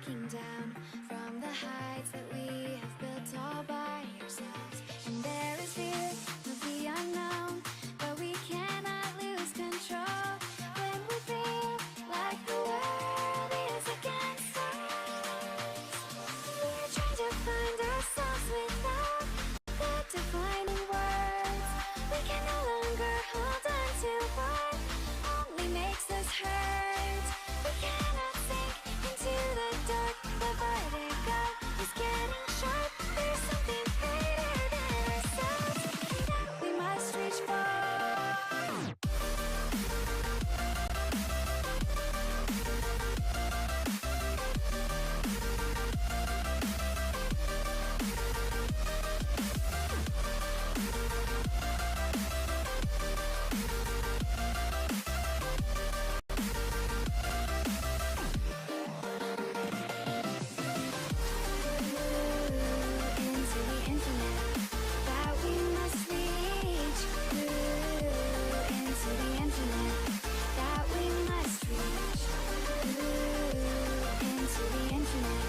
looking down from the heights that we have built all by ourselves. And there is fear of the unknown, but we cannot lose control when we feel like the world is against us. We're trying to find ourselves without the defining words. We can no longer hold on to what only makes us hurt. We cannot sink into the dark. The vertigo is getting sharp. There's something greater than ourselves that we must reach for. Into the infinite that we must reach. Into the infinite that we must reach. Into the infinite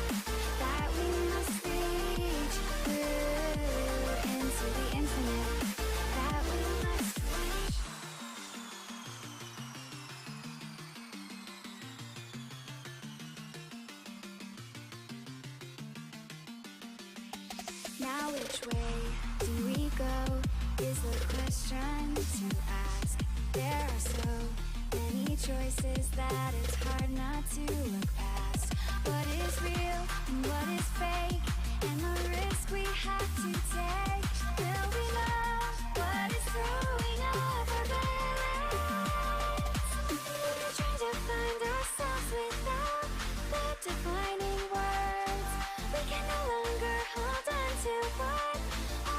that we must reach. Into the infinite that we must reach. Now which way do we go is the question to ask. There are so many choices that it's hard not to look past. What is real and what is fake, and the risk we have to take. Will we know what is throwing off our balance? We're trying to find ourselves without the defining words. We can no longer hold on to what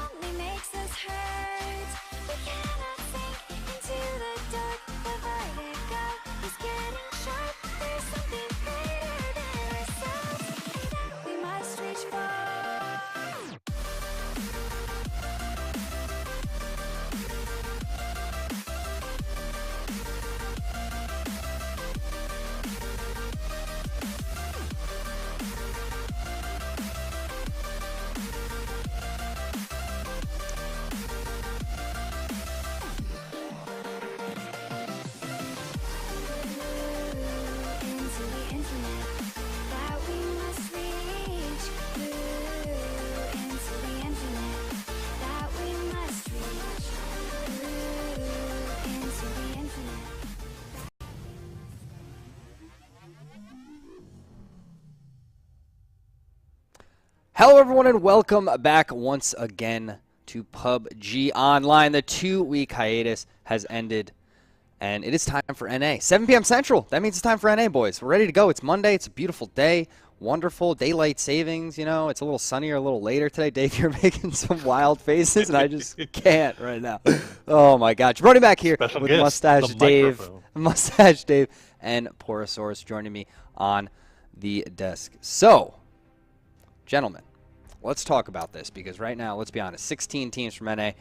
only makes us hurt. We cannot sink into the dark. The vertigo is getting sharp. There's something greater than ourselves that we must reach for. Into the infinite that we must reach. Into the infinite that we must reach. Into the infinite. Hello, everyone, and welcome back once again to PUBG Online. The 2-week hiatus has ended, and it is time for NA. 7 p.m. Central. That means it's time for NA, boys. We're ready to go. It's Monday. It's a beautiful day. Wonderful. Daylight savings, you know. It's a little sunnier a little later today. Dave, you're making some wild faces, and I just can't right now. Oh, my gosh. Running back here Special with guest, Mustache the Dave. microphone. Mustache Dave and Porosaurus joining me on the desk. So, gentlemen, let's talk about this because right now, let's be honest, 16 teams from NA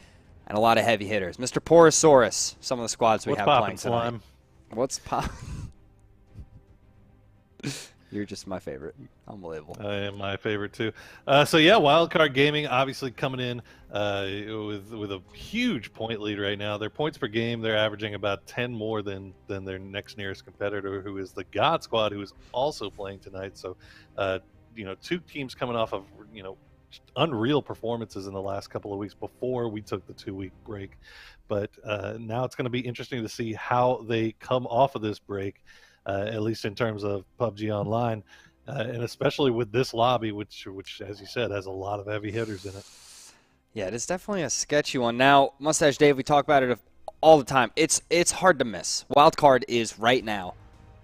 and a lot of heavy hitters. Mr. Porosaurus, some of the squads we What's have poppin', playing tonight. Slime? What's pop? You're just my favorite. Unbelievable. I am my favorite too. So yeah, Wildcard Gaming obviously coming in with a huge point lead right now. Their points per game, they're averaging about 10 more than their next nearest competitor, who is the God Squad, who is also playing tonight. So you know, two teams coming off of, you know, unreal performances in the last couple of weeks before we took the 2-week break. But now it's going to be interesting to see how they come off of this break, at least in terms of PUBG Online, and especially with this lobby, which, as you said, has a lot of heavy hitters in it. Yeah, it is definitely a sketchy one. Now, Mustache Dave, we talk about it all the time. It's hard to miss. Wildcard is right now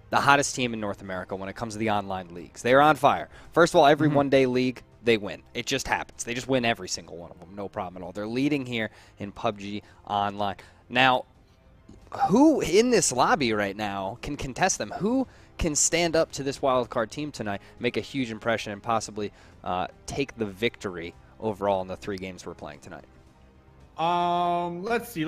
the hottest team in North America when it comes to the online leagues. They are on fire. First of all, every one-day league, they win. It just happens. They just win every single one of them. No problem at all. They're leading here in PUBG Online. Now, who in this lobby right now can contest them? Who can stand up to this wildcard team tonight, make a huge impression, and possibly take the victory overall in the 3 games we're playing tonight? Let's see.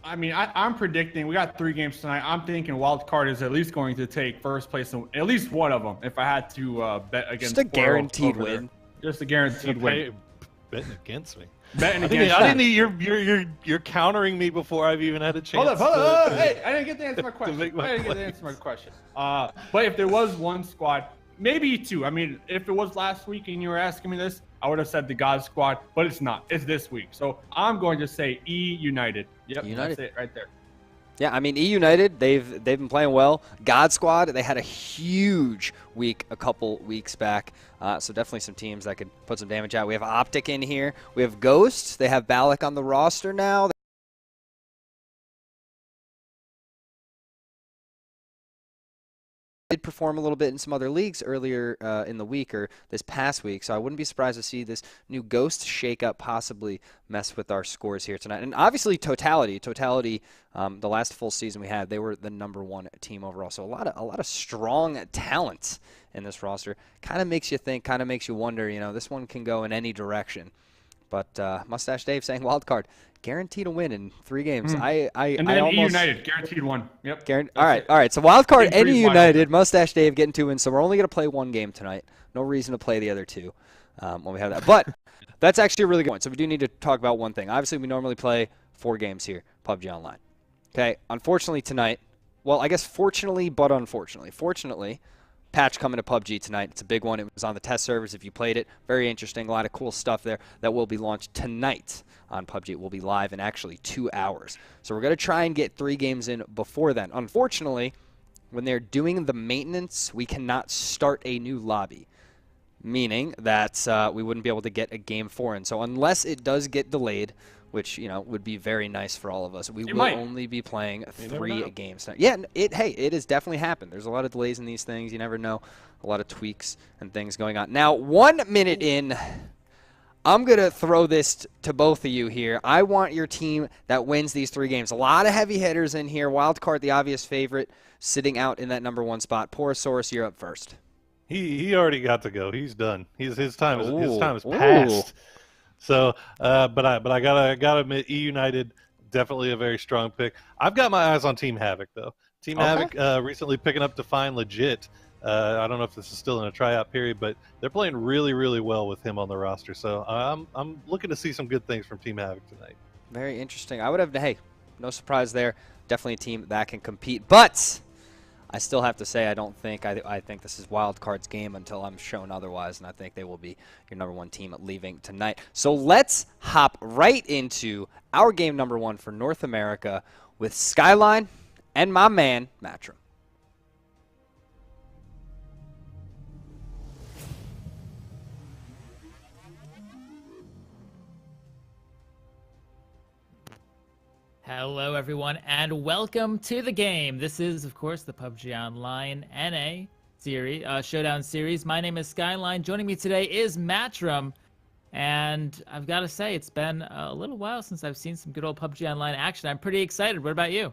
I mean, I'm predicting we got 3 games tonight. I'm thinking wild card is at least going to take first place in at least one of them. If I had to bet against, Just a guaranteed win. Just a guaranteed win. Betting against me. Betting I against didn't. You're countering me before I've even had a chance. Hold up. Hey, I didn't get to answer my question. But if there was one squad, maybe 2. I mean, if it was last week and you were asking me this, I would have said the God Squad, but it's not. It's this week. So I'm going to say E United. Yep, United. That's it right there. Yeah, I mean, E United, they've been playing well. God Squad, they had a huge week a couple weeks back. So definitely some teams that could put some damage out. We have Optic in here. We have Ghost. They have Balak on the roster now. Did perform a little bit in some other leagues earlier in the week or this past week, so I wouldn't be surprised to see this new Ghost shakeup possibly mess with our scores here tonight. And obviously, Totality, the last full season we had, they were the #1 team overall. So a lot of strong talent in this roster. Kind of makes you think, kind of makes you wonder. You know, this one can go in any direction. But Mustache Dave saying wild card, guaranteed to win in 3 games. And then almost, E United, guaranteed 1. Yep. All right. So wild card, any United, Mustache Dave getting 2 wins. So we're only going to play 1 game tonight. No reason to play the other 2 when we have that. But that's actually a really good one. So we do need to talk about one thing. Obviously, we normally play 4 games here, PUBG Online. Okay. Unfortunately tonight, well, I guess fortunately, but unfortunately. Fortunately, patch coming to PUBG tonight. It's a big one. It was on the test servers if you played it. Very interesting. A lot of cool stuff there that will be launched tonight on PUBG. It will be live in actually 2 hours. So we're going to try and get 3 games in before then. Unfortunately, when they're doing the maintenance, we cannot start a new lobby, meaning that we wouldn't be able to get a game 4 in. So unless it does get delayed, which, you know, would be very nice for all of us, we will only be playing 3 games tonight. Yeah, it has definitely happened. There's a lot of delays in these things. You never know. A lot of tweaks and things going on. Now, 1 minute in, I'm going to throw this to both of you here. I want your team that wins these 3 games. A lot of heavy hitters in here. Wildcard, the obvious favorite, sitting out in that #1 spot. Porosaurus, you're up first. He already got to go. He's done. His time is passed. So, but I gotta admit, E United definitely a very strong pick. I've got my eyes on Team Havoc though. Team Havoc recently picking up Define legit. I don't know if this is still in a tryout period, but they're playing really, really well with him on the roster. So I'm looking to see some good things from Team Havoc tonight. Very interesting. I would have, hey, no surprise there. Definitely a team that can compete, but I still have to say I think this is Wildcard's game until I'm shown otherwise, and I think they will be your #1 team leaving tonight. So let's hop right into our game #1 for North America with Skyline and my man, Matrim. Hello, everyone, and welcome to the game. This is, of course, the PUBG Online NA series, Showdown series. My name is Skyline. Joining me today is Matrim, and I've got to say, it's been a little while since I've seen some good old PUBG Online action. I'm pretty excited. What about you?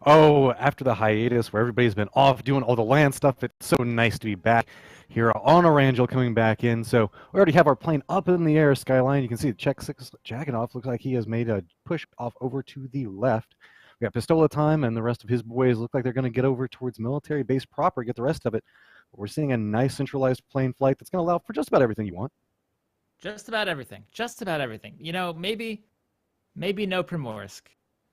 Oh, after the hiatus where everybody's been off doing all the LAN stuff, it's so nice to be back here on Orangel coming back in. So we already have our plane up in the air, Skyline. You can see the Check 6 jacking off. Looks like he has made a push off over to the left. We got Pistola Time and the rest of his boys look like they're going to get over towards military base proper, get the rest of it. But we're seeing a nice centralized plane flight that's going to allow for just about everything you want. Just about everything. Just about everything. You know, maybe no Primorsk.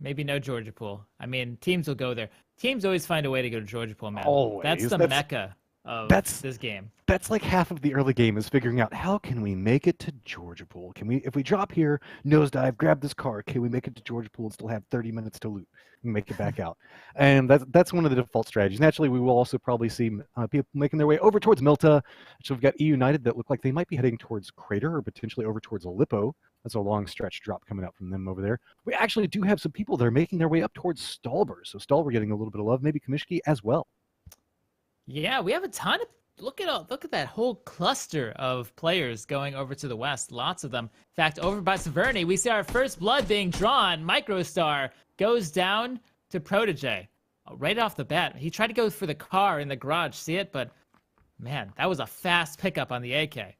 Maybe no Georgia Pool. I mean, teams will go there. Teams always find a way to go to Georgia Pool, man. Always. That's the mecca of this game. That's like half of the early game is figuring out how can we make it to Georgia Pool? Can we, if we drop here, nosedive, grab this car, can we make it to Georgia Pool and still have 30 minutes to loot and make it back out? And that's one of the default strategies. Naturally, we will also probably see people making their way over towards Milta. So we've got E United that look like they might be heading towards Crater or potentially over towards Aleppo. That's a long stretch drop coming out from them over there. We actually do have some people that are making their way up towards Stalber. So Stalber getting a little bit of love, maybe Kamishki as well. Yeah, we have a ton of look at that whole cluster of players going over to the west. Lots of them. In fact, over by Severny, we see our first blood being drawn. Microstar goes down to Protege. Right off the bat. He tried to go for the car in the garage, see it? But man, that was a fast pickup on the AK.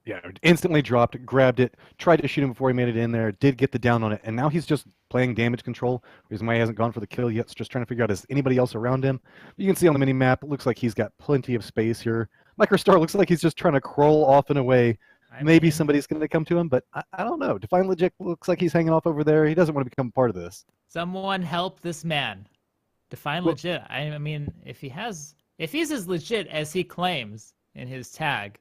Yeah, instantly dropped, grabbed it, tried to shoot him before he made it in there, did get the down on it, and now he's just playing damage control. Reason why he hasn't gone for the kill yet is just trying to figure out is anybody else around him. You can see on the mini map, it looks like he's got plenty of space here. Microstar looks like he's just trying to crawl off and away. Maybe somebody's going to come to him, but I don't know. Define Legit looks like he's hanging off over there. He doesn't want to become part of this. Someone help this man. Define Legit. I mean, if he's as legit as he claims in his tag,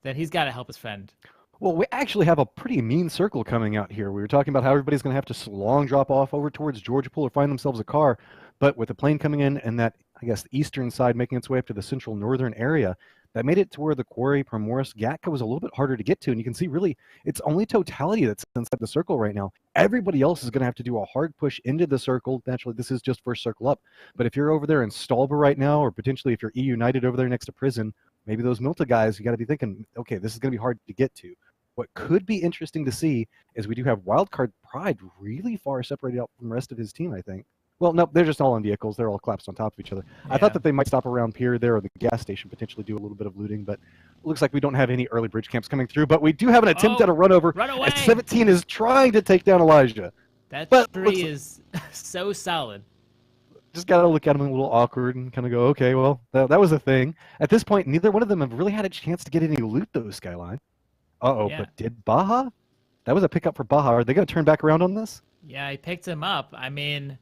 then he's got to help his friend. Well, we actually have a pretty mean circle coming out here. We were talking about how everybody's going to have to long drop off over towards Georgia Pool or find themselves a car. But with the plane coming in and that, I guess, the eastern side making its way up to the central northern area, that made it to where the quarry, Primoris, Gatka was a little bit harder to get to. And you can see really it's only Totality that's inside the circle right now. Everybody else is going to have to do a hard push into the circle. Naturally, this is just first circle up. But if you're over there in Stalber right now, or potentially if you're E United over there next to Prison, maybe those Milta guys, you got to be thinking, okay, this is going to be hard to get to. What could be interesting to see is we do have Wildcard Pride really far separated out from the rest of his team, I think. Well, no, they're just all on vehicles. They're all collapsed on top of each other. Yeah. I thought that they might stop around Pier there or the gas station, potentially do a little bit of looting, but it looks like we don't have any early bridge camps coming through, but we do have an attempt at a run over. Run away! As 17 is trying to take down Elijah. That tree is so solid. Just got to look at him a little awkward and kind of go, okay, well, that was a thing. At this point, neither one of them have really had a chance to get any loot, though, Skyline. But did Baja? That was a pickup for Baja. Are they going to turn back around on this? Yeah, he picked him up. I mean,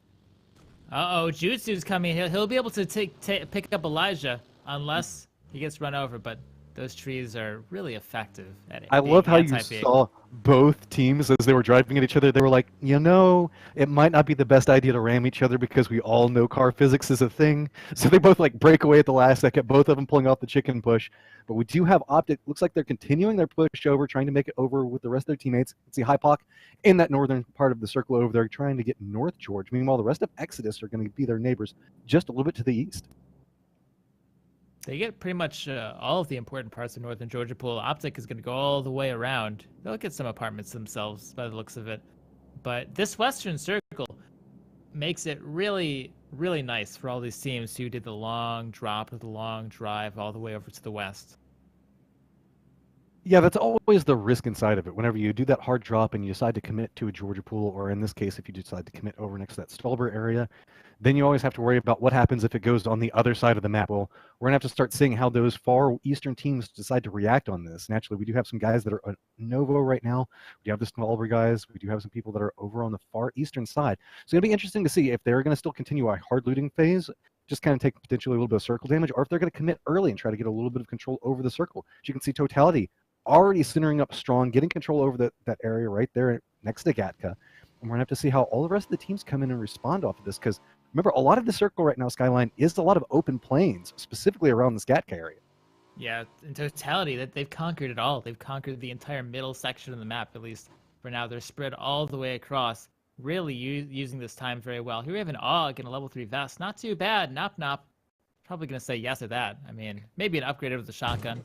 Jutsu's coming. He'll be able to pick up Elijah unless he gets run over, but those trees are really effective at it. I love how you saw both teams as they were driving at each other. They were like, you know, it might not be the best idea to ram each other because we all know car physics is a thing. So they both like break away at the last second, both of them pulling off the chicken push. But we do have Optic. Looks like they're continuing their push over, trying to make it over with the rest of their teammates. You can see Hypoc in that northern part of the circle over there, trying to get North George. Meanwhile, the rest of Exodus are going to be their neighbors just a little bit to the east. They get pretty much all of the important parts of Northern Georgia Pool. Optic is going to go all the way around. They'll get some apartments themselves by the looks of it. But this western circle makes it really, really nice for all these teams who did the long drop or the long drive all the way over to the west. Yeah, that's always the risk inside of it. Whenever you do that hard drop and you decide to commit to a Georgia Pool, or in this case, if you decide to commit over next to that Stolber area, then you always have to worry about what happens if it goes on the other side of the map. Well, we're going to have to start seeing how those far eastern teams decide to react on this. Naturally, we do have some guys that are Novo right now. We do have the Stolber guys. We do have some people that are over on the far eastern side. So it'll be interesting to see if they're going to still continue a hard looting phase, just kind of take potentially a little bit of circle damage, or if they're going to commit early and try to get a little bit of control over the circle. As you can see, Totality already centering up strong, getting control over that area right there next to Gatka. And we're going to have to see how all the rest of the teams come in and respond off of this, because remember, a lot of the circle right now, Skyline, is a lot of open plains, specifically around this Gatka area. Yeah, in totality, that they've conquered it all. They've conquered the entire middle section of the map, at least for now. They're spread all the way across, really using this time very well. Here we have an AUG and a level 3 vest. Not too bad. Nop Nop. Probably going to say yes to that. I mean, maybe an upgrade over the shotgun.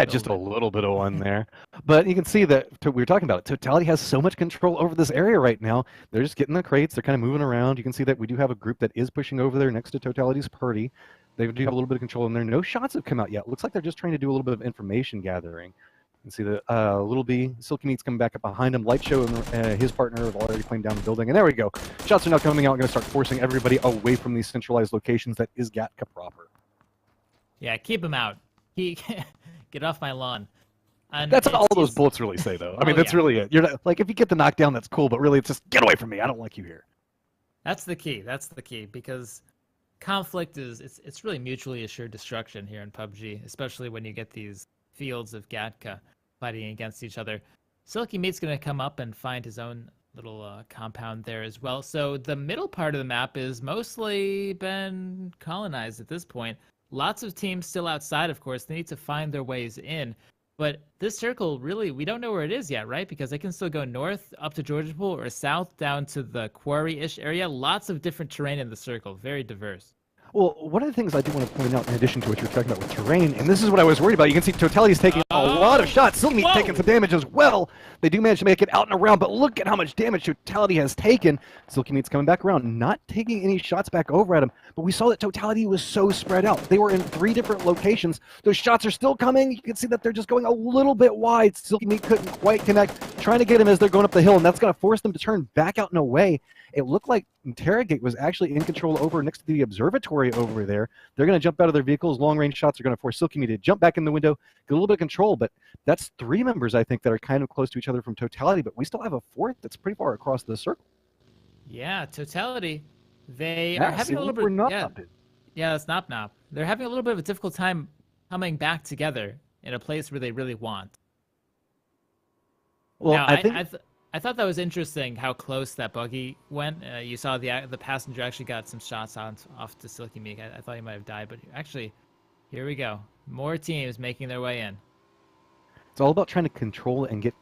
Just a little bit of one there. But you can see that we were talking about it. Totality has so much control over this area right now. They're just getting the crates. They're kind of moving around. You can see that we do have a group that is pushing over there next to Totality's Purdy. They do have a little bit of control in there. No shots have come out yet. Looks like they're just trying to do a little bit of information gathering. You can see the Little B, Silky Meat's coming back up behind him. Light Show and his partner have already claimed down the building. And there we go. Shots are now coming out. Going to start forcing everybody away from these centralized locations that is Gatka proper. Yeah, keep him out. Get off my lawn. And that's all those bullets really say, though. I mean, that's really it. You're not, like, if you get the knockdown, that's cool, but really it's just, get away from me. I don't like you here. That's the key. That's the key, because conflict it's really mutually assured destruction here in PUBG, especially when you get these fields of Gatka fighting against each other. Silky Meat's going to come up and find his own little compound there as well. So the middle part of the map is mostly been colonized at this point. Lots of teams still outside, of course. They need to find their ways in. But this circle, really, we don't know where it is yet, right? Because they can still go north up to Georgia Pool or south down to the quarry-ish area. Lots of different terrain in the circle. Very diverse. Well, one of the things I do want to point out, in addition to what you were talking about with terrain, and this is what I was worried about, you can see Totality's taking a lot of shots. Silky Meat's taking some damage as well. They do manage to make it out and around, but look at how much damage Totality has taken. Silky Meat's coming back around, not taking any shots back over at him. but we saw that Totality was so spread out. They were in 3 different locations. Those shots are still coming. You can see that they're just going a little bit wide. Silky Meat couldn't quite connect, trying to get him as they're going up the hill, and that's going to force them to turn back out and away. It looked like Interrogate was actually in control over next to the observatory over there. They're going to jump out of their vehicles. Long-range shots are going to force Silky Meat to jump back in the window, get a little bit of control, but that's 3 members, I think, that are kind of close to each other from Totality, but we still have a 4th that's pretty far across the circle. Yeah, Totality. They are having a little bit. Yeah, that's Nop Nop. They're having a little bit of a difficult time coming back together in a place where they really want. Well, now, I think I thought that was interesting how close that buggy went. You saw the passenger actually got some shots off to Silky Meek. I thought he might have died, but actually, here we go. More teams making their way in. it's all about trying to control and get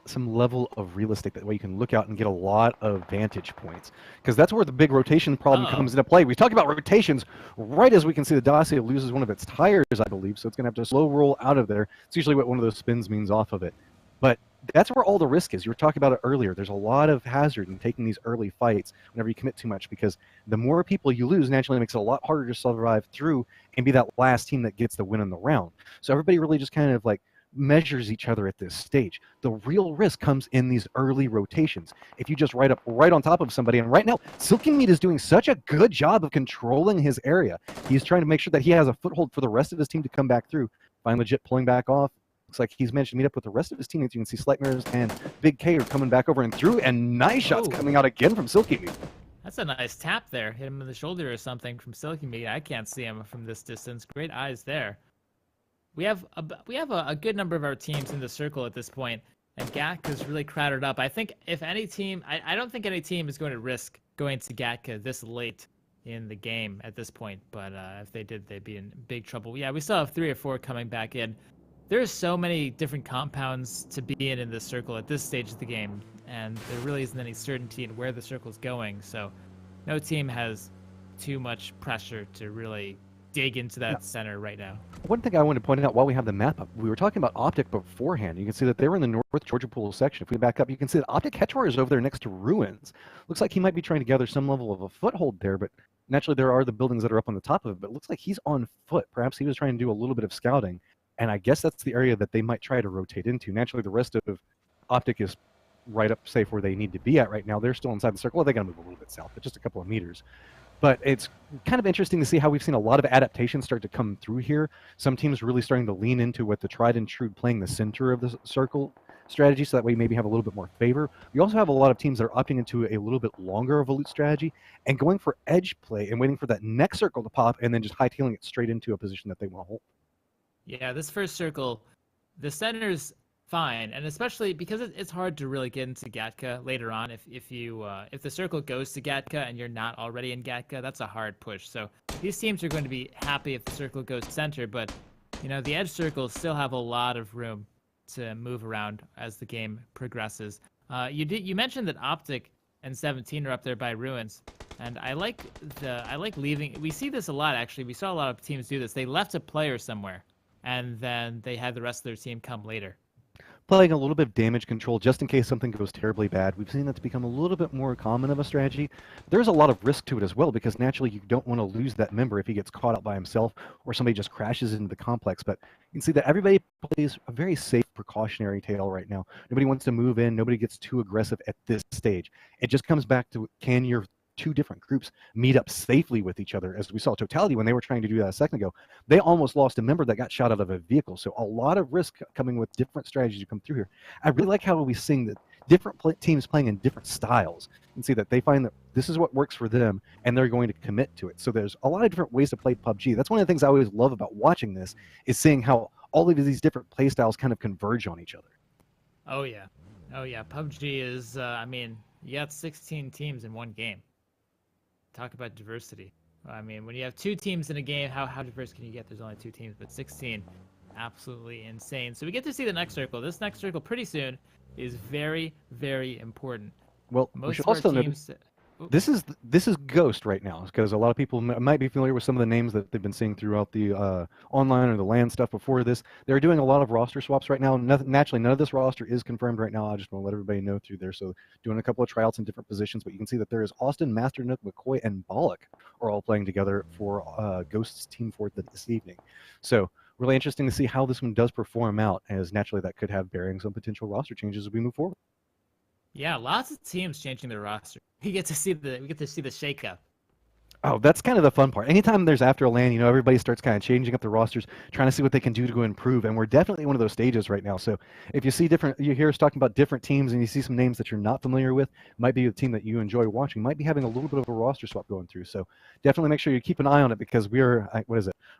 some level of realistic, that way you can look out and get a lot of vantage points, because that's where the big rotation problem comes into play. We talk about rotations right as we can see the Dacia loses one of its tires, I believe, so it's going to have to slow roll out of there. It's usually what one of those spins means off of it, but that's where all the risk is. You were talking about it earlier. There's a lot of hazard in taking these early fights whenever you commit too much, because the more people you lose, naturally it makes it a lot harder to survive through and be that last team that gets the win in the round. So everybody really just kind of like measures each other at this stage. The real risk comes in these early rotations. If you just ride up right on top of somebody, and right now Silky Meat is doing such a good job of controlling his area. He's trying to make sure that he has a foothold for the rest of his team to come back through. Fine Legit pulling back off. Looks like he's managed to meet up with the rest of his teammates. You can see Sleipners and Big K are coming back over and through, and nice shots coming out again from Silky Meat. That's a nice tap there. Hit him in the shoulder or something from Silky Meat. I can't see him from this distance. Great eyes there. We have a good number of our teams in the circle at this point, and Gatka is really crowded up. I think if any team, I don't think any team is going to risk going to Gatka this late in the game at this point, but if they did, they'd be in big trouble. Yeah, we still have 3 or 4 coming back in. There's so many different compounds to be in this circle at this stage of the game, and there really isn't any certainty in where the circle's going, so no team has too much pressure to really dig into that center right now. One thing I want to point out while we have the map up, we were talking about Optic beforehand. You can see that they were in the North Georgia Pool section. If we back up, you can see that Optic Headshore is over there next to Ruins. Looks like he might be trying to gather some level of a foothold there, but naturally there are the buildings that are up on the top of it, but it looks like he's on foot. Perhaps he was trying to do a little bit of scouting, and I guess that's the area that they might try to rotate into. Naturally, the rest of Optic is right up safe where they need to be at right now. They're still inside the circle. Well, they got to move a little bit south, but just a couple of meters. But it's kind of interesting to see how we've seen a lot of adaptations start to come through here. Some teams really starting to lean into what the tried and true playing the center of the circle strategy, so that way maybe have a little bit more favor. We also have a lot of teams that are opting into a little bit longer of a loot strategy and going for edge play and waiting for that next circle to pop and then just hightailing it straight into a position that they want to hold. Yeah, this first circle, the center's fine, and especially because it's hard to really get into Gatka later on. If the circle goes to Gatka and you're not already in Gatka, that's a hard push. So these teams are going to be happy if the circle goes center, but you know the edge circles still have a lot of room to move around as the game progresses. You mentioned that Optic and 17 are up there by Ruins, and I like leaving. We see this a lot actually. We saw a lot of teams do this. They left a player somewhere, and then they had the rest of their team come later. Playing a little bit of damage control just in case something goes terribly bad. We've seen that to become a little bit more common of a strategy. There's a lot of risk to it as well, because naturally you don't want to lose that member if he gets caught out by himself or somebody just crashes into the complex. But you can see that everybody plays a very safe precautionary tale right now. Nobody wants to move in. Nobody gets too aggressive at this stage. It just comes back to, can your 2 different groups meet up safely with each other? As we saw Totality when they were trying to do that a second ago, they almost lost a member that got shot out of a vehicle. So a lot of risk coming with different strategies to come through here. I really like how we sing that different teams playing in different styles, and see that they find that this is what works for them and they're going to commit to it. So there's a lot of different ways to play PUBG. That's one of the things I always love about watching this, is seeing how all of these different play styles kind of converge on each other. Oh yeah, PUBG is I mean, you got 16 teams in one game. Talk about diversity. I mean, when you have 2 teams in a game, how diverse can you get? There's only 2 teams, but 16, absolutely insane. So we get to see the next circle. This next circle pretty soon is very, very important. Well, most we should of our also teams. This is Ghost right now, because a lot of people might be familiar with some of the names that they've been seeing throughout the online or the land stuff before this. They're doing a lot of roster swaps right now. Naturally, none of this roster is confirmed right now. I just want to let everybody know through there. So doing a couple of tryouts in different positions, but you can see that there is Austin, Masternook, McCoy, and Bollock are all playing together for Ghost's team for this evening. So really interesting to see how this one does perform out, as naturally that could have bearings on potential roster changes as we move forward. Yeah, lots of teams changing their roster. We get to see the shakeup. Oh, that's kind of the fun part. Anytime there's after a LAN, everybody starts kind of changing up the rosters, trying to see what they can do to go improve. And we're definitely one of those stages right now. So if you hear us talking about different teams and you see some names that you're not familiar with, might be a team that you enjoy watching, might be having a little bit of a roster swap going through. So definitely make sure you keep an eye on it, because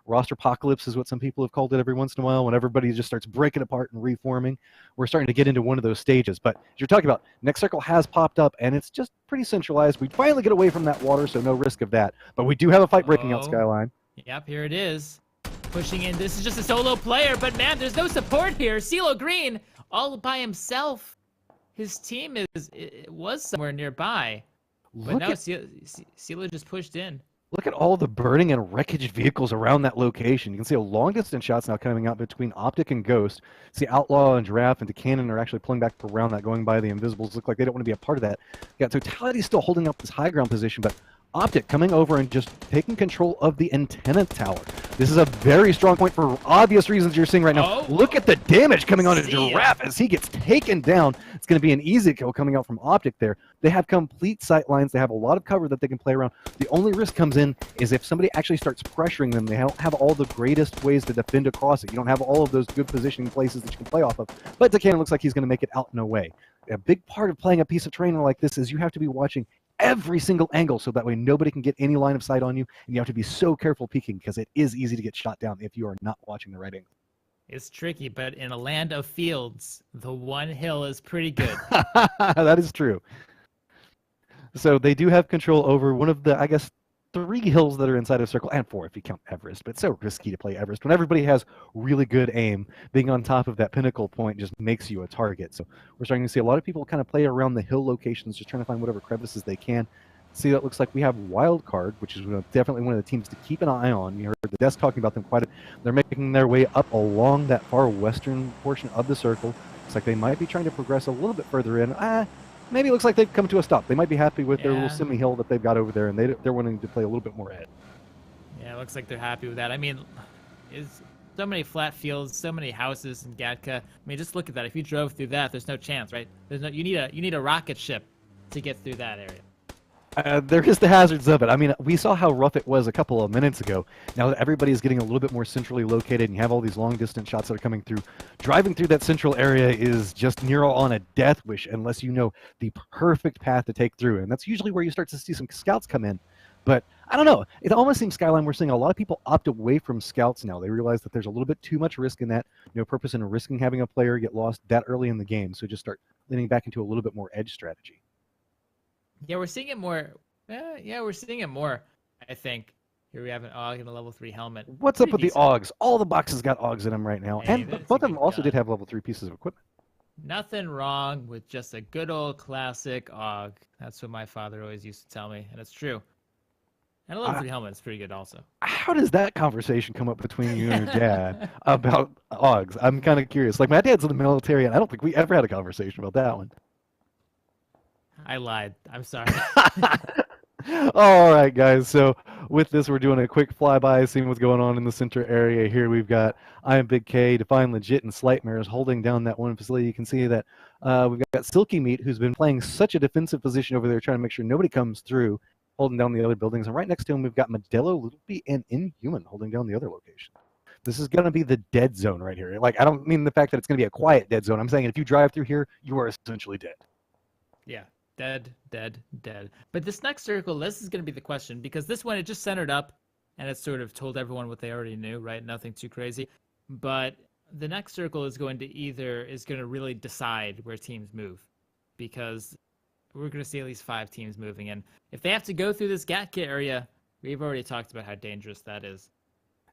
roster apocalypse is what some people have called it every once in a while, when everybody just starts breaking apart and reforming. We're starting to get into one of those stages. But as you're talking about, Next Circle has popped up, and it's just pretty centralized. We finally get away from that water, so no risk of that. But we do have a fight breaking out, Skyline. Yep, here it is. Pushing in. This is just a solo player, but man, there's no support here. CeeLo Green all by himself. His team was somewhere nearby. But now CeeLo just pushed in. Look at all the burning and wreckage vehicles around that location. You can see a long-distance shots now coming out between Optic and Ghost. See Outlaw and Giraffe and Cannon are actually pulling back around that, going by the Invisibles. Look like they don't want to be a part of that. You got Totality still holding up this high ground position, but Optic coming over and just taking control of the antenna tower. This is a very strong point for obvious reasons you're seeing right now. Look at the damage coming on to Giraffe as he gets taken down. It's going to be an easy kill coming out from Optic there. They have complete sight lines. They have a lot of cover that they can play around. The only risk comes in is if somebody actually starts pressuring them. They don't have all the greatest ways to defend across it. You don't have all of those good positioning places that you can play off of. But Cannon looks like he's going to make it out and away. A big part of playing a piece of terrain like this is you have to be watching every single angle, so that way nobody can get any line of sight on you, and you have to be so careful peeking, because it is easy to get shot down if you are not watching the right angle. It's tricky, but in a land of fields, the one hill is pretty good. That is true. So they do have control over one of the, I guess, 3 hills that are inside of Circle, and 4 if you count Everest, but it's so risky to play Everest when everybody has really good aim. Being on top of that pinnacle point just makes you a target. So we're starting to see a lot of people kind of play around the hill locations, just trying to find whatever crevices they can. See, that looks like we have Wildcard, which is definitely one of the teams to keep an eye on. You heard the desk talking about them quite a bit. They're making their way up along that far western portion of the circle. Looks like they might be trying to progress a little bit further in. Maybe it looks like they've come to a stop. They might be happy with their little semi-hill that they've got over there, and they're wanting to play a little bit more ahead. Yeah, it looks like they're happy with that. I mean, so many flat fields, so many houses in Gatka. I mean, just look at that. If you drove through that, there's no chance, right? You need a rocket ship to get through that area. There is the hazards of it. I mean, we saw how rough it was a couple of minutes ago. Now that everybody is getting a little bit more centrally located and you have all these long-distance shots that are coming through, driving through that central area is just near on a death wish unless you know the perfect path to take through. And that's usually where you start to see some scouts come in. But I don't know. It almost seems, Skyline, we're seeing a lot of people opt away from scouts now. They realize that there's a little bit too much risk in that. No purpose in risking having a player get lost that early in the game. So just start leaning back into a little bit more edge strategy. Yeah, we're seeing it more. We're seeing it more, I think. Here we have an AUG and a level 3 helmet. What's up with the AUGs? All the boxes got AUGs in them right now. Hey, And both of them also did have level 3 pieces of equipment. Nothing wrong with just a good old classic AUG. That's what my father always used to tell me, and it's true. And a level 3 helmet is pretty good also. How does that conversation come up between you and your dad about AUGs? I'm kind of curious. Like, my dad's in the military, and I don't think we ever had a conversation about that one. I lied. I'm sorry. All right, guys. So with this, we're doing a quick flyby, seeing what's going on in the center area here. We've got I Am Big K, Define Legit, and Slightmares holding down that one facility. You can see that we've got Silky Meat, who's been playing such a defensive position over there, trying to make sure nobody comes through, holding down the other buildings. And right next to him, we've got Modelo, Little B, and Inhuman holding down the other location. This is going to be the dead zone right here. Like, I don't mean the fact that it's going to be a quiet dead zone. I'm saying if you drive through here, you are essentially dead. Yeah. Dead, dead, dead. But this next circle, this is going to be the question, because this one, it just centered up, and it sort of told everyone what they already knew, right? Nothing too crazy. But the next circle is going to really decide where teams move, because we're going to see at least 5 teams moving. And if they have to go through this Gatka area, we've already talked about how dangerous that is.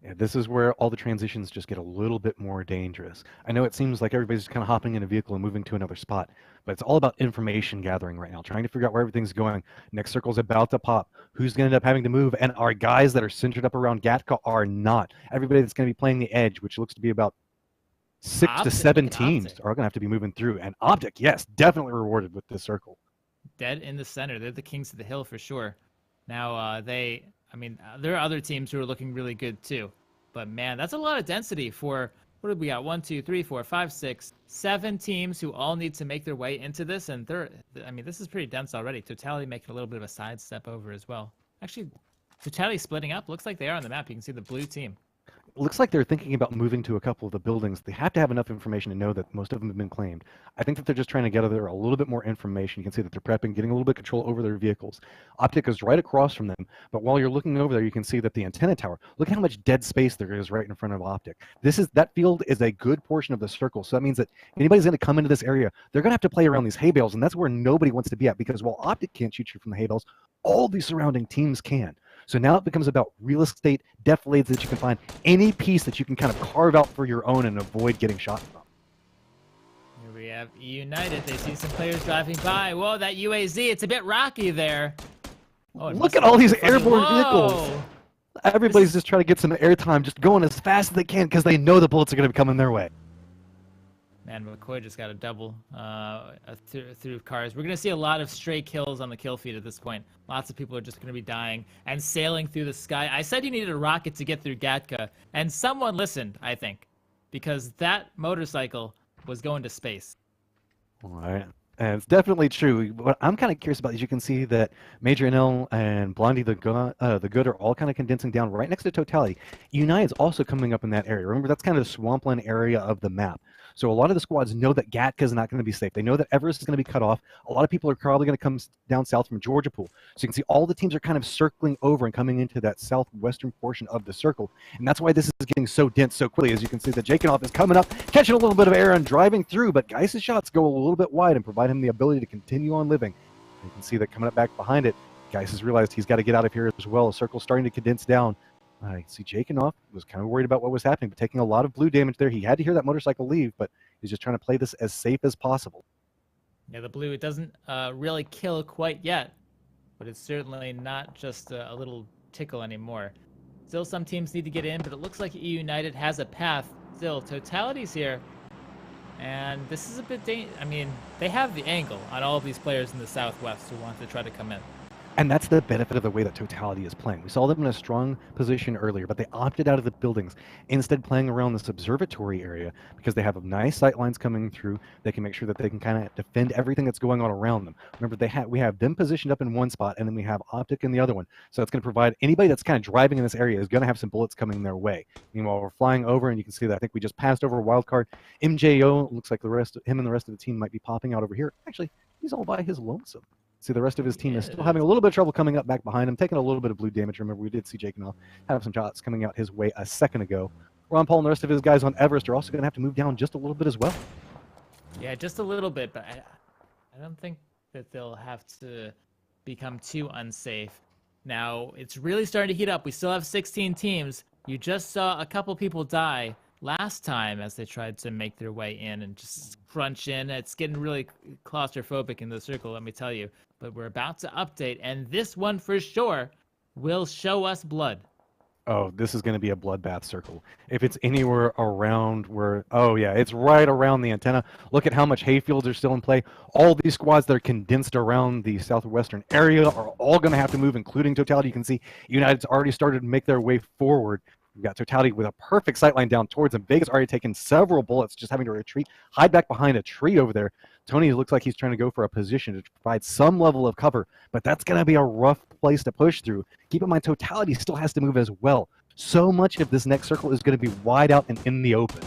Yeah, this is where all the transitions just get a little bit more dangerous. I know it seems like everybody's just kind of hopping in a vehicle and moving to another spot, but it's all about information gathering right now, trying to figure out where everything's going. Next circle's about to pop. Who's going to end up having to move? And our guys that are centered up around Gatka are not. Everybody that's going to be playing the edge, which looks to be about 6 to Optic, 7 look at teams, Optic. are going to have to be moving through. And Optic, yes, definitely rewarded with this circle. Dead in the center. They're the kings of the hill for sure. Now, there are other teams who are looking really good too. But man, that's a lot of density for, what did we got? 1, 2, 3, 4, 5, 6, 7 teams who all need to make their way into this. And this is pretty dense already. Totality making a little bit of a sidestep over as well. Actually, Totality splitting up. Looks like they are on the map. You can see the blue team. It looks like they're thinking about moving to a couple of the buildings. They have to have enough information to know that most of them have been claimed. I think that they're just trying to gather a little bit more information. You can see that they're prepping, getting a little bit of control over their vehicles. Optic is right across from them, but while you're looking over there, you can see that the antenna tower, look at how much dead space there is right in front of Optic. That field is a good portion of the circle, so that means that anybody's going to come into this area, they're going to have to play around these hay bales, and that's where nobody wants to be at, because while Optic can't shoot you from the hay bales, all these surrounding teams can. So now it becomes about real estate, defilades that you can find, any piece that you can kind of carve out for your own and avoid getting shot from. Here we have United. They see some players driving by. Whoa, that UAZ, it's a bit rocky there. Oh, Look at all these funny. airborne Whoa. vehicles. Everybody's just trying to get some airtime, just going as fast as they can because they know the bullets are going to be coming their way. Man, McCoy just got a double through cars. We're going to see a lot of stray kills on the kill feed at this point. Lots of people are just going to be dying and sailing through the sky. I said you needed a rocket to get through Gatka, and someone listened, I think, because that motorcycle was going to space. All right. And it's definitely true. What I'm kind of curious about is you can see that Major NL and Blondie the Good are all kind of condensing down right next to Totality. United's also coming up in that area. Remember, that's kind of the swampland area of the map. So a lot of the squads know that Gatka is not going to be safe. They know that Everest is going to be cut off. A lot of people are probably going to come down south from Georgia Pool. So you can see all the teams are kind of circling over and coming into that southwestern portion of the circle. And that's why this is getting so dense so quickly. As you can see, that Jaconoff is coming up, catching a little bit of air and driving through, but Geiss's shots go a little bit wide and provide him the ability to continue on living. You can see that coming up back behind it, Geiss has realized he's got to get out of here as well. The circle's starting to condense down. I see Jaconoff was kind of worried about what was happening, but taking a lot of blue damage there. He had to hear that motorcycle leave, but he's just trying to play this as safe as possible. Yeah, the blue, it doesn't really kill quite yet, but it's certainly not just a little tickle anymore. Still, some teams need to get in, but it looks like EU United has a path. Still, Totality's here, and this is a bit I mean, they have the angle on all of these players in the southwest who want to try to come in. And that's the benefit of the way that Totality is playing. We saw them in a strong position earlier, but they opted out of the buildings, instead playing around this observatory area because they have nice sight lines coming through. They can make sure that they can kind of defend everything that's going on around them. Remember, we have them positioned up in one spot, and then we have Optic in the other one. So it's going to provide anybody that's kind of driving in this area is going to have some bullets coming their way. Meanwhile, we're flying over, and you can see that I think we just passed over a wild card. MJO looks like him and the rest of the team might be popping out over here. Actually, he's all by his lonesome. See, the rest of his team is still having a little bit of trouble coming up back behind him, taking a little bit of blue damage. Remember, we did see Jaconoff have some shots coming out his way a second ago. Ron Paul and the rest of his guys on Everest are also going to have to move down just a little bit as well. Yeah, just a little bit, but I don't think that they'll have to become too unsafe. Now, it's really starting to heat up. We still have 16 teams. You just saw a couple people die last time as they tried to make their way in and just crunch in. It's getting really claustrophobic in the circle, let me tell you. But we're about to update, and this one for sure will show us blood. Oh, this is going to be a bloodbath circle. If it's anywhere around where, oh yeah, it's right around the antenna. Look at how much hayfields are still in play. All these squads that are condensed around the southwestern area are all going to have to move, including Totality. You can see United's already started to make their way forward. We've got Totality with a perfect sightline down towards him. Vega's already taken several bullets, just having to retreat, hide back behind a tree over there. Tony looks like he's trying to go for a position to provide some level of cover, but that's going to be a rough place to push through. Keep in mind, Totality still has to move as well. So much of this next circle is going to be wide out and in the open.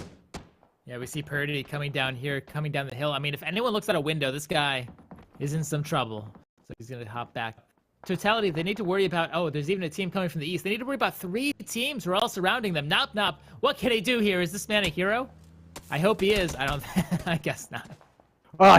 Yeah, we see Purdy coming down here, coming down the hill. I mean, if anyone looks out a window, this guy is in some trouble. So he's going to hop back. Totality, they need to worry about, oh, there's even a team coming from the east. They need to worry about 3 teams who are all surrounding them. Nop, nop. What can he do here? Is this man a hero? I hope he is. I guess not.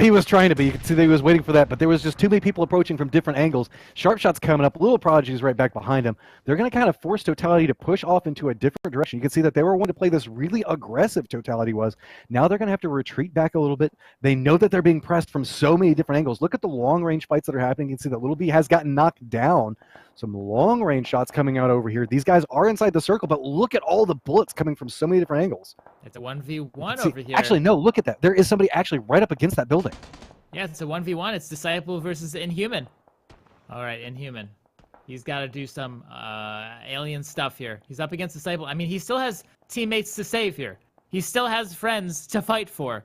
He was trying to be. You can see that he was waiting for that, but there was just too many people approaching from different angles. Sharp Shot's coming up. Little Prodigy's right back behind him. They're going to kind of force Totality to push off into a different direction. You can see that they were wanting to play this really aggressive, Totality was. Now they're going to have to retreat back a little bit. They know that they're being pressed from so many different angles. Look at the long-range fights that are happening. You can see that Little B has gotten knocked down. Some long-range shots coming out over here. These guys are inside the circle, but look at all the bullets coming from so many different angles. It's a 1v1 over here. Actually, no, look at that. There is somebody actually right up against that building. Yeah, it's a 1v1. It's Disciple versus Inhuman. All right, Inhuman. He's got to do some alien stuff here. He's up against Disciple. I mean, he still has teammates to save here. He still has friends to fight for.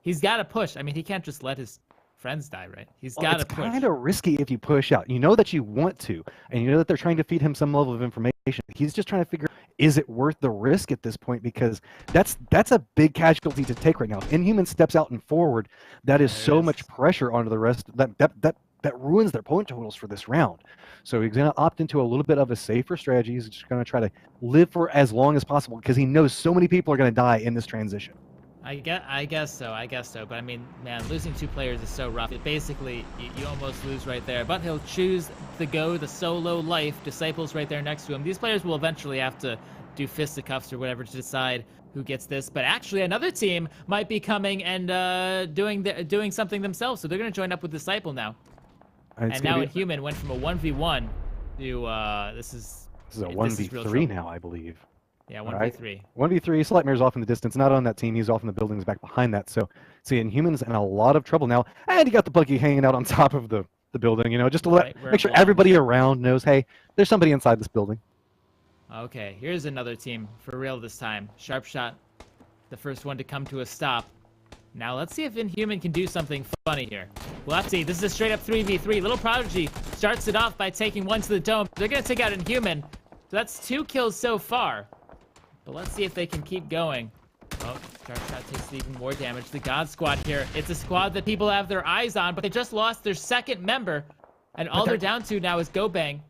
He's got to push. I mean, he can't just let his friends die, right? He's got to push. It's kind of risky if you push out. You know that you want to, and you know that they're trying to feed him some level of information. He's just trying to figure, is it worth the risk at this point? Because that's a big casualty to take right now. If Inhuman steps out and forward, that is so much pressure onto the rest. That ruins their point totals for this round. So he's going to opt into a little bit of a safer strategy. He's just going to try to live for as long as possible because he knows so many people are going to die in this transition. I guess so. But I mean, man, losing 2 players is so rough. It basically, you almost lose right there. But he'll choose the solo life. Disciple's right there next to him. These players will eventually have to do fisticuffs or whatever to decide who gets this. But actually, another team might be coming and doing something themselves. So they're going to join up with Disciple now. And now Inhuman went from a 1v1 to this is a 1v3 now, I believe. Yeah, 1v3. 1v3. Slightmare's off in the distance, not on that team. He's off in the buildings back behind that. So, see, Inhuman's in a lot of trouble now. And he got the buggy hanging out on top of the building, you know, just to make sure everybody around knows, hey, there's somebody inside this building. Okay, here's another team for real this time. Sharp Shot, the first one to come to a stop. Now let's see if Inhuman can do something funny here. We'll have to see. This is a straight up 3v3. Little Prodigy starts it off by taking one to the dome. They're going to take out Inhuman. So that's 2 kills so far. But let's see if they can keep going. Oh, Sharp Shot takes even more damage. The God Squad here. It's a squad that people have their eyes on, but they just lost their 2nd member. And all they're down to now is Go Bang.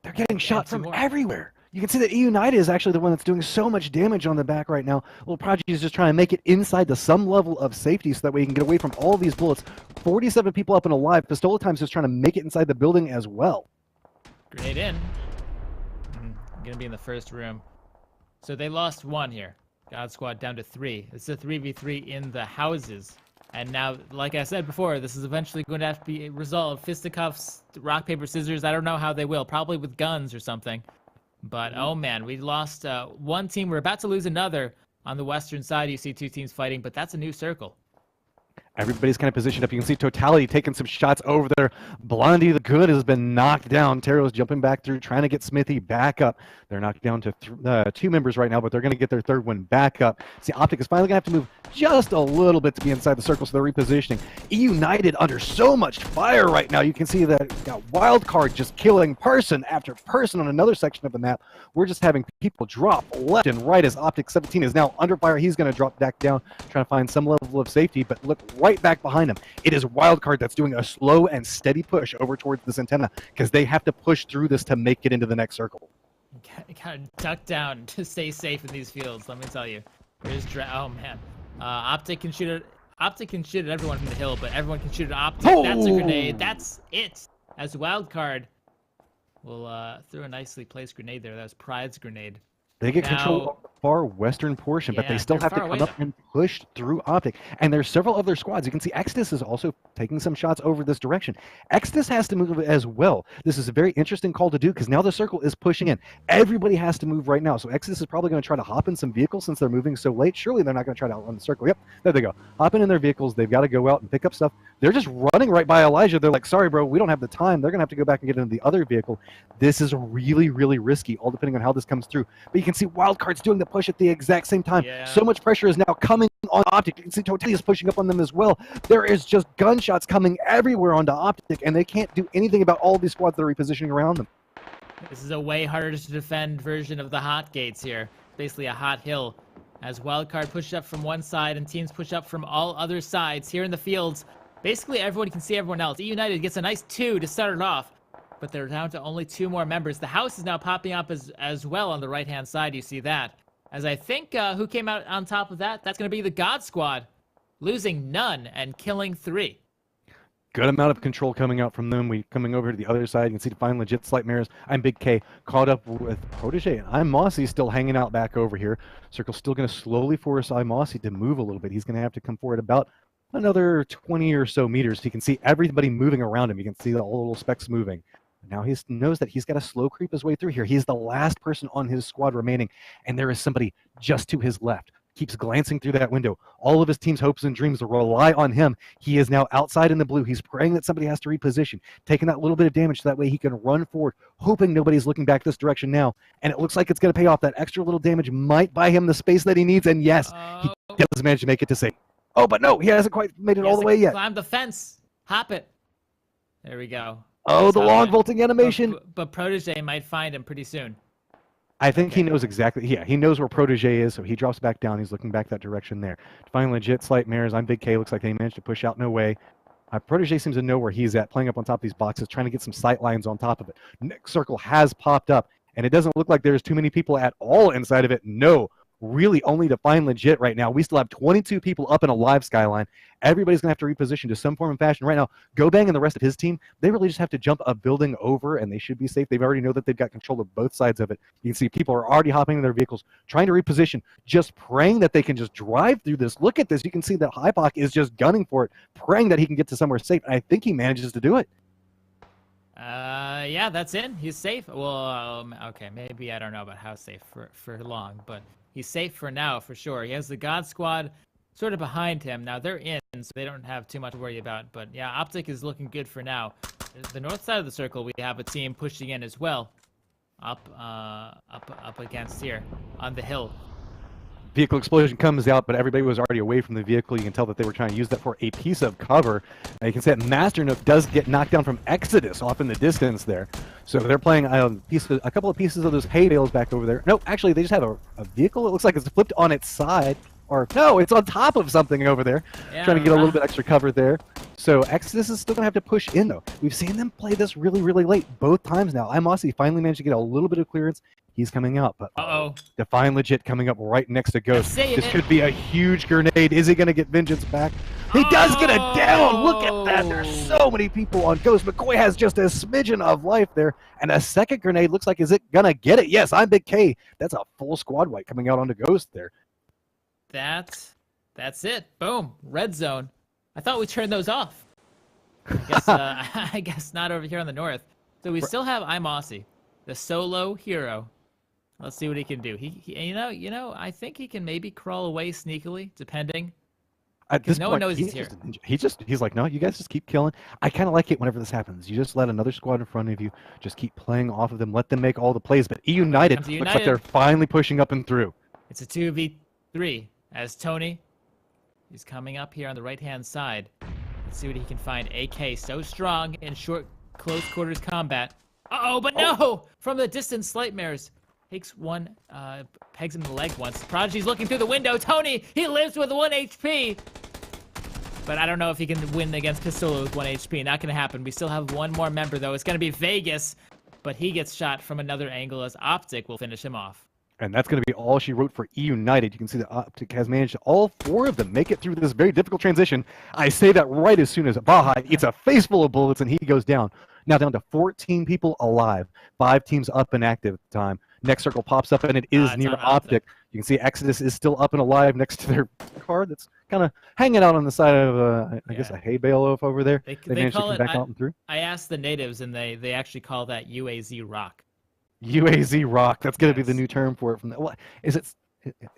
They're getting shot from everywhere. You can see that E United is actually the one that's doing so much damage on the back right now. Little Prodigy is just trying to make it inside to some level of safety so that way he can get away from all of these bullets. 47 people up and alive. Pistola Time's just trying to make it inside the building as well. Grenade in. Gonna be in the first room. So they lost 1 here. God Squad down to 3. It's a 3v3 in the houses. And now, like I said before, this is eventually going to have to be resolved. Fisticuffs, rock, paper, scissors. I don't know how they will. Probably with guns or something. But, oh man, we lost 1 team. We're about to lose another. On the western side, you see 2 teams fighting, but that's a new circle. Everybody's kind of positioned up. You can see Totality taking some shots over there. Blondie the Good has been knocked down. Tero's jumping back through, trying to get Smithy back up. They're knocked down to 2 members right now, but they're going to get their 3rd one back up. See, Optic is finally going to have to move just a little bit to be inside the circle, so they're repositioning. E United under so much fire right now. You can see that Wildcard just killing person after person on another section of the map. We're just having people drop left and right as Optic 17 is now under fire. He's going to drop back down, trying to find some level of safety, but look right back behind him. It is Wildcard that's doing a slow and steady push over towards this antenna because they have to push through this to make it into the next circle. You gotta duck down to stay safe in these fields, let me tell you. There's oh man. Optic can shoot at everyone from the hill, but everyone can shoot at Optic. Oh! That's a grenade. That's it. As Wildcard will throw a nicely placed grenade there. That was Pride's grenade. They get control of the far western portion, but they still have to come up and push through Optic. And there's several other squads. You can see Exodus is also taking some shots over this direction. Exodus has to move as well. This is a very interesting call to do because now the circle is pushing in. Everybody has to move right now. So Exodus is probably going to try to hop in some vehicles since they're moving so late. Surely they're not going to try to outrun the circle. Yep, there they go. Hopping in their vehicles. They've got to go out and pick up stuff. They're just running right by Elijah. They're like, sorry, bro, we don't have the time. They're going to have to go back and get into the other vehicle. This is really, really risky, all depending on how this comes through. But you can see Wildcard's doing the push at the exact same time. Yeah. So much pressure is now coming on Optic. You can see Totality is pushing up on them as well. There is just gunshots coming everywhere onto Optic, and they can't do anything about all these squads that are repositioning around them. This is a way harder to defend version of the hot gates here. Basically a hot hill. As Wildcard pushes up from one side and teams push up from all other sides here in the fields. Basically everyone can see everyone else. E United gets a nice 2 to start it off, but they're down to only 2 more members. The house is now popping up as well on the right-hand side. You see that. As I think who came out on top of that? That's going to be the God Squad. losing none and killing 3. Good amount of control coming out from them. We coming over to the other side. You can see Define Legit, Slight Mirrors. I'm Big K caught up with Protege. And I'm Mossy still hanging out back over here. Circle's still going to slowly force I'm Mossy to move a little bit. He's going to have to come forward about another 20 or so meters. You can see everybody moving around him. You can see all the little specks moving. Now he knows that he's got to slow creep his way through here. He's the last person on his squad remaining, and there is somebody just to his left. Keeps glancing through that window. All of his team's hopes and dreams rely on him. He is now outside in the blue. He's praying that somebody has to reposition, taking that little bit of damage so that way he can run forward, hoping nobody's looking back this direction now. And it looks like it's going to pay off. That extra little damage might buy him the space that he needs. And yes, he does manage to make it to safe. Oh, but no, he hasn't quite made it all the way yet. Climb the fence. Hop it. There we go. Oh, the long vaulting animation. But Protege might find him pretty soon. I think he knows exactly. Yeah, he knows where Protege is, so he drops back down. He's looking back that direction there. Define Legit, Slight Mirrors. I'm Big K. Looks like they managed to push out. No way. Protege seems to know where he's at, playing up on top of these boxes, trying to get some sight lines on top of it. Next circle has popped up, and it doesn't look like there's too many people at all inside of it. No, really only Define Legit right now. We still have 22 people up in a live skyline. Everybody's going to have to reposition to some form and fashion right now. Go Bang and the rest of his team, they really just have to jump a building over, and they should be safe. They've already know that they've got control of both sides of it. You can see people are already hopping in their vehicles, trying to reposition, just praying that they can just drive through this. Look at this. You can see that Hypoc is just gunning for it, praying that he can get to somewhere safe, and I think he manages to do it. Yeah, that's it. He's safe. Well, okay, maybe I don't know about how safe for long, but he's safe for now, for sure. He has the God Squad sort of behind him. Now, they're in, so they don't have too much to worry about. But, yeah, Optic is looking good for now. The north side of the circle, we have a team pushing in as well. Up against here on the hill. Vehicle explosion comes out, but everybody was already away from the vehicle. You can tell that they were trying to use that for a piece of cover. You can see that Master Nook does get knocked down from Exodus off in the distance there. So they're playing a couple of pieces of those hay bales back over there. No, actually, they just have a vehicle. It looks like it's flipped on its side. Or, no, it's on top of something over there. Yeah, trying to get a little bit extra cover there. So Exodus is still going to have to push in, though. We've seen them play this really, really late both times now. Imossi finally managed to get a little bit of clearance. He's coming out, but Define Legit coming up right next to Ghost. This could be a huge grenade. Is he going to get Vengeance back? He does get it down! Look at that! There's so many people on Ghost. McCoy has just a smidgen of life there. And a second grenade looks like, is it going to get it? Yes, I'm Big K. That's a full squad wipe coming out onto Ghost there. That's it. Boom. Red zone. I thought we turned those off. I guess not over here on the north. So we still have Imossi, the solo hero. Let's see what he can do. He you know, I think he can maybe crawl away sneakily, depending. Because no one knows he's here. He's like, no, you guys just keep killing. I kind of like it whenever this happens. You just let another squad in front of you, just keep playing off of them, let them make all the plays. But United looks like they're finally pushing up and through. It's a 2v3 as Tony is coming up here on the right-hand side. Let's see what he can find. AK so strong in short, close quarters combat. But no! From the distance, Slightmares takes one, pegs him in the leg once. Prodigy's looking through the window. Tony, he lives with 1 HP. But I don't know if he can win against Pistola with 1 HP. Not gonna happen. We still have one more member, though. It's gonna be Vegas, but he gets shot from another angle as Optic will finish him off. And that's going to be all she wrote for United. You can see that Optic has managed all 4 of them make it through this very difficult transition. I say that right as soon as Baja eats a face full of bullets and he goes down. Now down to 14 people alive. 5 teams up and active at the time. Next circle pops up and it is near Optic. You can see Exodus is still up and alive next to their car that's kind of hanging out on the side of, I guess, a hay bale over there. They managed to come back out and through. I asked the natives and they actually call that UAZ rock. UAZ rock. That's going to be the new term for it. From what is it?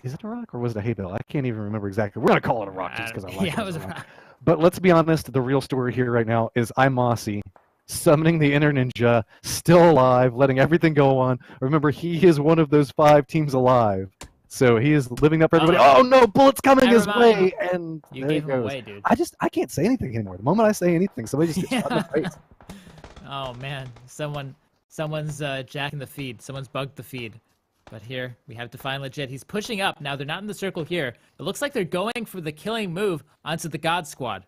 Is it a rock or was it a hay bale? I can't even remember exactly. We're going to call it a rock just because I like it. Yeah, it was a rock. But let's be honest. The real story here right now is Imossi summoning the Inner Ninja, still alive, letting everything go on. Remember, he is one of those 5 teams alive. So he is living up for everybody. Oh no, bullets coming his way, and you gave him away, dude. I can't say anything anymore. The moment I say anything, somebody just gets shot in the face. Oh man, someone's jacking the feed. Someone's bugged the feed. But here we have Define Legit. He's pushing up now. They're not in the circle here. It looks like they're going for the killing move onto the God Squad.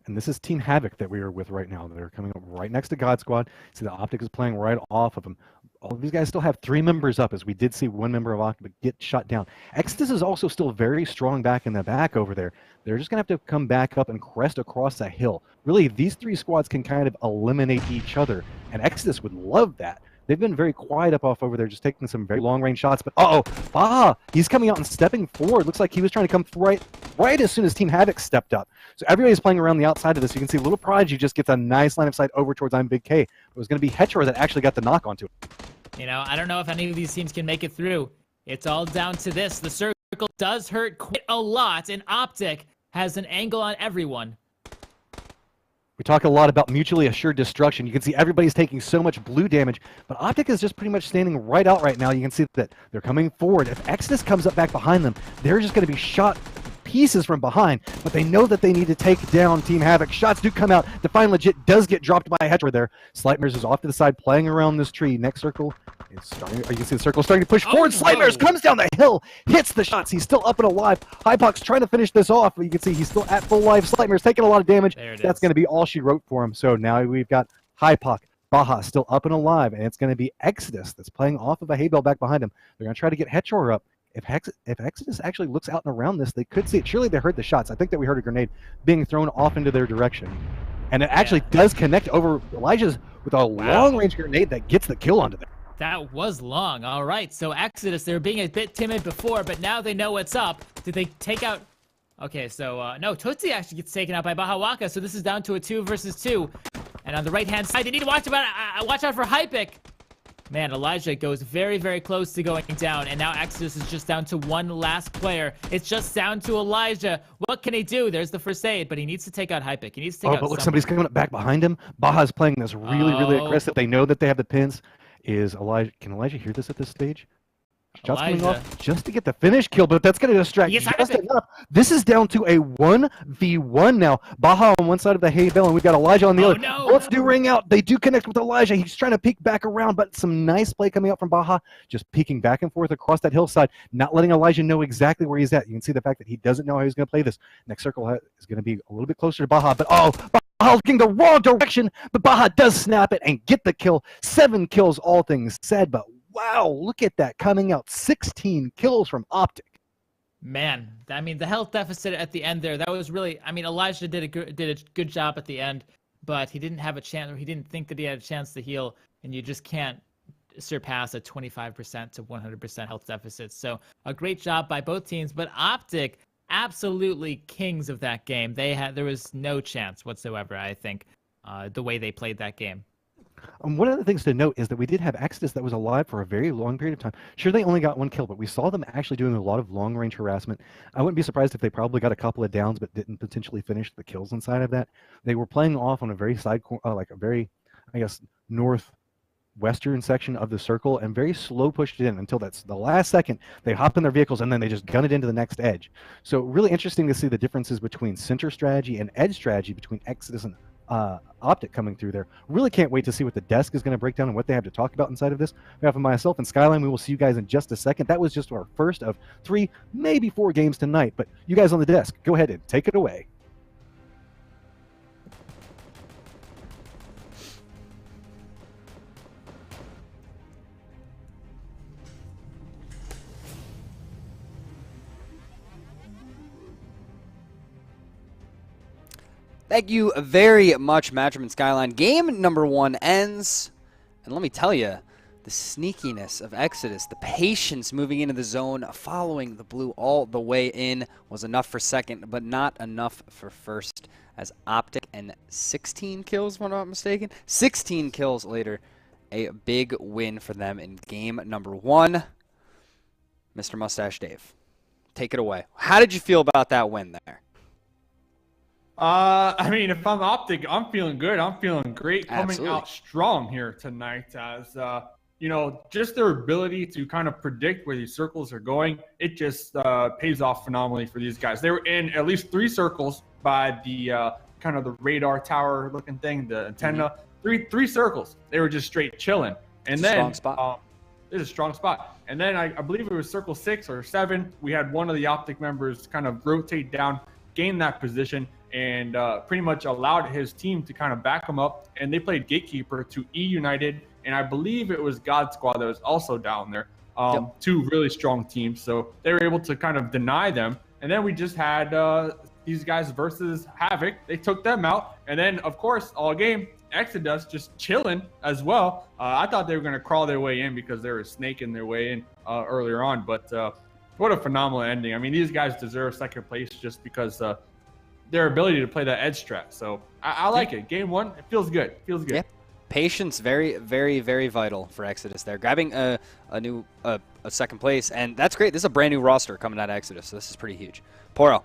And this is Team Havoc that we are with right now. They're coming up right next to God Squad. See, the Optic is playing right off of him. all of these guys still have 3 members up, as we did see 1 member of Octopus get shot down. Exodus is also still very strong back in the back over there. They're just going to have to come back up and crest across that hill. Really, these 3 squads can kind of eliminate each other, and Exodus would love that. They've been very quiet up off over there, just taking some very long-range shots. But Baja, he's coming out and stepping forward. Looks like he was trying to come right as soon as Team Havoc stepped up. So everybody's playing around the outside of this. You can see Little Prodigy just gets a nice line of sight over towards I'm Big K. It was going to be Hetcher that actually got the knock onto it. You know, I don't know if any of these teams can make it through. It's all down to this. The circle does hurt quite a lot, and Optic has an angle on everyone. We talk a lot about mutually assured destruction. You can see everybody's taking so much blue damage, but Optic is just pretty much standing right out right now. You can see that they're coming forward. If Exodus comes up back behind them, they're just going to be shot pieces from behind, but they know that they need to take down Team Havoc. Shots do come out. Define Legit does get dropped by Hetcher there. Slightmers is off to the side, playing around this tree. Next circle is starting. You can see the circle starting to push forward. Slightmers comes down the hill, hits the shots. He's still up and alive. Hypox trying to finish this off, but you can see he's still at full life. Slightmers taking a lot of damage. That's going to be all she wrote for him. So now we've got Hypox, Baja still up and alive, and it's going to be Exodus that's playing off of a hay bale back behind him. They're going to try to get Hetcher up. If Exodus actually looks out and around this, they could see it. Surely they heard the shots. I think that we heard a grenade being thrown off into their direction. And it actually does connect over Elijah's with a long-range grenade that gets the kill onto them. That was long. All right, so Exodus, they were being a bit timid before, but now they know what's up. Did they take out... Okay, so, no, Tootsie actually gets taken out by Baja Waka, so this is down to a 2 versus 2. And on the right-hand side, they need to watch out for Hypic. Man, Elijah goes very, very close to going down, and now Exodus is just down to 1 last player. It's just down to Elijah. What can he do? There's the first aid, but he needs to take out Hypic. He needs to take out but look, someone. somebody's coming up back behind him. Baja's playing this really, really aggressive. They know that they have the pins. Is Elijah? Can Elijah hear this at this stage? Shots coming off just to get the finish kill, but that's going to distract just enough. This is down to a 1v1 now. Baja on one side of the hay bale, and we've got Elijah on the other. No. Bullets do ring out. They do connect with Elijah. He's trying to peek back around, but some nice play coming out from Baja, just peeking back and forth across that hillside, not letting Elijah know exactly where he's at. You can see the fact that he doesn't know how he's going to play this. Next circle is going to be a little bit closer to Baja, but Baja looking the wrong direction, but Baja does snap it and get the kill. 7 kills, all things said, but wow, look at that coming out. 16 kills from Optic. Man, I mean, the health deficit at the end there, that was really, I mean, Elijah did a good job at the end, but he didn't have a chance, or he didn't think that he had a chance to heal, and you just can't surpass a 25% to 100% health deficit. So a great job by both teams, but Optic, absolutely kings of that game. There was no chance whatsoever, I think, the way they played that game. One of the things to note is that we did have Exodus that was alive for a very long period of time. Sure, they only got 1 kill, but we saw them actually doing a lot of long-range harassment. I wouldn't be surprised if they probably got a couple of downs, but didn't potentially finish the kills inside of that. They were playing off on a very like a very, I guess, northwestern section of the circle, and very slow pushed it in until that's the last second. They hop in their vehicles and then they just gun it into the next edge. So really interesting to see the differences between center strategy and edge strategy between Exodus and Optic coming through there. Really can't wait to see what the desk is going to break down and what they have to talk about inside of this. On behalf of myself and Skyline, we will see you guys in just a second. That was just our first of 3, maybe 4 games tonight, but you guys on the desk, go ahead and take it away. Thank you very much, Matchroom and Skyline. Game number 1 ends, and let me tell you, the sneakiness of Exodus, the patience moving into the zone, following the blue all the way in was enough for second, but not enough for first, as Optic and 16 kills, if I'm not mistaken. 16 kills later, a big win for them in game number 1. Mr. Mustache Dave, take it away. How did you feel about that win there? I mean, if I'm Optic, I'm feeling good. I'm feeling great coming out strong here tonight as, you know, just their ability to kind of predict where these circles are going. It just pays off phenomenally for these guys. They were in at least 3 circles by the kind of the radar tower looking thing, the antenna. Three circles. They were just straight chilling. And then strong spot. It's a strong spot. And then I believe it was circle 6 or 7. We had one of the Optic members kind of rotate down, gain that position, and pretty much allowed his team to kind of back him up. And they played gatekeeper to E United and I believe it was God Squad that was also down there. Yep. Two really strong teams, so they were able to kind of deny them. And then we just had these guys versus Havoc. They took them out, and then of course all game Exodus just chilling as well. I thought they were going to crawl their way in because they were snaking their way in earlier on, but what a phenomenal ending. I mean, these guys deserve second place just because their ability to play that edge strat. So I like it. Game 1, it feels good. Feels good. Yeah. Patience, very, very, very vital for Exodus there. Grabbing a second place, and that's great. This is a brand new roster coming out of Exodus, so this is pretty huge. Poro,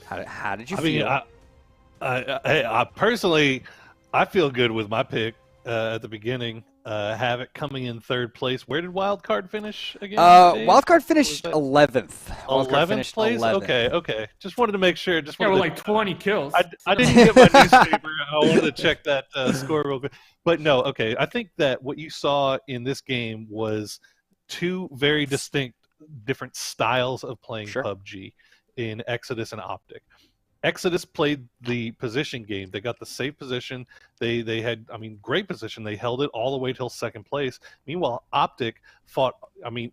how did you feel? I personally, I feel good with my pick at the beginning. Havoc coming in third place. Where did Wildcard finish again? Wildcard finished 11th. 11th place? 11th. Okay. Just wanted to make sure. Just yeah, wanted like 20 kills. I didn't get my newspaper. I wanted to check that score real quick. But no, okay. I think that what you saw in this game was two very distinct, different styles of playing PUBG in Exodus and Optic. Exodus played the position game. They got the safe position. They had, great position. They held it all the way till second place. Meanwhile, Optic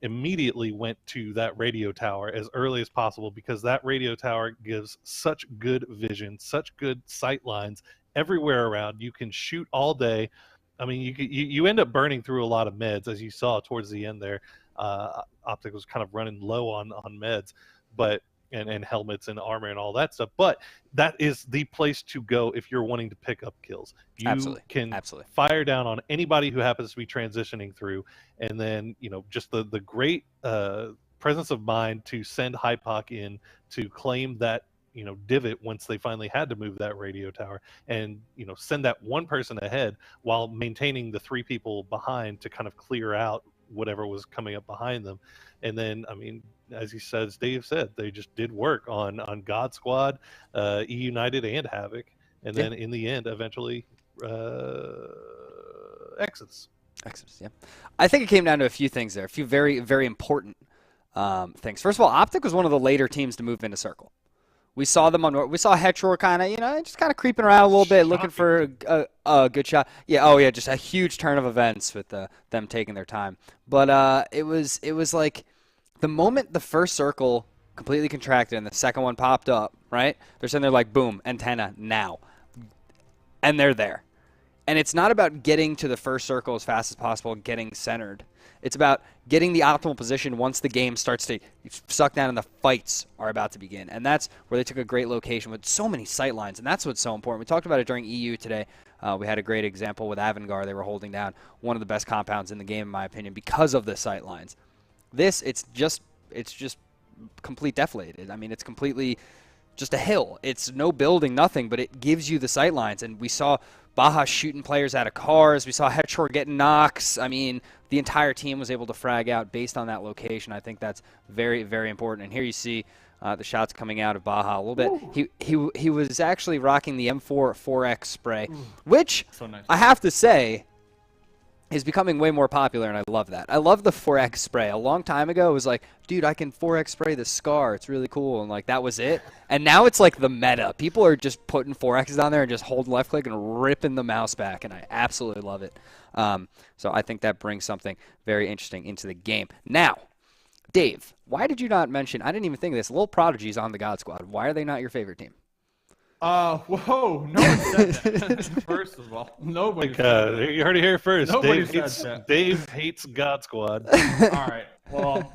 immediately went to that radio tower as early as possible because that radio tower gives such good vision, such good sight lines everywhere around. You can shoot all day. You end up burning through a lot of meds, as you saw towards the end there. Optic was kind of running low on meds, but and helmets and armor and all that stuff. But that is the place to go if you're wanting to pick up kills. You can fire down on anybody who happens to be transitioning through, and then just the great presence of mind to send Hypoc in to claim that divot once they finally had to move that radio tower, and send that one person ahead while maintaining the three people behind to kind of clear out whatever was coming up behind them. And then as Dave said, they just did work on God Squad, E United, and Havoc, and then in the end, eventually, Exodus. Yeah. I think it came down to a few things there, a few very, very important things. First of all, Optic was one of the later teams to move into Circle. We saw them we saw Hetror kind of, just kind of creeping around a little bit, looking for a good shot. Yeah, just a huge turn of events with them taking their time. But it was like the moment the first circle completely contracted and the second one popped up, right? They're sitting there like, boom, antenna now. And they're there. And it's not about getting to the first circle as fast as possible and getting centered. It's about getting the optimal position once the game starts to suck down and the fights are about to begin. And that's where they took a great location with so many sight lines, and that's what's so important. We talked about it during EU today. We had a great example with Avangar. They were holding down one of the best compounds in the game, in my opinion, because of the sight lines. This, it's just complete deflated. It's completely just a hill. It's no building, nothing, but it gives you the sight lines. And we saw Baja shooting players out of cars. We saw Hetror getting knocks. The entire team was able to frag out based on that location. I think that's very, very important. And here you see the shots coming out of Baja a little bit. He was actually rocking the M4 4X spray, which so nice. I have to say is becoming way more popular, and I love that. I love the 4X spray. A long time ago, it was like, dude, I can 4X spray the Scar. It's really cool, and like that was it. And now it's like the meta. People are just putting 4Xs on there and just holding left click and ripping the mouse back, and I absolutely love it. So I think that brings something very interesting into the game. Now, Dave, why did you not mention, I didn't even think of this, Little Prodigy's on the God Squad. Why are they not your favorite team? Whoa, no one said that. First of all, nobody said that. You heard it here first. Nobody said that. Dave hates God Squad. All right, well,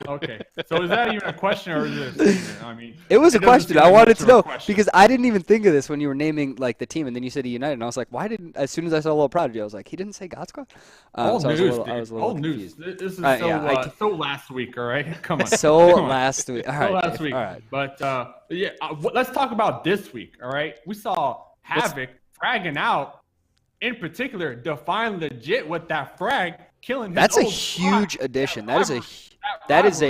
okay. So is that even a question or is it a statement? It was a question. I wanted to know because I didn't even think of this when you were naming like the team, and then you said United, and I was like, why didn't? As soon as I saw Little Prodigy, I was like, he didn't say God Squad. All so news, I was a little confused. This is so last week, all right? Come on. Last week. All right. So last Dave. week. All right. But let's talk about this week, all right? We saw Havoc fragging out, in particular, Define legit with that frag, killing his That's a old huge squad. addition. That is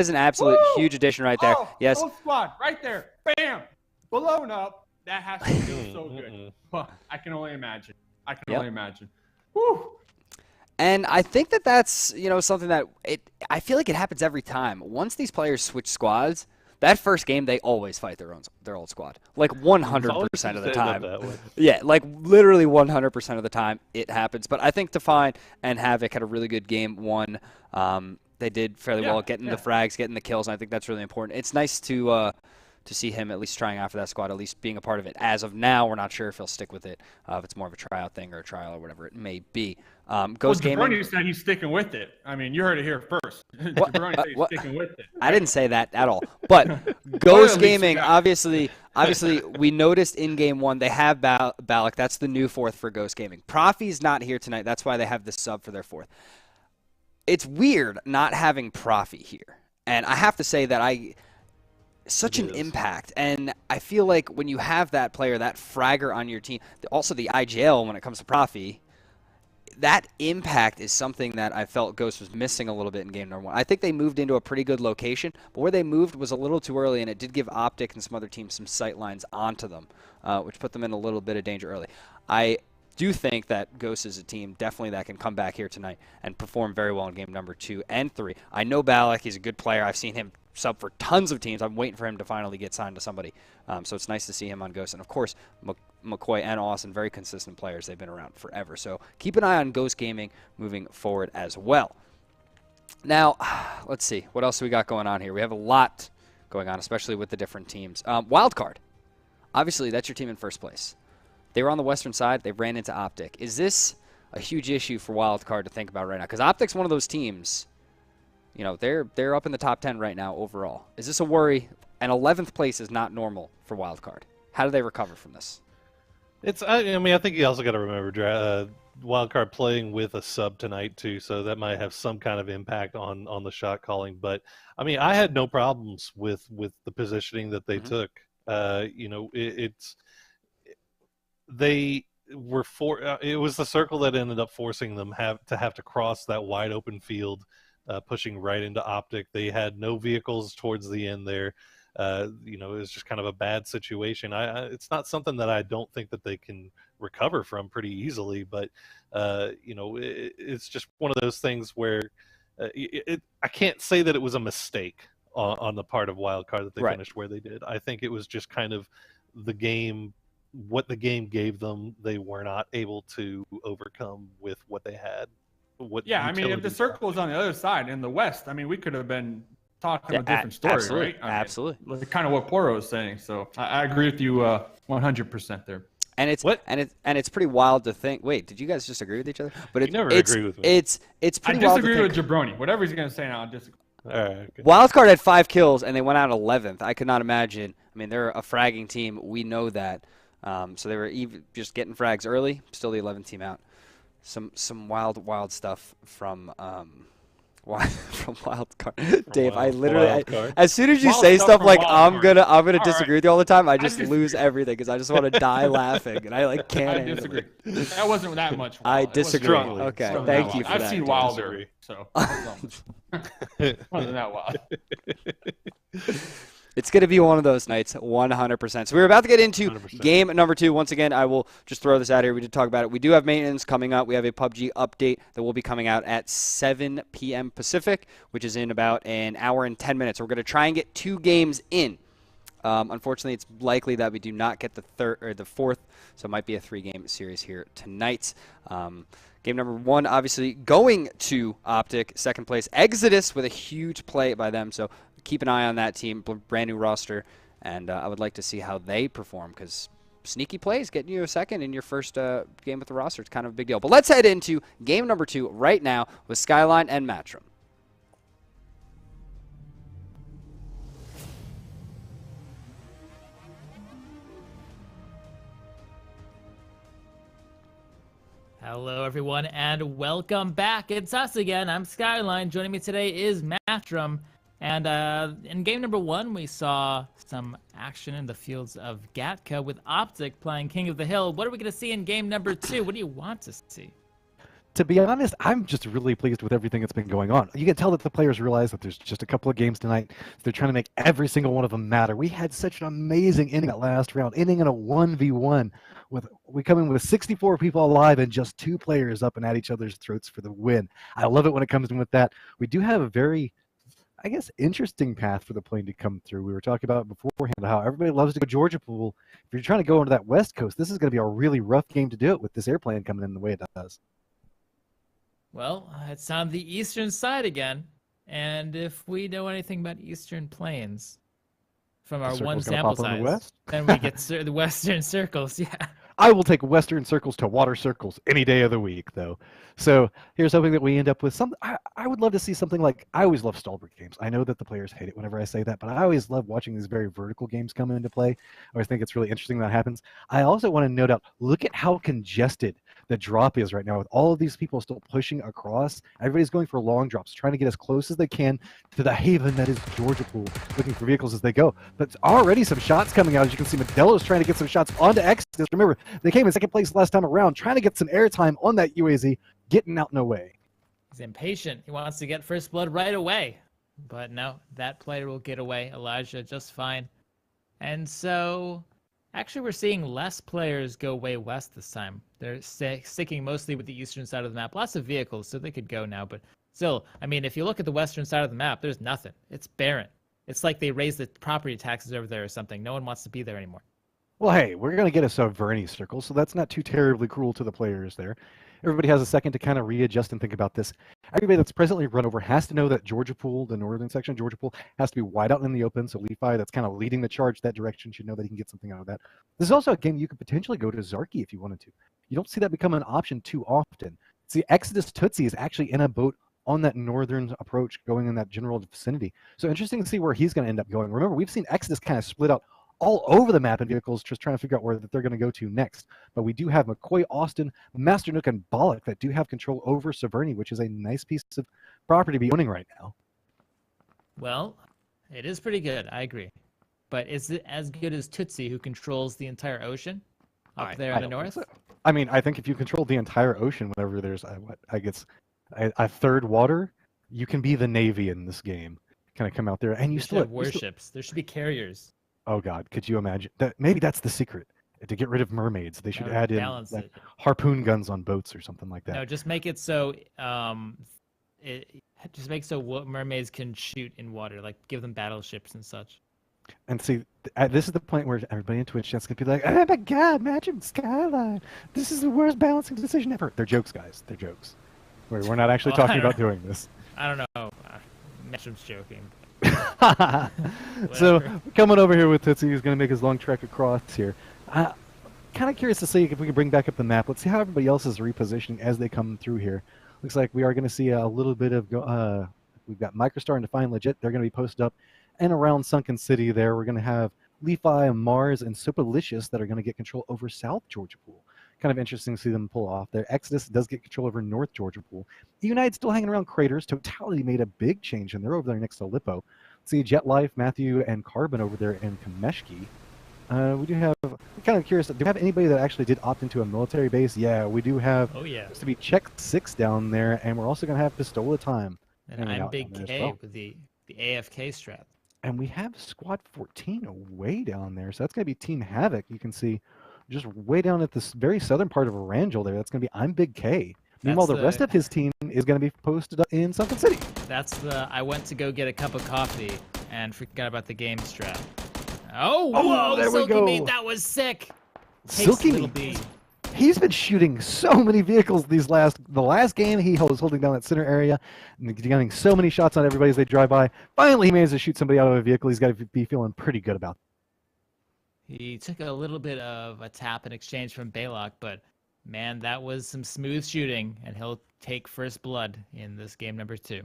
an absolute huge addition right there. Yes. Old squad right there. Bam. Blown up. That has to feel so good. Well, I can only imagine. Only imagine. Woo. And I think that's something that I feel like it happens every time. Once these players switch squads, that first game they always fight their old squad, like 100% of the time. Yeah, like literally 100% of the time it happens. But I think Define and Havoc had a really good game one. They did fairly well getting the frags, getting the kills, and I think that's really important. It's nice to see him at least trying out for that squad, at least being a part of it. As of now, we're not sure if he'll stick with it, if it's more of a tryout thing or a trial or whatever it may be. Ghost Gaming. Jabroni said he's sticking with it. I mean, you heard it here first. Jabroni said he's sticking with it. I didn't say that at all. But Ghost Gaming, obviously, we noticed in game one they have Balak. That's the new fourth for Ghost Gaming. Profi's not here tonight. That's why they have this sub for their fourth. It's weird not having Profi here, and I have to say that such an impact, and I feel like when you have that player, that fragger on your team, also the IGL when it comes to Profi, that impact is something that I felt Ghost was missing a little bit in game number one. I think they moved into a pretty good location, but where they moved was a little too early, and it did give Optic and some other teams some sight lines onto them, which put them in a little bit of danger early. I do think that Ghost is a team definitely that can come back here tonight and perform very well in game number 2 and 3. I know Balak, he's a good player. I've seen him sub for tons of teams. I'm waiting for him to finally get signed to somebody. So it's nice to see him on Ghost. And, of course, McCoy and Austin, very consistent players. They've been around forever. So keep an eye on Ghost Gaming moving forward as well. Now, let's see. What else do we got going on here? We have a lot going on, especially with the different teams. Wildcard. Obviously, that's your team in first place. They were on the western side. They ran into Optic. Is this a huge issue for Wildcard to think about right now? Because Optic's one of those teams, you know, they're up in the top 10 right now overall. Is this a worry? And 11th place is not normal for Wildcard. How do they recover from this? I mean, I think you also got to remember Wildcard playing with a sub tonight too, so that might have some kind of impact on the shot calling. But I mean, I had no problems with the positioning that they took. You know, they were it was the circle that ended up forcing them to have to cross that wide open field, pushing right into Optic. They had no vehicles towards the end there. You know, it was just kind of a bad situation. It's not something that I don't think that they can recover from pretty easily, but you know, it's just one of those things where I can't say that it was a mistake on the part of Wildcard that they finished where they did. I think it was just kind of the game. What the game gave them, they were not able to overcome with what they had. I mean, if the circle was on the other side in the West, I mean, we could have been talking a different story, right? Absolutely. Like kind of what Poro was saying. So I agree with you 100% there. And it's pretty wild to think. Wait, did you guys just agree with each other? But you never agree with me. It's pretty wild to think. I disagree with Jabroni. Whatever he's gonna say now, I disagree. All right, okay. Wildcard had 5 kills and they went out 11th. I could not imagine. I mean, they're a fragging team. We know that. So they were just getting frags early. Still the 11th team out. Some wild stuff from Wildcard. Dave, I literally as soon as you say stuff like I'm gonna disagree with you all the time, I just lose everything because I just want to die laughing and I like can't. I disagree. That wasn't that much. I disagree. Okay, thank you for that. I've seen Wilder, so it wasn't that wild. It's going to be one of those nights, 100%. So we're about to get into 100%. Game number 2. Once again, I will just throw this out here. We did talk about it. We do have maintenance coming up. We have a PUBG update that will be coming out at 7 p.m. Pacific, which is in about an hour and 10 minutes. We're going to try and get 2 games in. Unfortunately, it's likely that we do not get the 4th, so it might be a 3-game series here tonight. Game number 1, obviously, going to Optic, second place. Exodus with a huge play by them, so keep an eye on that team, brand new roster, and I would like to see how they perform because sneaky plays getting you a second in your first game with the roster. It's kind of a big deal. But let's head into game number 2 right now with Skyline and Matrim. Hello, everyone, and welcome back. It's us again. I'm Skyline. Joining me today is Matrim. And in game number 1, we saw some action in the fields of Gatka with Optic playing King of the Hill. What are we going to see in game number 2? What do you want to see? To be honest, I'm just really pleased with everything that's been going on. You can tell that the players realize that there's just a couple of games tonight. They're trying to make every single one of them matter. We had such an amazing inning that last round, inning in a 1v1. We come in with 64 people alive and just 2 players up and at each other's throats for the win. I love it when it comes in with that. We do have a very I guess, interesting path for the plane to come through. We were talking about beforehand how everybody loves to go Georgia Pool. If you're trying to go into that West Coast, this is going to be a really rough game to do it with this airplane coming in the way it does. Well, it's on the eastern side again. And if we know anything about eastern plains from our one sample size, then we get the western circles. Yeah. I will take Western circles to water circles any day of the week, though. So here's hoping that we end up with something. I would love to see something like, I always love stalwart games. I know that the players hate it whenever I say that, but I always love watching these very vertical games come into play. I always think it's really interesting that happens. I also want to note out, look at how congested the drop is right now with all of these people still pushing across. Everybody's going for long drops, trying to get as close as they can to the haven that is Georgia Pool, looking for vehicles as they go. But already some shots coming out. As you can see, Modelo's trying to get some shots onto Exodus. Remember, they came in second place last time around, trying to get some airtime on that UAZ, getting out no way. He's impatient. He wants to get first blood right away. But no, that player will get away. Elijah just fine. And so, actually, we're seeing less players go way west this time. They're sticking mostly with the eastern side of the map. Lots of vehicles, so they could go now. But still, I mean, if you look at the western side of the map, there's nothing. It's barren. It's like they raised the property taxes over there or something. No one wants to be there anymore. Well, hey, we're going to get a Sovereignty circle, so that's not too terribly cruel to the players there. Everybody has a second to kind of readjust and think about this. Everybody that's presently run over has to know that Georgia Pool, the northern section of Georgia Pool, has to be wide out in the open, so Levi, that's kind of leading the charge that direction, should know that he can get something out of that. This is also a game you could potentially go to Zarki if you wanted to. You don't see that become an option too often. See, Exodus Tootsie is actually in a boat on that northern approach going in that general vicinity. So interesting to see where he's going to end up going. Remember, we've seen Exodus kind of split out all over the map in vehicles, just trying to figure out where they're going to go to next. But we do have McCoy, Austin, Master Nook, and Bollock that do have control over Sovereignty, which is a nice piece of property to be owning right now. Well, it is pretty good. I agree. But is it as good as Tootsie, who controls the entire ocean up there in the north? So. I mean, I think if you control the entire ocean, whenever there's, I guess, a third water, you can be the Navy in this game. Kind of come out there, and you still have warships. There should be carriers. Oh God, could you imagine that? Maybe that's the secret to get rid of mermaids. They should add in like, harpoon guns on boats or something like that. No, just make it so just make so mermaids can shoot in water, like give them battleships and such. And see, this is the point where everybody in Twitch chat's gonna be like, "Oh my God, imagine Skyline! This is the worst balancing decision ever." They're jokes, guys. They're jokes. We're not actually talking about doing this. I don't know. Matchup's joking. So coming over here with Tootsie, who's going to make his long trek across here. Kind of curious to see if we can bring back up the map. Let's see how everybody else is repositioning as they come through here. Looks like we are going to see a little bit of we've got Microstar and Define Legit. They're going to be posted up and around Sunken City there. We're going to have Lefi, Mars, and Supalicious that are going to get control over South Georgia Pool. Kind of interesting to see them pull off there. Exodus does get control over North Georgia Pool. United still hanging around Craters. Totality made a big change, and they're over there next to Lippo. See Jet Life, Matthew, and Carbon over there in Kameshki. We do have, I'm kind of curious, do we have anybody that actually did opt into a military base? Yeah, we do have. Oh, yeah. Supposed to be Check 6 down there, and we're also going to have Pistola Time. And I'm Big K with the AFK strap. And we have Squad 14 way down there, so that's going to be Team Havoc. You can see just way down at this very southern part of Arangel there. That's going to be I'm Big K. Meanwhile, the rest of his team is going to be posted up in Sunken City. That's the I went to go get a cup of coffee and forgot about the game strap. Oh, there Silky we go. Meat, that was sick. Silky Meat. He's been shooting so many vehicles the last game. He was holding down that center area and getting so many shots on everybody as they drive by. Finally, he managed to shoot somebody out of a vehicle. He's got to be feeling pretty good about it. He took a little bit of a tap in exchange from Baylock, but man, that was some smooth shooting, and he'll take first blood in this game number 2.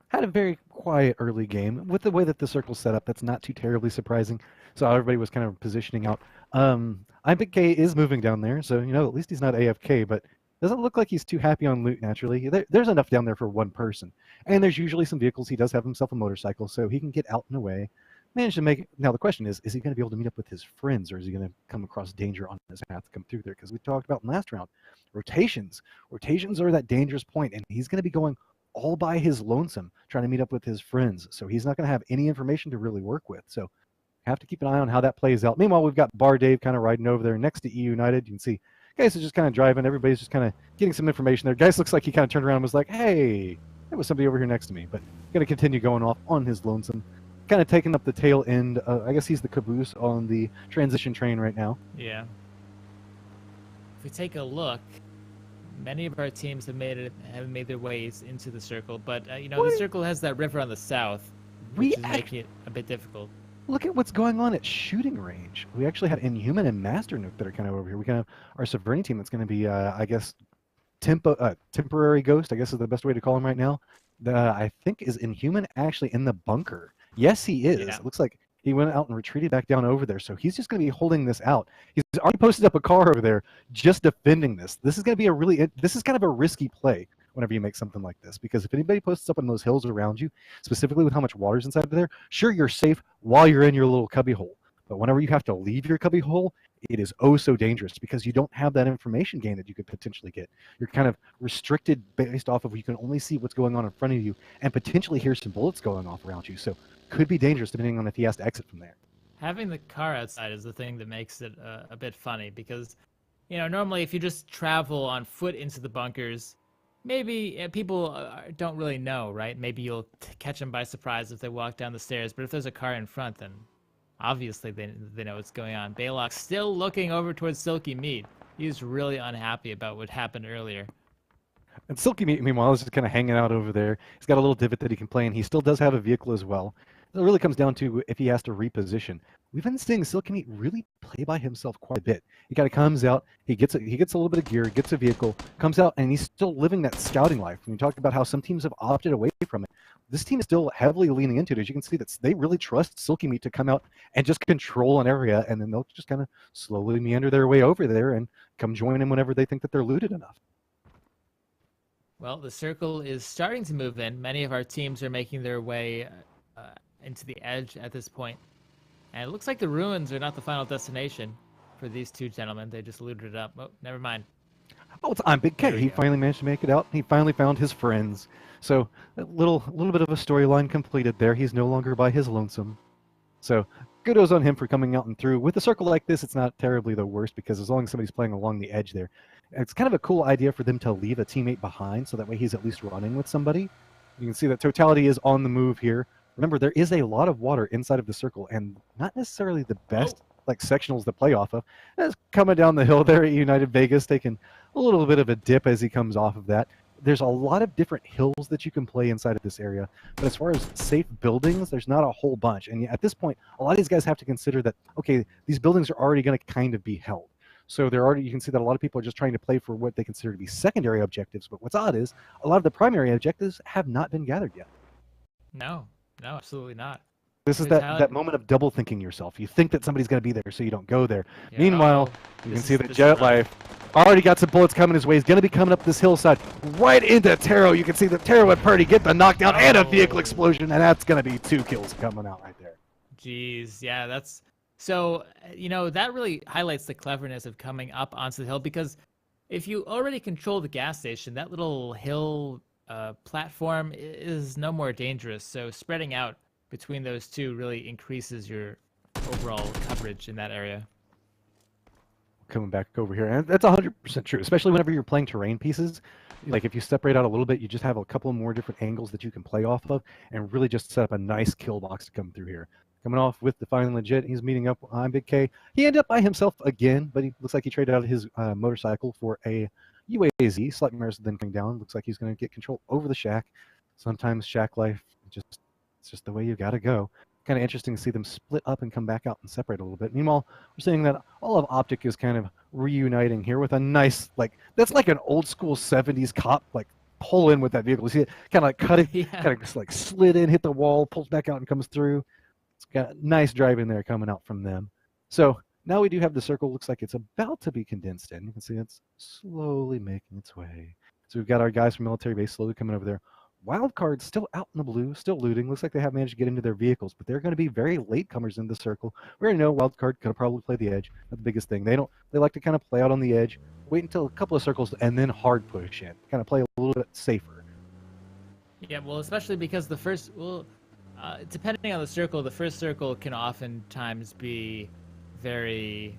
Had a very quiet early game. With the way that the circle's set up, that's not too terribly surprising. So everybody was kind of positioning out. I'm Big K is moving down there, so at least he's not AFK, but doesn't look like he's too happy on loot naturally. There's enough down there for one person. And there's usually some vehicles. He does have himself a motorcycle, so he can get out and away. Managed to make it. Now the question is he going to be able to meet up with his friends, or is he going to come across danger on his path to come through there? Because we talked about in last round, rotations are that dangerous point, and he's going to be going all by his lonesome trying to meet up with his friends, so he's not going to have any information to really work with. So have to keep an eye on how that plays out. Meanwhile, we've got Bar Dave kind of riding over there next to E United. You can see Geis is just kind of driving. Everybody's just kind of getting some information there. Geis looks like he kind of turned around and was like, hey, There was somebody over here next to me, but going to continue going off on his lonesome. Kind of taking up the tail end. I guess he's the caboose on the transition train right now. Yeah. If we take a look, many of our teams have made their ways into the circle, but the circle has that river on the south, which is making it a bit difficult. Look at what's going on at shooting range. We actually have Inhuman and Master Nuke that are kind of over here. We kind of our Severny team that's going to be, I guess, temporary ghost, I guess is the best way to call him right now. I think is Inhuman actually in the bunker. Yes, he is. Yeah. It looks like he went out and retreated back down over there. So he's just going to be holding this out. He's already posted up a car over there just defending this. This is going to be this is kind of a risky play whenever you make something like this, because if anybody posts up on those hills around you, specifically with how much water's inside of there, sure, you're safe while you're in your little cubby hole. But whenever you have to leave your cubby hole, it is oh so dangerous because you don't have that information gain that you could potentially get. You're kind of restricted based off of you can only see what's going on in front of you and potentially hear some bullets going off around you. So could be dangerous depending on if he has to exit from there. Having the car outside is the thing that makes it a bit funny because, normally if you just travel on foot into the bunkers, maybe people don't really know, right? Maybe you'll catch them by surprise if they walk down the stairs. But if there's a car in front, then obviously they know what's going on. Baylock's still looking over towards Silky Meat. He's really unhappy about what happened earlier. And Silky Meat, meanwhile, is just kind of hanging out over there. He's got a little divot that he can play in. He still does have a vehicle as well. It really comes down to if he has to reposition. We've been seeing Silky Meat really play by himself quite a bit. He kind of comes out, he gets a little bit of gear, gets a vehicle, comes out, and he's still living that scouting life. When you talk about how some teams have opted away from it, this team is still heavily leaning into it. As you can see, that they really trust Silky Meat to come out and just control an area, and then they'll just kind of slowly meander their way over there and come join him whenever they think that they're looted enough. Well, the circle is starting to move in. Many of our teams are making their way into the edge at this point. And it looks like the ruins are not the final destination for these two gentlemen. They just looted it up. Oh, never mind. Oh, it's I'm Big K. He finally managed to make it out. He finally found his friends. So a little bit of a storyline completed there. He's no longer by his lonesome. So kudos on him for coming out and through. With a circle like this, it's not terribly the worst because as long as somebody's playing along the edge there, it's kind of a cool idea for them to leave a teammate behind so that way he's at least running with somebody. You can see that Totality is on the move here. Remember, there is a lot of water inside of the circle and not necessarily the best sectionals to play off of. That's coming down the hill there at United Vegas, taking a little bit of a dip as he comes off of that. There's a lot of different hills that you can play inside of this area, but as far as safe buildings, there's not a whole bunch. And at this point, a lot of these guys have to consider that, okay, these buildings are already going to kind of be held. So you can see that a lot of people are just trying to play for what they consider to be secondary objectives. But what's odd is a lot of the primary objectives have not been gathered yet. No, absolutely not. This is that moment of double thinking yourself. You think that somebody's going to be there, so you don't go there. Yeah, meanwhile, you can see that Jet Life already got some bullets coming his way. He's going to be coming up this hillside right into Taro. You can see that Taro and Purdy get the knockdown and a vehicle explosion, and that's going to be 2 kills coming out right there. Jeez, yeah, that's... So, that really highlights the cleverness of coming up onto the hill, because if you already control the gas station, that little hill platform is no more dangerous. So spreading out between those two really increases your overall coverage in that area. Coming back over here, and that's 100% true, especially whenever you're playing terrain pieces. Like if you separate out a little bit, you just have a couple more different angles that you can play off of and really just set up a nice kill box to come through here. Coming off with Define Legit, he's meeting up on Big K. He ended up by himself again, but he looks like he traded out his motorcycle for a UAZ. Slight Maris then coming down. Looks like he's going to get control over the shack. Sometimes shack life, it's just the way you got to go. Kind of interesting to see them split up and come back out and separate a little bit. Meanwhile, we're seeing that all of Optic is kind of reuniting here with a nice, that's like an old school 70s cop, pull in with that vehicle. You see it kind of cut it, kind of just slid in, hit the wall, pulls back out and comes through. It's got a nice drive in there coming out from them. So now we do have the circle. Looks like it's about to be condensed in. You can see it's slowly making its way. So we've got our guys from Military Base slowly coming over there. Wildcard still out in the blue, still looting. Looks like they have managed to get into their vehicles, but they're going to be very late comers in the circle. We already know Wildcard could probably play the edge. That's the biggest thing. They like to kind of play out on the edge, wait until a couple of circles, and then hard push in. Kind of play a little bit safer. Yeah, well, especially because the first, depending on the first circle can oftentimes be very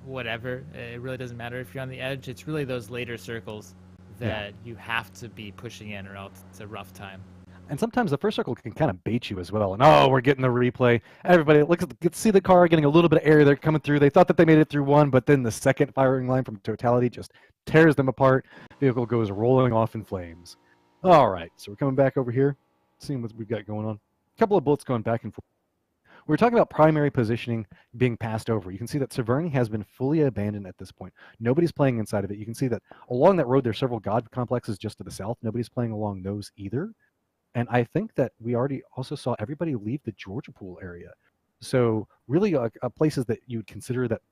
whatever. It really doesn't matter if you're on the edge. It's really those later circles that you have to be pushing in or else it's a rough time. And sometimes the first circle can kind of bait you as well. And we're getting the replay. Everybody let's see the car getting a little bit of air. They're coming through. They thought that they made it through one, but then the second firing line from Totality just tears them apart. Vehicle goes rolling off in flames. All right, so we're coming back over here, seeing what we've got going on. A couple of bullets going back and forth. We're talking about primary positioning being passed over. You can see that Severny has been fully abandoned at this point. Nobody's playing inside of it. You can see that along that road, there's several God complexes just to the south. Nobody's playing along those either. And I think that we already also saw everybody leave the Georgia Pool area. So really places that you would consider that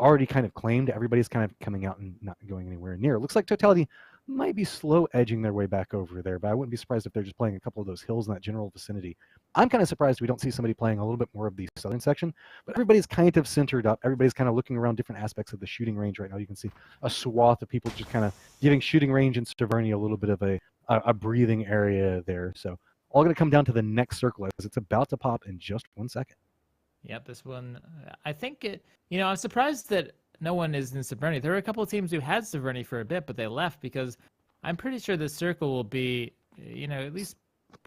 already kind of claimed, everybody's kind of coming out and not going anywhere near. It looks like Totality might be slow edging their way back over there, but I wouldn't be surprised if they're just playing a couple of those hills in that general vicinity. I'm kind of surprised we don't see somebody playing a little bit more of the southern section, but everybody's kind of centered up. Everybody's kind of looking around different aspects of the shooting range right now. You can see a swath of people just kind of giving shooting range and Severny a little bit of a breathing area there. So all going to come down to the next circle as it's about to pop in just 1 second. Yep, this one, I think I'm surprised that no one is in Severny. There were a couple of teams who had Severny for a bit, but they left because I'm pretty sure this circle will be, at least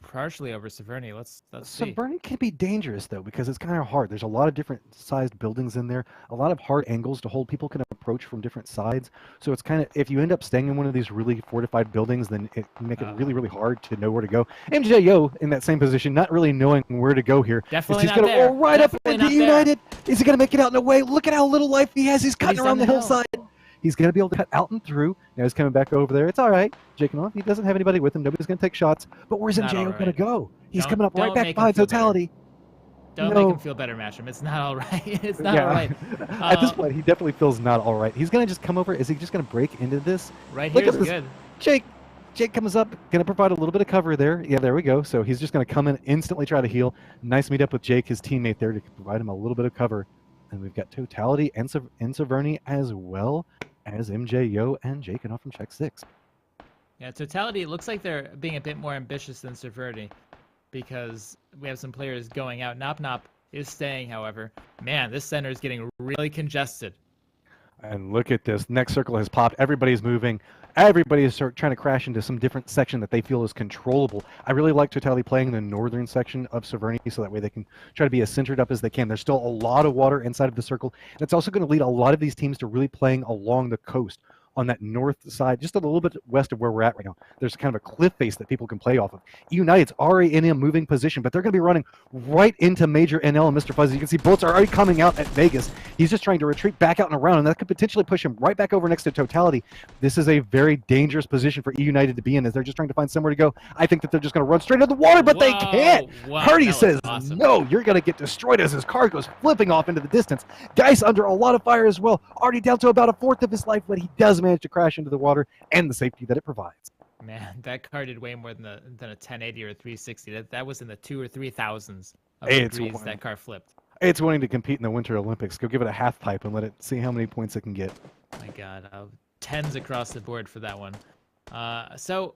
partially over Severny. Let's see. Severny can be dangerous though because it's kind of hard. There's a lot of different sized buildings in there, a lot of hard angles to hold. People can approach from different sides. So it's kind of, if you end up staying in one of these really fortified buildings, then it can make it really, really hard to know where to go. MJO in that same position, not really knowing where to go here. Definitely he's not going to there. roll right Definitely up into United. Is he going to make it out in a way? Look at how little life he has. He's cutting around the hillside. He's going to be able to cut out and through. Now he's coming back over there. It's all right. Jaking off. He doesn't have anybody with him. Nobody's going to take shots. But where's MJO going to go? He's coming up right back by Totality. Don't make him feel better, Masham. It's not all right. It's not all right. At this point, he definitely feels not all right. He's going to just come over. Is he just going to break into this? Right here is good. Jake comes up, going to provide a little bit of cover there. Yeah, there we go. So he's just going to come in, instantly try to heal. Nice meet up with Jake, his teammate there, to provide him a little bit of cover. And we've got Totality and Severny as well as MJO and Jake and off from check 6. Yeah, Totality, it looks like they're being a bit more ambitious than Severny because we have some players going out. Nop Nop is staying, however. Man, this center is getting really congested. And look at this. Next circle has popped. Everybody's moving. Everybody is trying to crash into some different section that they feel is controllable. I really like Totality playing the northern section of Severny so that way they can try to be as centered up as they can. There's still a lot of water inside of the circle. And it's also going to lead a lot of these teams to really playing along the coast on that north side, just a little bit west of where we're at right now. There's kind of a cliff face that people can play off of. United's already in a moving position, but they're going to be running right into Major NL and Mr. Fuzzy. You can see bullets are already coming out at Vegas. He's just trying to retreat back out and around, and that could potentially push him right back over next to Totality. This is a very dangerous position for United to be in as they're just trying to find somewhere to go. I think that they're just going to run straight into the water, but they can't. Hardy says, awesome. no, you're going to get destroyed as his car goes flipping off into the distance. Geis under a lot of fire as well, already down to about a fourth of his life, but he does manage to crash into the water and the safety that it provides. Man, that car did way more than a 1080 or a 360. That was in the 2,000 or 3,000s of degrees that car flipped. It's wanting to compete in the Winter Olympics. Go give it a half pipe and let it see how many points it can get. My God, tens across the board for that one. So,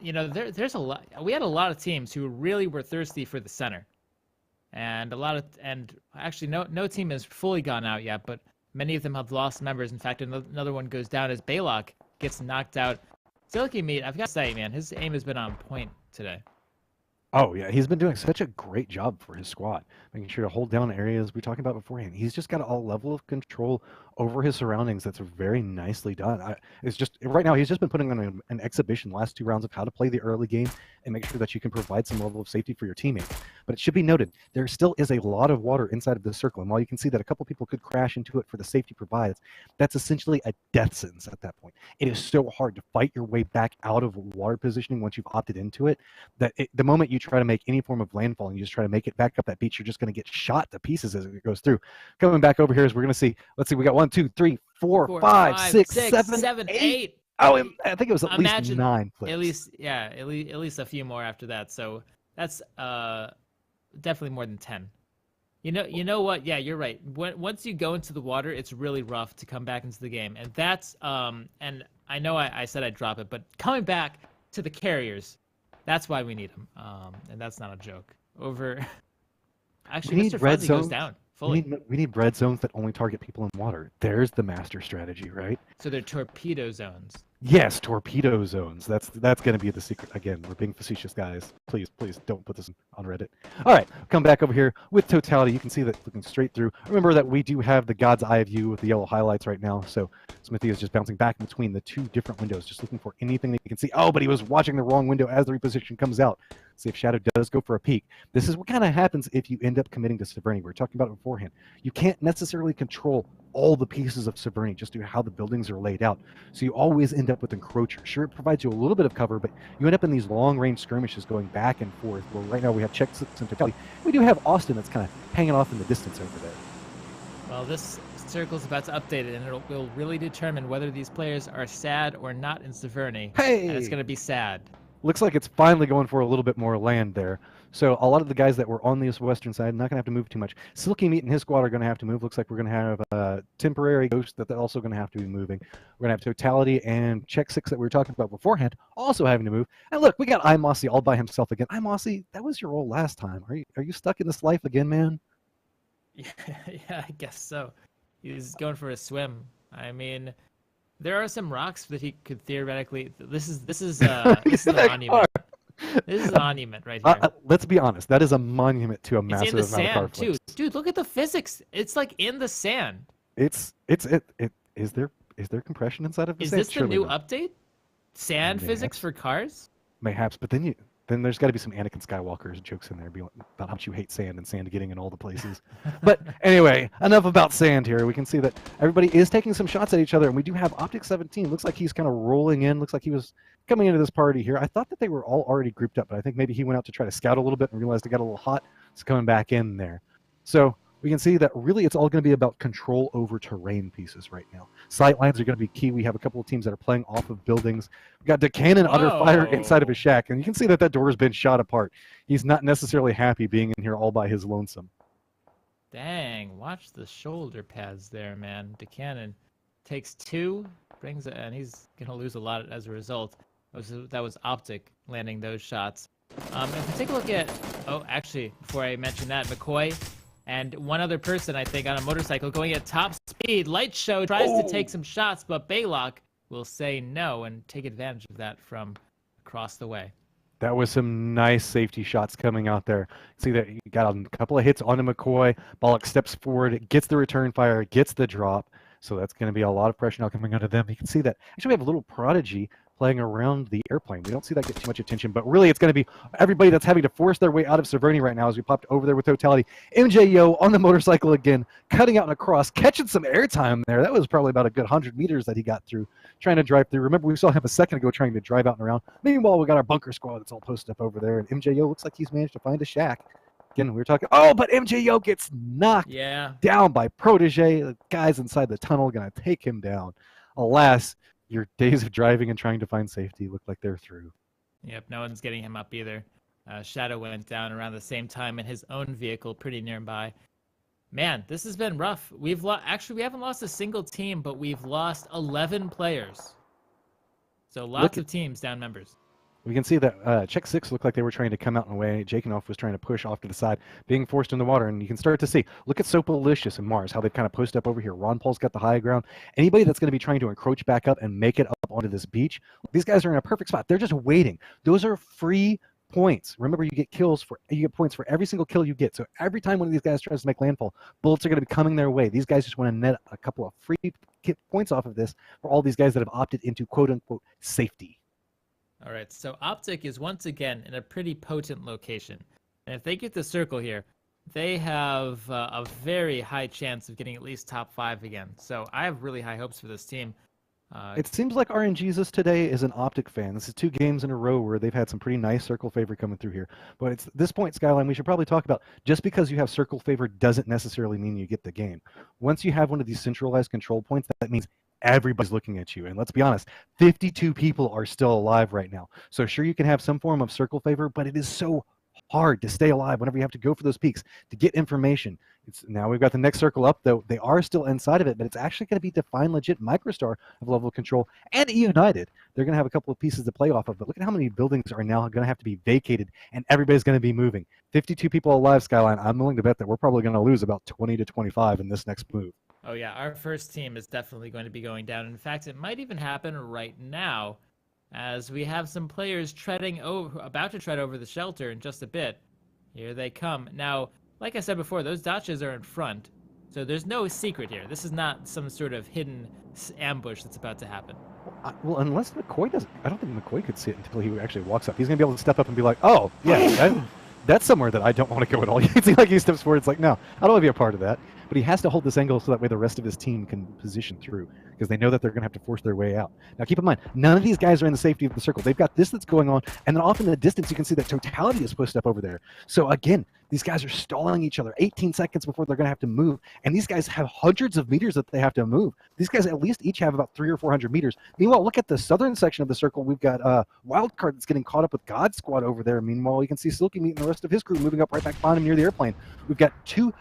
there's a lot. We had a lot of teams who really were thirsty for the center, and actually no team has fully gone out yet, but many of them have lost members. In fact, another one goes down as Baylock gets knocked out. Silky Meat, I've got to say, man, his aim has been on point today. Oh, yeah. He's been doing such a great job for his squad, making sure to hold down areas we were talking about beforehand. He's just got a level of control over his surroundings that's very nicely done. It's just right now he's just been putting on an exhibition last 2 rounds of how to play the early game and make sure that you can provide some level of safety for your teammates. But it should be noted, there still is a lot of water inside of the circle. And while you can see that a couple people could crash into it for the safety provides, that's essentially a death sentence at that point. It is so hard to fight your way back out of water positioning once you've opted into it, that the moment you try to make any form of landfall and you just try to make it back up that beach, you're just going to get shot to pieces as it goes through. Coming back over here is we're going to see, let's see, we got 1, 2, 3, 4, 5, 6, 7, 8. Oh, I think it was at least 9 flips. At least a few more after that. So that's definitely more than 10. You know what? Yeah, you're right. Once you go into the water, it's really rough to come back into the game, and that's and I know I said I'd drop it, but coming back to the carriers, that's why we need them, and that's not a joke. Actually, Mr. Fuzzy goes down fully. We need red zones that only target people in water. There's the master strategy, right? So they're torpedo zones. Yes, torpedo zones. That's going to be the secret. Again, we're being facetious, guys. Please don't put this on Reddit. All right, come back over here with totality. You can see that looking straight through. Remember that we do have the God's Eye view with the yellow highlights right now. So Smithy is just bouncing back between the two different windows, just looking for anything that you can see. Oh, but he was watching the wrong window as the reposition comes out. See if Shadow does go for a peek. This is what kind of happens if you end up committing to Severny. We were talking about it beforehand. You can't necessarily control all the pieces of Severny just due to how the buildings are laid out. So you always end up with encroachers. Sure, it provides you a little bit of cover, but you end up in these long-range skirmishes going back and forth. Well, right now we have Czech Six and totality. We do have Austin that's kind of hanging off in the distance over there. Well, this circle's about to update it, and it will really determine whether these players are sad or not in Severny. Hey! And it's going to be sad. Looks like it's finally going for a little bit more land there. So a lot of the guys that were on this western side not going to have to move too much. Silky Meat and his squad are going to have to move. Looks like we're going to have a temporary Ghost that they're also going to have to be moving. We're going to have Totality and Czech Six that we were talking about beforehand also having to move. And look, we got iMossy all by himself again. iMossy, that was your role last time. Are you stuck in this life again, man? Yeah, I guess so. He's going for a swim. I mean, there are some rocks that he could theoretically. This is a monument. This is a monument right here. Let's be honest. That is a monument to a massive it's in the amount of car sand too, flips. dude. Look at the physics. It's like in the sand. Is there compression inside of the Is sand? this the Surely new not. update? Sand physics for cars? Mayhaps, but then there's got to be some Anakin Skywalker's jokes in there about how much you hate sand and sand getting in all the places. But anyway, enough about sand here. We can see that everybody is taking some shots at each other, and we do have Optic 17. Looks like he's kind of rolling in. Looks like he was coming into this party here. I thought that they were all already grouped up, but I think maybe he went out to try to scout a little bit and realized it got a little hot. It's coming back in there. So we can see that really it's all going to be about control over terrain pieces right now. Sight lines are going to be key. We have a couple of teams that are playing off of buildings. We've got DeCannon under fire inside of his shack, and you can see that door has been shot apart. He's not necessarily happy being in here all by his lonesome. Dang, watch the shoulder pads there, man. DeCannon takes two, and he's going to lose a lot as a result. That was Optic landing those shots. If we take a look at, actually, before I mention that, McCoy and one other person, I think, on a motorcycle going at top speed. Light Show tries to take some shots, but Baylock will say no and take advantage of that from across the way. That was some nice safety shots coming out there. See that you got a couple of hits onto McCoy. Bollock steps forward, gets the return fire, gets the drop. So that's going to be a lot of pressure now coming out of them. You can see that. Actually, we have a little Prodigy playing around the airplane. We don't see that get too much attention, but really it's going to be everybody that's having to force their way out of Severny right now as we popped over there with Totality. MJYo on the motorcycle again, cutting out and across, catching some airtime there. That was probably about a good 100 meters that he got through, trying to drive through. Remember, we saw him a second ago trying to drive out and around. Meanwhile, we got our bunker squad that's all posted up over there, and MJYo looks like he's managed to find a shack. Again, we were talking, but MJYo gets knocked down by Protege. The guys inside the tunnel going to take him down. Alas, your days of driving and trying to find safety look like they're through. Yep, no one's getting him up either. Shadow went down around the same time in his own vehicle pretty nearby. Man, this has been rough. Actually, we haven't lost a single team, but we've lost 11 players. So lots of teams down members. We can see that Czech Six looked like they were trying to come out and away. Jakenoff was trying to push off to the side, being forced in the water. And you can start to see, look at Sopalicious and Mars, how they've kind of posted up over here. Ron Paul's got the high ground. Anybody that's going to be trying to encroach back up and make it up onto this beach, these guys are in a perfect spot. They're just waiting. Those are free points. Remember, you get points for every single kill you get. So every time one of these guys tries to make landfall, bullets are going to be coming their way. These guys just want to net a couple of free points off of this for all these guys that have opted into quote-unquote safety. All right, so Optic is once again in a pretty potent location. And if they get the circle here, they have a very high chance of getting at least top 5 again. So I have really high hopes for this team. It seems like RNGesus today is an Optic fan. This is 2 games in a row where they've had some pretty nice circle favor coming through here. But at this point, Skyline, we should probably talk about just because you have circle favor doesn't necessarily mean you get the game. Once you have one of these centralized control points, that means everybody's looking at you. And let's be honest, 52 people are still alive right now. So sure, you can have some form of circle favor, but it is so hard to stay alive whenever you have to go for those peaks to get information. Now we've got the next circle up, though. They are still inside of it, but it's actually going to be Define Legit, Microstar of Level of Control, and United. They're going to have a couple of pieces to play off of, but look at how many buildings are now going to have to be vacated, and everybody's going to be moving. 52 people alive, Skyline. I'm willing to bet that we're probably going to lose about 20 to 25 in this next move. Oh yeah, our first team is definitely going to be going down. In fact, it might even happen right now, as we have some players about to tread over the shelter in just a bit. Here they come. Now, like I said before, those Dachas are in front, so there's no secret here. This is not some sort of hidden ambush that's about to happen. Well, unless McCoy doesn't, I don't think McCoy could see it until he actually walks up. He's gonna be able to step up and be like, "Oh, yeah, that's somewhere that I don't want to go at all." You can see like he steps forward. It's like, "No, I don't want to be a part of that." But he has to hold this angle so that way the rest of his team can position through, because they know that they're going to have to force their way out. Now, keep in mind, none of these guys are in the safety of the circle. They've got this that's going on, and then off in the distance, you can see that Totality is pushed up over there. So again, these guys are stalling each other 18 seconds before they're going to have to move, and these guys have hundreds of meters that they have to move. These guys at least each have about 300 or 400 meters. Meanwhile, look at the southern section of the circle. We've got Wildcard that's getting caught up with God Squad over there. Meanwhile, you can see Silky Meat and the rest of his crew moving up right back behind him near the airplane. We've got 2-3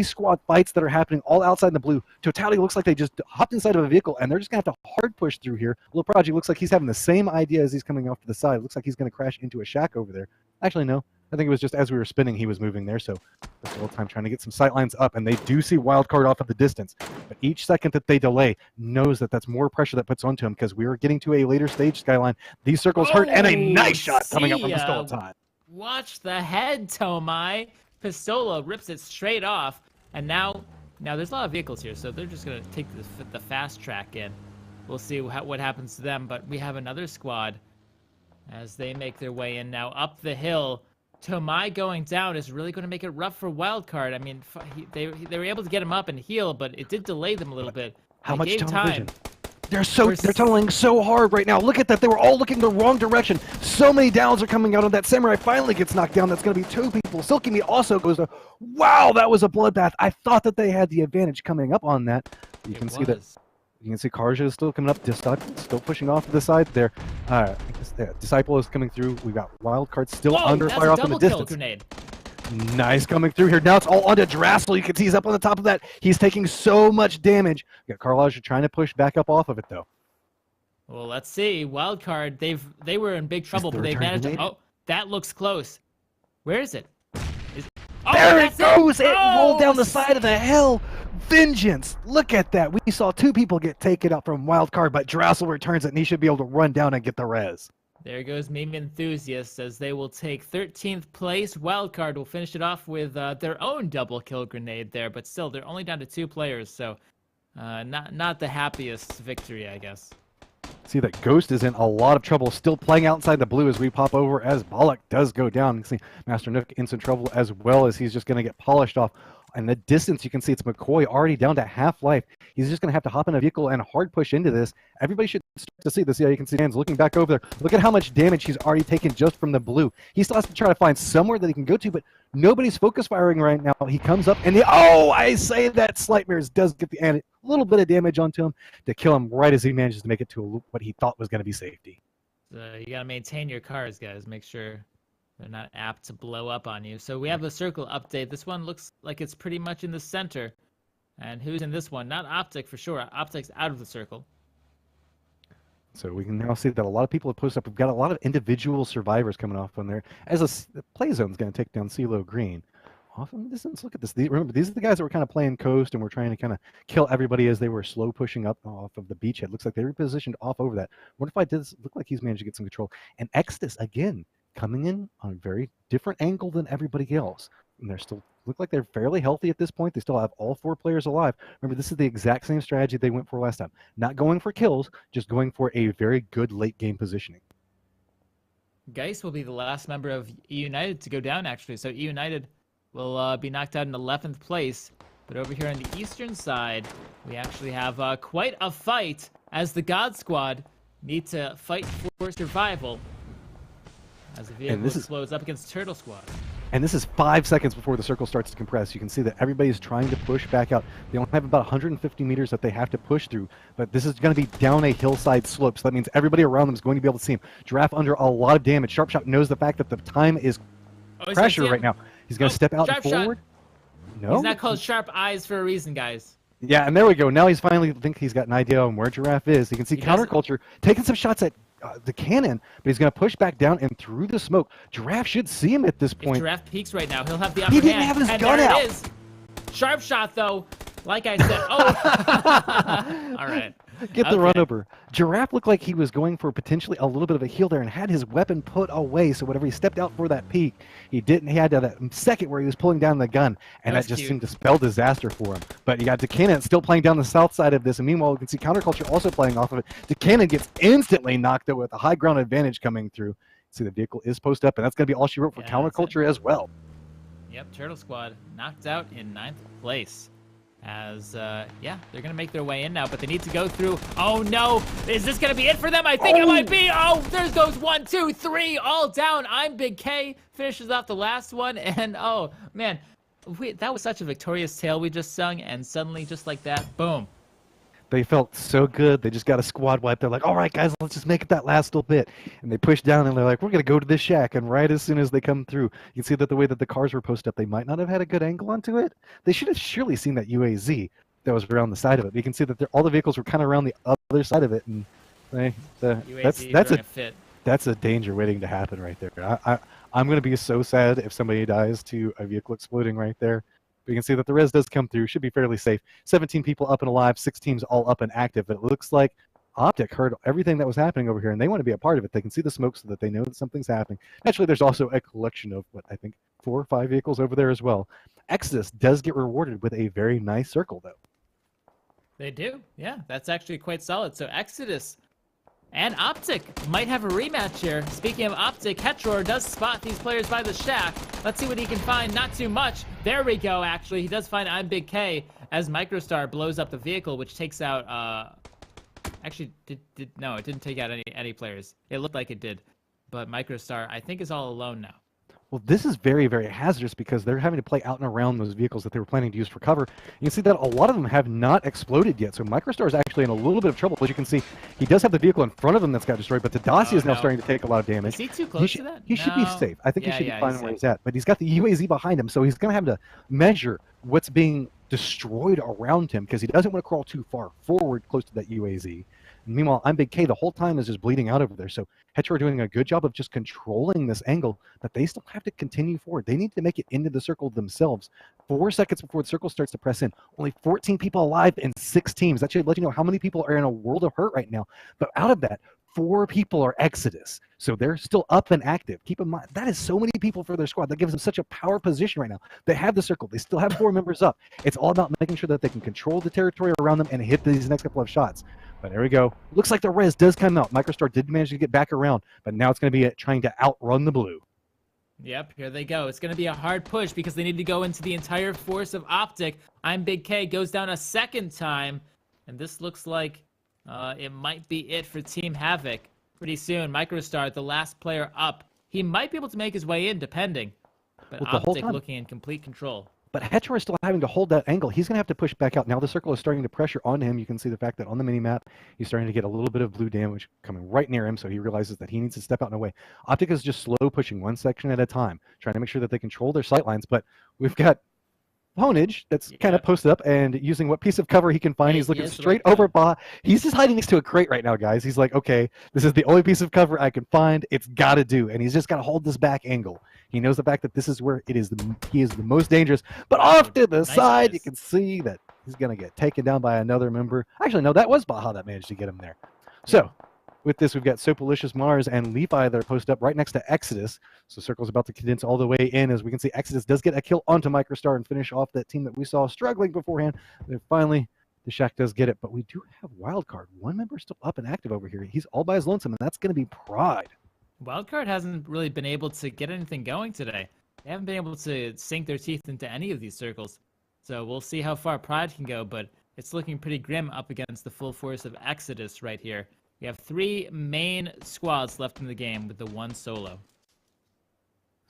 squad fights that are happening all outside in the blue. Totality looks like they just hopped inside of a vehicle, and they're just going to have to hard push through here. Little Prodigy looks like he's having the same idea as he's coming off to the side. Looks like he's going to crash into a shack over there. Actually, no. I think it was just as we were spinning, he was moving there, so that's the whole time trying to get some sight lines up, and they do see Wildcard off at the distance. But each second that they delay knows that that's more pressure that puts onto him, because we are getting to a later stage, Skyline. These circles hurt, and a nice shot coming up from the Skeleton. Watch the head, Tomai. Pistola rips it straight off, and now there's a lot of vehicles here, so they're just going to take the fast track in. We'll see what happens to them, but we have another squad as they make their way in now up the hill. Tomai going down is really going to make it rough for Wildcard. I mean, they were able to get him up and heal, but it did delay them a little bit. How much tunnel vision? They're tunneling so hard right now. Look at that. They were all looking the wrong direction. So many downs are coming out on that. Samurai finally gets knocked down. That's going to be 2 people. Silky Meat also goes down. Wow, that was a bloodbath. I thought that they had the advantage coming up on that. You can see that. You can see Karja is still coming up. Still pushing off to the side there. Disciple is coming through. We've got Wildcard still under fire off in the distance. Grenade. Nice coming through here. Now it's all onto Drassel. You can see he's up on the top of that. He's taking so much damage. We got Carlage trying to push back up off of it, though. Well, let's see. Wildcard, they were in big trouble, but they managed to... Oh, that looks close. Where is it? There it goes! It rolled down the side of the hill. Vengeance! Look at that. We saw 2 people get taken out from Wildcard, but Drassel returns it, and he should be able to run down and get the res. There goes Meme Enthusiasts as they will take 13th place. Wildcard will finish it off with their own double kill grenade there, but still, they're only down to 2 players, so not the happiest victory, I guess. See that Ghost is in a lot of trouble, still playing outside the blue as we pop over as Bollock does go down. You can see Master Nook in some trouble as well as he's just going to get polished off. In the distance, you can see it's McCoy already down to half life. He's just going to have to hop in a vehicle and hard push into this. Everybody should start to see this. Yeah, you can see hands looking back over there. Look at how much damage he's already taken just from the blue. He still has to try to find somewhere that he can go to, but nobody's focus firing right now. He comes up and I say that Slightmares does get a little bit of damage onto him to kill him right as he manages to make it to what he thought was going to be safety. You got to maintain your cars, guys. Make sure they're not apt to blow up on you. So we have a circle update. This one looks like it's pretty much in the center. And who's in this one? Not Optic for sure. Optic's out of the circle. So we can now see that a lot of people have posted up. We've got a lot of individual survivors coming off on there. As the play zone's going to take down CeeLo Green. Off in the distance, look at this. Remember, these are the guys that were kind of playing coast and were trying to kind of kill everybody as they were slow pushing up off of the beachhead. Looks like they repositioned off over that. What if I did this? Look like he's managed to get some control. And Exodus, again, coming in on a very different angle than everybody else. And they're still look like they're fairly healthy at this point. They still have all 4 players alive. Remember, this is the exact same strategy they went for last time. Not going for kills, just going for a very good late game positioning. Geist will be the last member of E United to go down, actually. So E United will be knocked out in 11th place. But over here on the eastern side, we actually have quite a fight as the God Squad need to fight for survival. As the vehicle explodes up against Turtle Squad. And this is 5 seconds before the circle starts to compress. You can see that everybody's trying to push back out. They only have about 150 meters that they have to push through, but this is going to be down a hillside slope, so that means everybody around them is going to be able to see him. Giraffe under a lot of damage. Sharpshot knows the fact that the time is pressure right now. He's going to step out and forward. No, he's not called Sharp Eyes for a reason, guys. Yeah, and there we go. Now he's finally think he's got an idea on where Giraffe is. You can see Counterculture taking some shots at the cannon, but he's going to push back down and through the smoke. Giraffe should see him at this point. If Giraffe peeks right now, he'll have the upper hand. He didn't have his gun out. It is. Sharp shot, though. Like I said, oh, all right. Get the Okay. run over. Giraffe looked like he was going for potentially a little bit of a heal there and had his weapon put away. So whenever he stepped out for that peek, he didn't. He had that second where he was pulling down the gun, and That that was just cute. seemed to spell disaster for him. But you got DeCannon still playing down the south side of this, and meanwhile, you can see Counterculture also playing off of it. DeCannon gets instantly knocked out with a high ground advantage coming through. See, the vehicle is posted up, and that's going to be all she wrote for Yeah, that's it. Counterculture as well. Yep, Turtle Squad knocked out in 9th place. As, yeah, they're going to make their way in now, but they need to go through. Oh, no. Is this going to be it for them? I think it might be. Oh, there goes 1, 2, 3, all down. I'm Big K. Finishes off the last one. And, oh, man, that was such a victorious tale we just sung. And suddenly, just like that, boom. They felt so good. They just got a squad wipe. They're like, all right, guys, let's just make it that last little bit. And they push down, and they're like, we're going to go to this shack. And right as soon as they come through, you can see that the way that the cars were posted up, they might not have had a good angle onto it. They should have surely seen that UAZ that was around the side of it. You can see that all the vehicles were kind of around the other side of it. And UAZ that's throwing a a fit. that's a danger waiting to happen right there. I'm going to be so sad if somebody dies to a vehicle exploding right there. But you can see that the res does come through. Should be fairly safe. 17 people up and alive, 6 teams all up and active. But it looks like Optic heard everything that was happening over here, and they want to be a part of it. They can see the smoke so that they know that something's happening. Naturally, there's also a collection of, what, I think 4 or 5 vehicles over there as well. Exodus does get rewarded with a very nice circle, though. They do. Yeah, that's actually quite solid. So Exodus and Optic might have a rematch here. Speaking of Optic, Hetror does spot these players by the shack. Let's see what he can find. Not too much. There we go, actually. He does find I'm Big K as Microstar blows up the vehicle, which takes out, actually, no, it didn't take out any players. It looked like it did. But Microstar, I think, is all alone now. Well, this is very, very hazardous because they're having to play out and around those vehicles that they were planning to use for cover. You can see that a lot of them have not exploded yet, so Microstar is actually in a little bit of trouble. As you can see, he does have the vehicle in front of him that's got destroyed, but Tadasi is now starting to take a lot of damage. Is he too close to that? He should be No. safe. I think he Yeah, should be yeah, fine he's where safe. he's at, but he's got the UAZ behind him, so he's going to have to measure what's being destroyed around him because he doesn't want to crawl too far forward close to that UAZ. And meanwhile, I'm Big K the whole time is just bleeding out over there. So Hetro are doing a good job of just controlling this angle, but they still have to continue forward. They need to make it into the circle themselves. 4 seconds before the circle starts to press in. Only 14 people alive in 6 teams. That should let you know how many people are in a world of hurt right now. But out of that, 4 people are Exodus. So they're still up and active. Keep in mind, that is so many people for their squad. That gives them such a power position right now. They have the circle. They still have 4 members up. It's all about making sure that they can control the territory around them and hit these next couple of shots. But there we go. Looks like the res does come out. Microstar did manage to get back around, but now it's going to be trying to outrun the blue. Yep, here they go. It's going to be a hard push because they need to go into the entire force of Optic. I'm Big K goes down a second time, and this looks like it might be it for Team Havoc. Pretty soon, Microstar, the last player up, he might be able to make his way in, depending. But Well, the whole Optic time- looking in complete control. But Hetro is still having to hold that angle. He's going to have to push back out. Now the circle is starting to pressure on him. You can see the fact that on the mini-map, he's starting to get a little bit of blue damage coming right near him, so he realizes that he needs to step out and away. Optic is just slow pushing one section at a time, trying to make sure that they control their sight lines. But we've got Honage that's kind of posted up and using what piece of cover he can find. Yeah, He's looking yes, straight like over Baja. He's just hiding next to a crate right now, guys. He's like, okay, this is the only piece of cover I can find. It's got to do. And he's just got to hold this back angle. He knows the fact that this is where he is the most dangerous. But off to the Nice side, miss. you can see that he's going to get taken down by another member. Actually, no, that was Baja that managed to get him there. So with this, we've got Sopalicious Mars and Levi that are posted up right next to Exodus. So Circle's about to condense all the way in. As we can see, Exodus does get a kill onto Microstar and finish off that team that we saw struggling beforehand. And finally, the Shack does get it. But we do have Wildcard. One member still up and active over here. He's all by his lonesome, and that's going to be Pride. Wildcard hasn't really been able to get anything going today. They haven't been able to sink their teeth into any of these circles. So we'll see how far Pride can go, but it's looking pretty grim up against the full force of Exodus right here. We have 3 main squads left in the game with the 1 solo.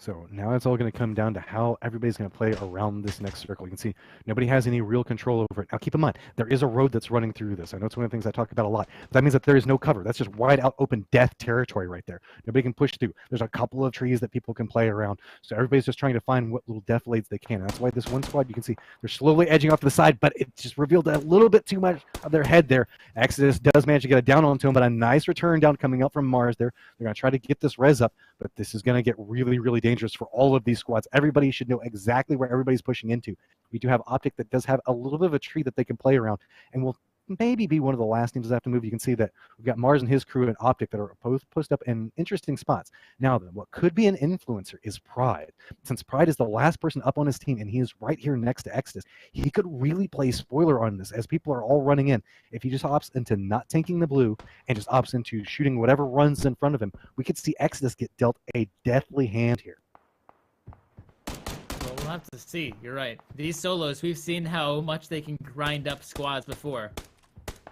So now it's all going to come down to how everybody's going to play around this next circle. You can see nobody has any real control over it. Now keep in mind, there is a road that's running through this. I know it's one of the things I talk about a lot. But that means that there is no cover. That's just wide out open death territory right there. Nobody can push through. There's a couple of trees that people can play around. So everybody's just trying to find what little defilades they can. And that's why this one squad, you can see they're slowly edging off to the side, but it just revealed a little bit too much of their head there. Exodus does manage to get it down onto him, but a nice return down coming out from Mars there. They're going to try to get this res up, but this is going to get really, really dangerous for all of these squads. Everybody should know exactly where everybody's pushing into. We do have Optic that does have a little bit of a tree that they can play around, and will maybe be one of the last teams that have to move. You can see that we've got Mars and his crew and Optic that are both posted up in interesting spots. Now then, what could be an influencer is Pride. Since Pride is the last person up on his team and he is right here next to Exodus, he could really play spoiler on this as people are all running in. If he just opts into not tanking the blue and just opts into shooting whatever runs in front of him, we could see Exodus get dealt a deathly hand here. Well, we'll have to see. You're right. These solos, we've seen how much they can grind up squads before.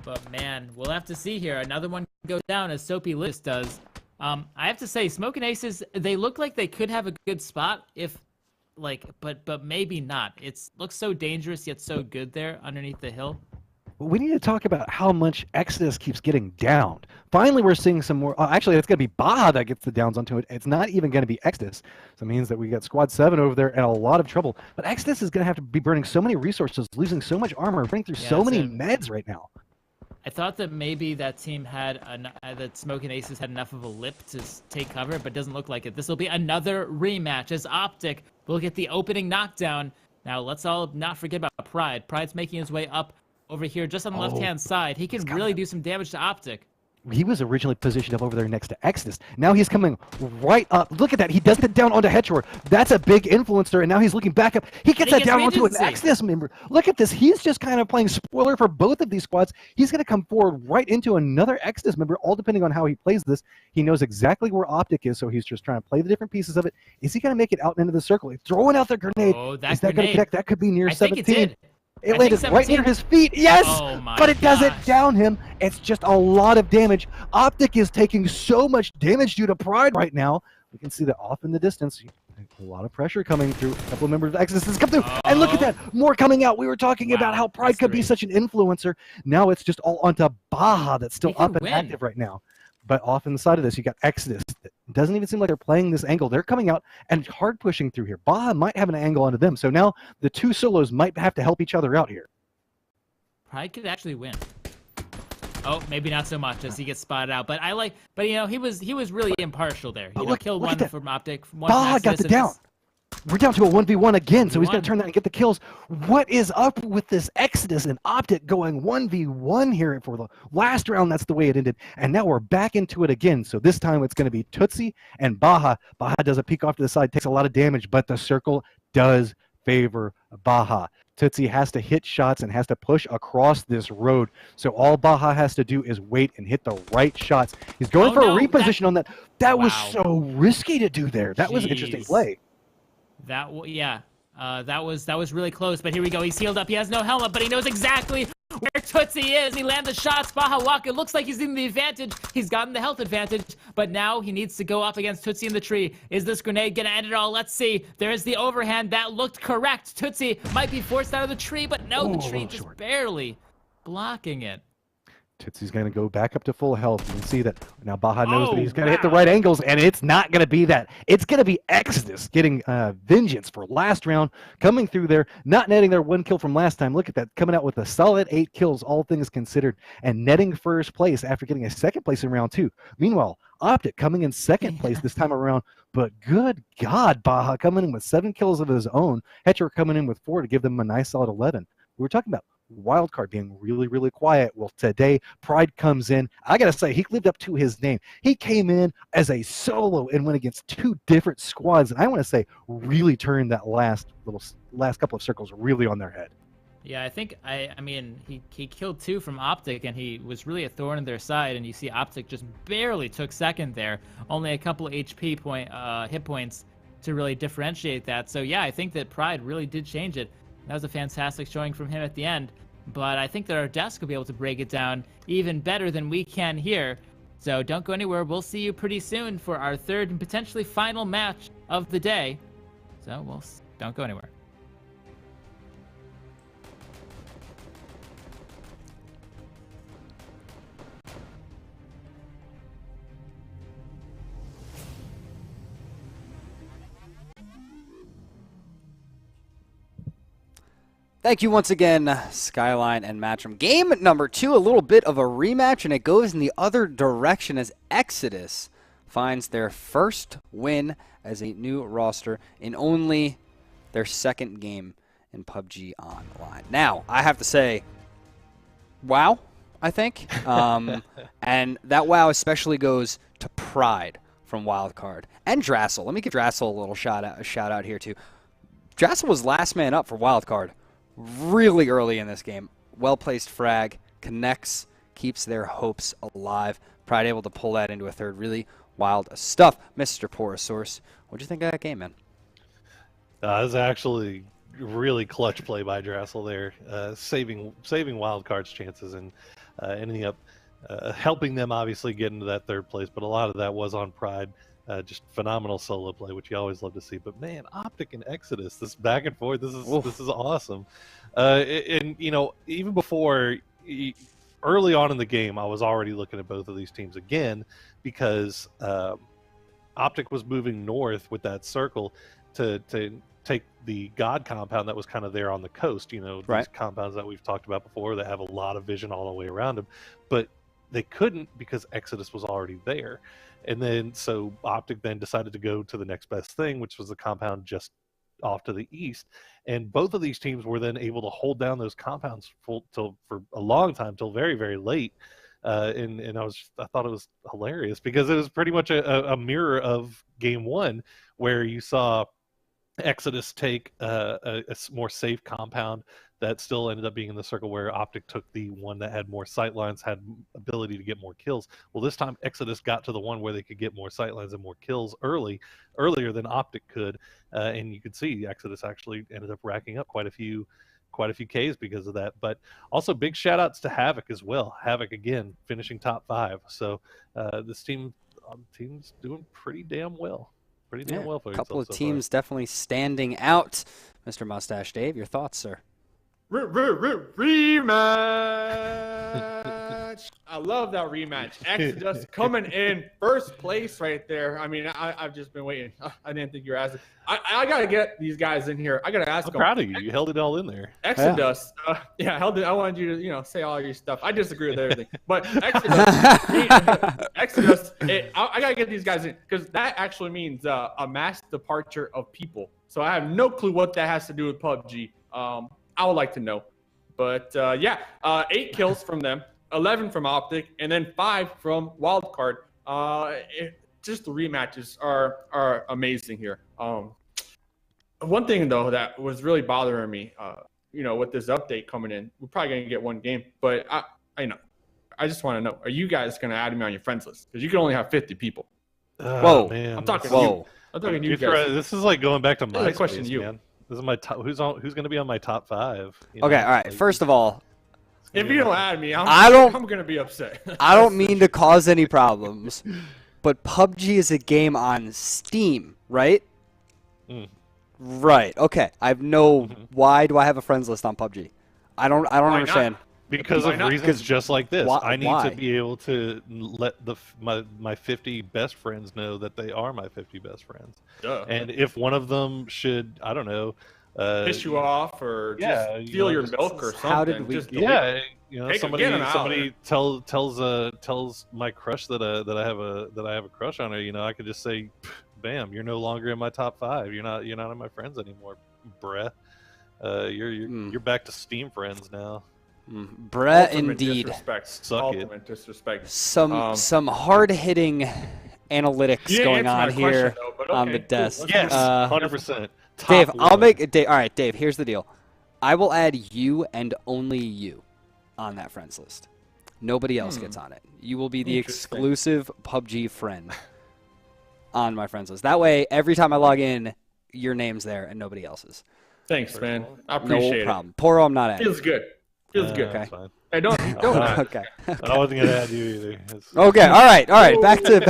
But man, we'll have to see here. Another one goes down as Soapy List does. I have to say, Smoke and Aces, they look like they could have a good spot if, like, but maybe not. It looks so dangerous yet so good there underneath the hill. We need to talk about how much Exodus keeps getting downed. Finally, we're seeing some more. Actually, it's going to be Baja that gets the downs onto it. It's not even going to be Exodus. So it means that we got Squad 7 over there in a lot of trouble. But Exodus is going to have to be burning so many resources, losing so much armor, burning through so many meds right now. I thought that maybe that team had that Smoke and Aces had enough of a lip to take cover, but doesn't look like it. This will be another rematch as Optic will get the opening knockdown. Now let's all not forget about Pride. Pride's making his way up over here just on the left-hand side. He can really do some damage to Optic. He was originally positioned up over there next to Exodus. Now he's coming right up. Look at that. He does it down onto Headshore. That's a big influencer, and now he's looking back up. He gets that down onto an Exodus member. Look at this. He's just kind of playing spoiler for both of these squads. He's going to come forward right into another Exodus member, all depending on how he plays this. He knows exactly where Optic is, so he's just trying to play the different pieces of it. Is he going to make it out into the circle? He's throwing out the grenade. Oh, is that going to connect? That could be near 17. I think it did. It landed right near his feet. Yes! Oh but it doesn't down him. It's just a lot of damage. Optic is taking so much damage due to Pride right now. We can see that off in the distance. A lot of pressure coming through. A couple of members of Exodus has come through. And look at that. More coming out. We were talking about how Pride could be such an influencer. Now it's just all onto Baja that's still up and active right now. But off in the side of this, you got Exodus. It doesn't even seem like they're playing this angle. They're coming out and hard pushing through here. Baja might have an angle onto them. So now the two solos might have to help each other out here. Pride could actually win. Oh, maybe not so much as he gets spotted out. But you know, he was really impartial there. You know, killed one from Optic. Baja got the down. We're down to a 1v1 again, so he's going to turn that and get the kills. What is up with this Exodus and Optic going 1v1 here for the last round? That's the way it ended. And now we're back into it again. So this time it's going to be Tootsie and Baja. Baja does a peek off to the side, takes a lot of damage, but the circle does favor Baja. Tootsie has to hit shots and has to push across this road. So all Baja has to do is wait and hit the right shots. He's going for a reposition on that. That was so risky to do there. That was an interesting play. That was really close, but here we go. He's healed up. He has no helmet, but he knows exactly where Tootsie is. He lands the shots. Baja Waka looks like he's in the advantage. He's gotten the health advantage, but now he needs to go up against Tootsie in the tree. Is this grenade gonna end it all? Let's see. There's the overhand. That looked correct. Tootsie might be forced out of the tree, but no, the tree just barely blocking it. Tootsie's going to go back up to full health. You can see that now Baja knows that he's going to hit the right angles, and it's not going to be that. It's going to be Exodus getting vengeance for last round, coming through there, not netting their one kill from last time. Look at that, coming out with a solid 8 kills, all things considered, and netting first place after getting a second place in round 2. Meanwhile, Optic coming in second place this time around, but good God, Baja coming in with 7 kills of his own. Hetcher coming in with 4 to give them a nice solid 11. We were talking about Wildcard being really, really quiet. Well, today, Pride comes in. I got to say, he lived up to his name. He came in as a solo and went against 2 different squads. And I want to say, really turned that last couple of circles really on their head. Yeah, I think, I mean, he killed 2 from Optic, and he was really a thorn in their side. And you see Optic just barely took second there. Only a couple of hit points to really differentiate that. So, yeah, I think that Pride really did change it. That was a fantastic showing from him at the end, but I think that our desk will be able to break it down even better than we can here. So don't go anywhere. We'll see you pretty soon for our third and potentially final match of the day. So don't go anywhere. Thank you once again, Skyline and Matchroom. Game number 2, a little bit of a rematch, and it goes in the other direction as Exodus finds their first win as a new roster in only their second game in PUBG Online. Now, I have to say, wow, I think. And that wow especially goes to Pride from Wildcard. And Drassel. Let me give Drassel a little shout out here, too. Drassel was last man up for Wildcard really early in this game. Well-placed frag, connects, keeps their hopes alive. Pride able to pull that into a third. Really wild stuff. Mr. Porosaurus, what'd you think of that game, man? That was actually really clutch play by Drassel there, saving Wildcard's chances and ending up helping them obviously get into that third place. But a lot of that was on Pride. Just phenomenal solo play, which you always love to see. But man, Optic and Exodus, this back and forth, this is awesome. And you know, even before early on in the game, I was already looking at both of these teams again because Optic was moving north with that circle to take the God compound that was kind of there on the coast. You know, these compounds that we've talked about before that have a lot of vision all the way around them, but they couldn't because Exodus was already there. And then so Optic then decided to go to the next best thing, which was the compound just off to the east. And both of these teams were then able to hold down those compounds for a long time, till very, very late. And I thought it was hilarious because it was pretty much a mirror of game one, where you saw Exodus take a more safe compound that still ended up being in the circle, where Optic took the one that had more sightlines, had ability to get more kills. Well, this time Exodus got to the one where they could get more sightlines and more kills earlier than Optic could, and you could see Exodus actually ended up racking up quite a few Ks because of that. But also big shout outs to Havoc as well. Havoc again finishing top 5. So this team's doing pretty damn well. Pretty damn well for a couple of teams definitely standing out. Mr. Mustache Dave, your thoughts, sir? Rematch! I love that rematch. Exodus coming in first place right there. I mean, I've just been waiting. I didn't think you were asking. I got to get these guys in here. I got to ask them. I'm proud of you. You held it all in there. Exodus. I held it. I wanted you to, say all your stuff. I disagree with everything. But Exodus, I got to get these guys in because that actually means a mass departure of people. So I have no clue what that has to do with PUBG. I would like to know. But 8 kills from them, 11 from Optic, and then 5 from Wildcard. Just the rematches are amazing here. One thing, though, that was really bothering me, with this update coming in, we're probably going to get one game. But I just want to know, are you guys going to add me on your friends list? Because you can only have 50 people. Whoa. Man. I'm talking to you. I'm talking to you guys. This is like going back to my question to you. Man. This is my top. Who's going to be on my top 5? Okay, all right. First of all, if you don't add me, I'm going to be upset. I don't mean to cause any problems, but PUBG is a game on Steam, right? Right. Okay. Why do I have a friends list on PUBG? I don't understand. Not? Because of reasons just like this. I need why? to be able to let my 50 best friends know that they are my 50 best friends. Duh. And if one of them should, I don't know, piss you off or just steal your milk or something. How did we? Somebody tells my crush that I have a crush on her. I could just say, "Bam, you're no longer in my top 5. You're not in my friends anymore, bruh. You're back to Steam friends now." Brett, indeed. Ultimate disrespect. Some hard-hitting analytics going on here on the desk. Yes, 100%. Dave, I'll make it. All right, Dave. Here's the deal. I will add you and only you on that friends list. Nobody else gets on it. You will be the exclusive PUBG friend on my friends list. That way, every time I log in, your name's there and nobody else's. Thanks, man. I appreciate it. No problem. Poro, I'm not adding. Feels good. Feels good. Okay. Hey, don't add. Okay. I wasn't gonna add you either. Okay. All right. Back to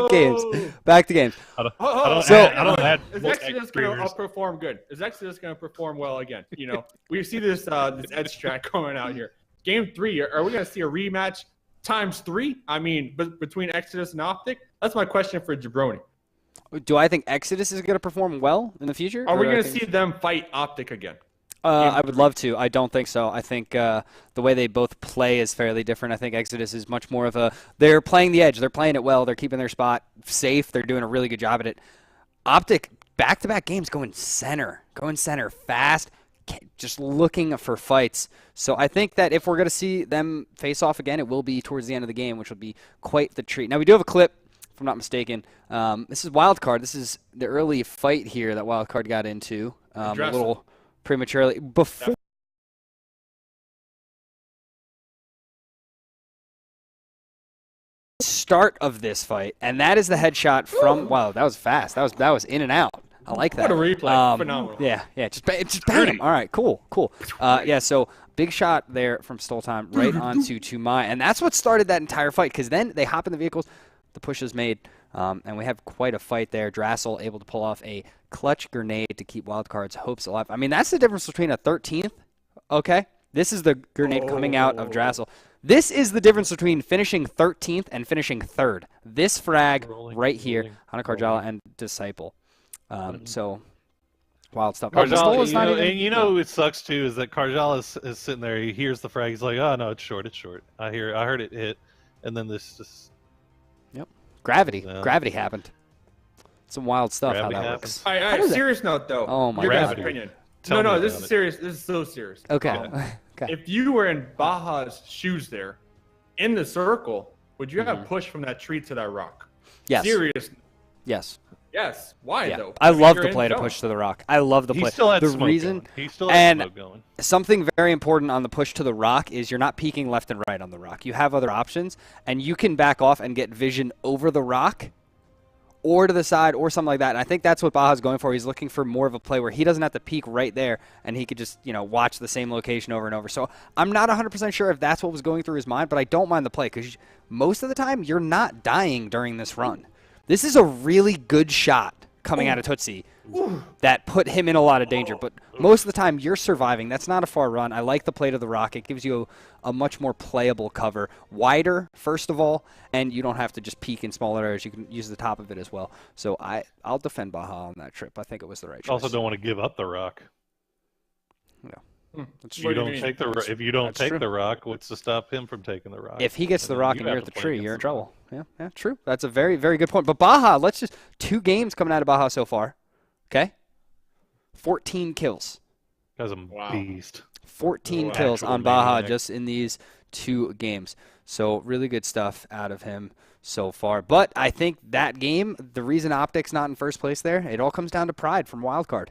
games. Back to games. I don't add. Is Exodus going to perform good? Is Exodus going to perform well again? We see this edge track coming out here. Game 3. Are we going to see a rematch times 3? I mean, between Exodus and Optic. That's my question for Jabroni. Do I think Exodus is going to perform well in the future? Are we going to see them fight Optic again? I would love to. I don't think so. I think the way they both play is fairly different. I think Exodus is much more of a they're playing the edge. They're playing it well. They're keeping their spot safe. They're doing a really good job at it. Optic back-to-back games going center fast, just looking for fights. So I think that if we're going to see them face off again, it will be towards the end of the game, which will be quite the treat. Now, we do have a clip, if I'm not mistaken. This is Wildcard. This is the early fight here that Wildcard got into a little prematurely. Before start of this fight, and that is the headshot from, wow, that was fast. That was in and out. I like that. What a replay. Phenomenal. Yeah, just bang him. All right, cool. Yeah, so big shot there from Stoltime right onto Tumai, and that's what started that entire fight, because then they hop in the vehicles, the push is made, and we have quite a fight there. Drassel able to pull off a clutch grenade to keep Wildcard's hopes alive. I mean, that's the difference between a 13th, okay? This is the grenade coming out of Drassel. This is the difference between finishing 13th and finishing 3rd. This frag right here, Hana Karjala and Disciple. So, wild stuff. Karjala, you know it sucks too is that Karjala is sitting there. He hears the frag. He's like, "Oh no, it's short. I heard it hit," and then this just. Yep. Gravity happened. Some wild stuff. How that works. All right, serious note though. Oh my Your God. guys' opinion. No, this is serious. This is so serious. Okay. Okay. If you were in Baja's shoes there, in the circle, would you have pushed from that tree to that rock? Yes. Serious. Yes. Yes. Why though? I love the play to push to the rock. I love the play. He still had the smoke reason going. He still had smoke going. Something very important on the push to the rock is you're not peeking left and right on the rock. You have other options, and you can back off and get vision over the rock or to the side or something like that. And I think that's what Baja's going for. He's looking for more of a play where he doesn't have to peek right there, and he could just, watch the same location over and over. So I'm not 100% sure if that's what was going through his mind, but I don't mind the play because most of the time you're not dying during this run. This is a really good shot coming out of Tootsie that put him in a lot of danger. But most of the time, you're surviving. That's not a far run. I like the play to the rock. It gives you a much more playable cover. Wider, first of all, and you don't have to just peek in smaller areas. You can use the top of it as well. So I'll defend Baja on that trip. I think it was the right choice. Also don't want to give up the rock. Yeah. If you don't take the rock, what's to stop him from taking the rock? If he gets the rock and you're at the tree, you're in trouble. Yeah, true. That's a very, very good point. But Baja, 2 games coming out of Baja so far. Okay? 14 kills. Guy's a beast. 14 kills on Baja just in these 2 games. So really good stuff out of him so far. But I think that game, the reason Optic's not in first place there, it all comes down to pride from Wildcard.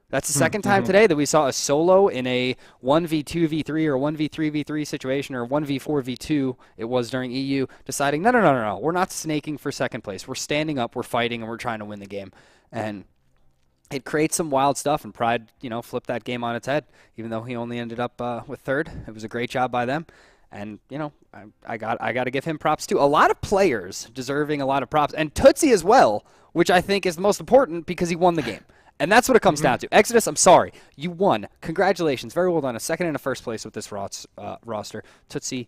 That's the second time today that we saw a solo in a 1v2v3 or 1v3v3 situation or 1v4v2, it was during EU, deciding, no, we're not snaking for second place. We're standing up, we're fighting, and we're trying to win the game. And it creates some wild stuff, and Pride, flipped that game on its head, even though he only ended up with 3rd. It was a great job by them. And, I got to give him props, too. A lot of players deserving a lot of props, and Tootsie as well, which I think is the most important because he won the game. And that's what it comes down to. Exodus, I'm sorry. You won. Congratulations. Very well done. A second and a first place with this roster. Tootsie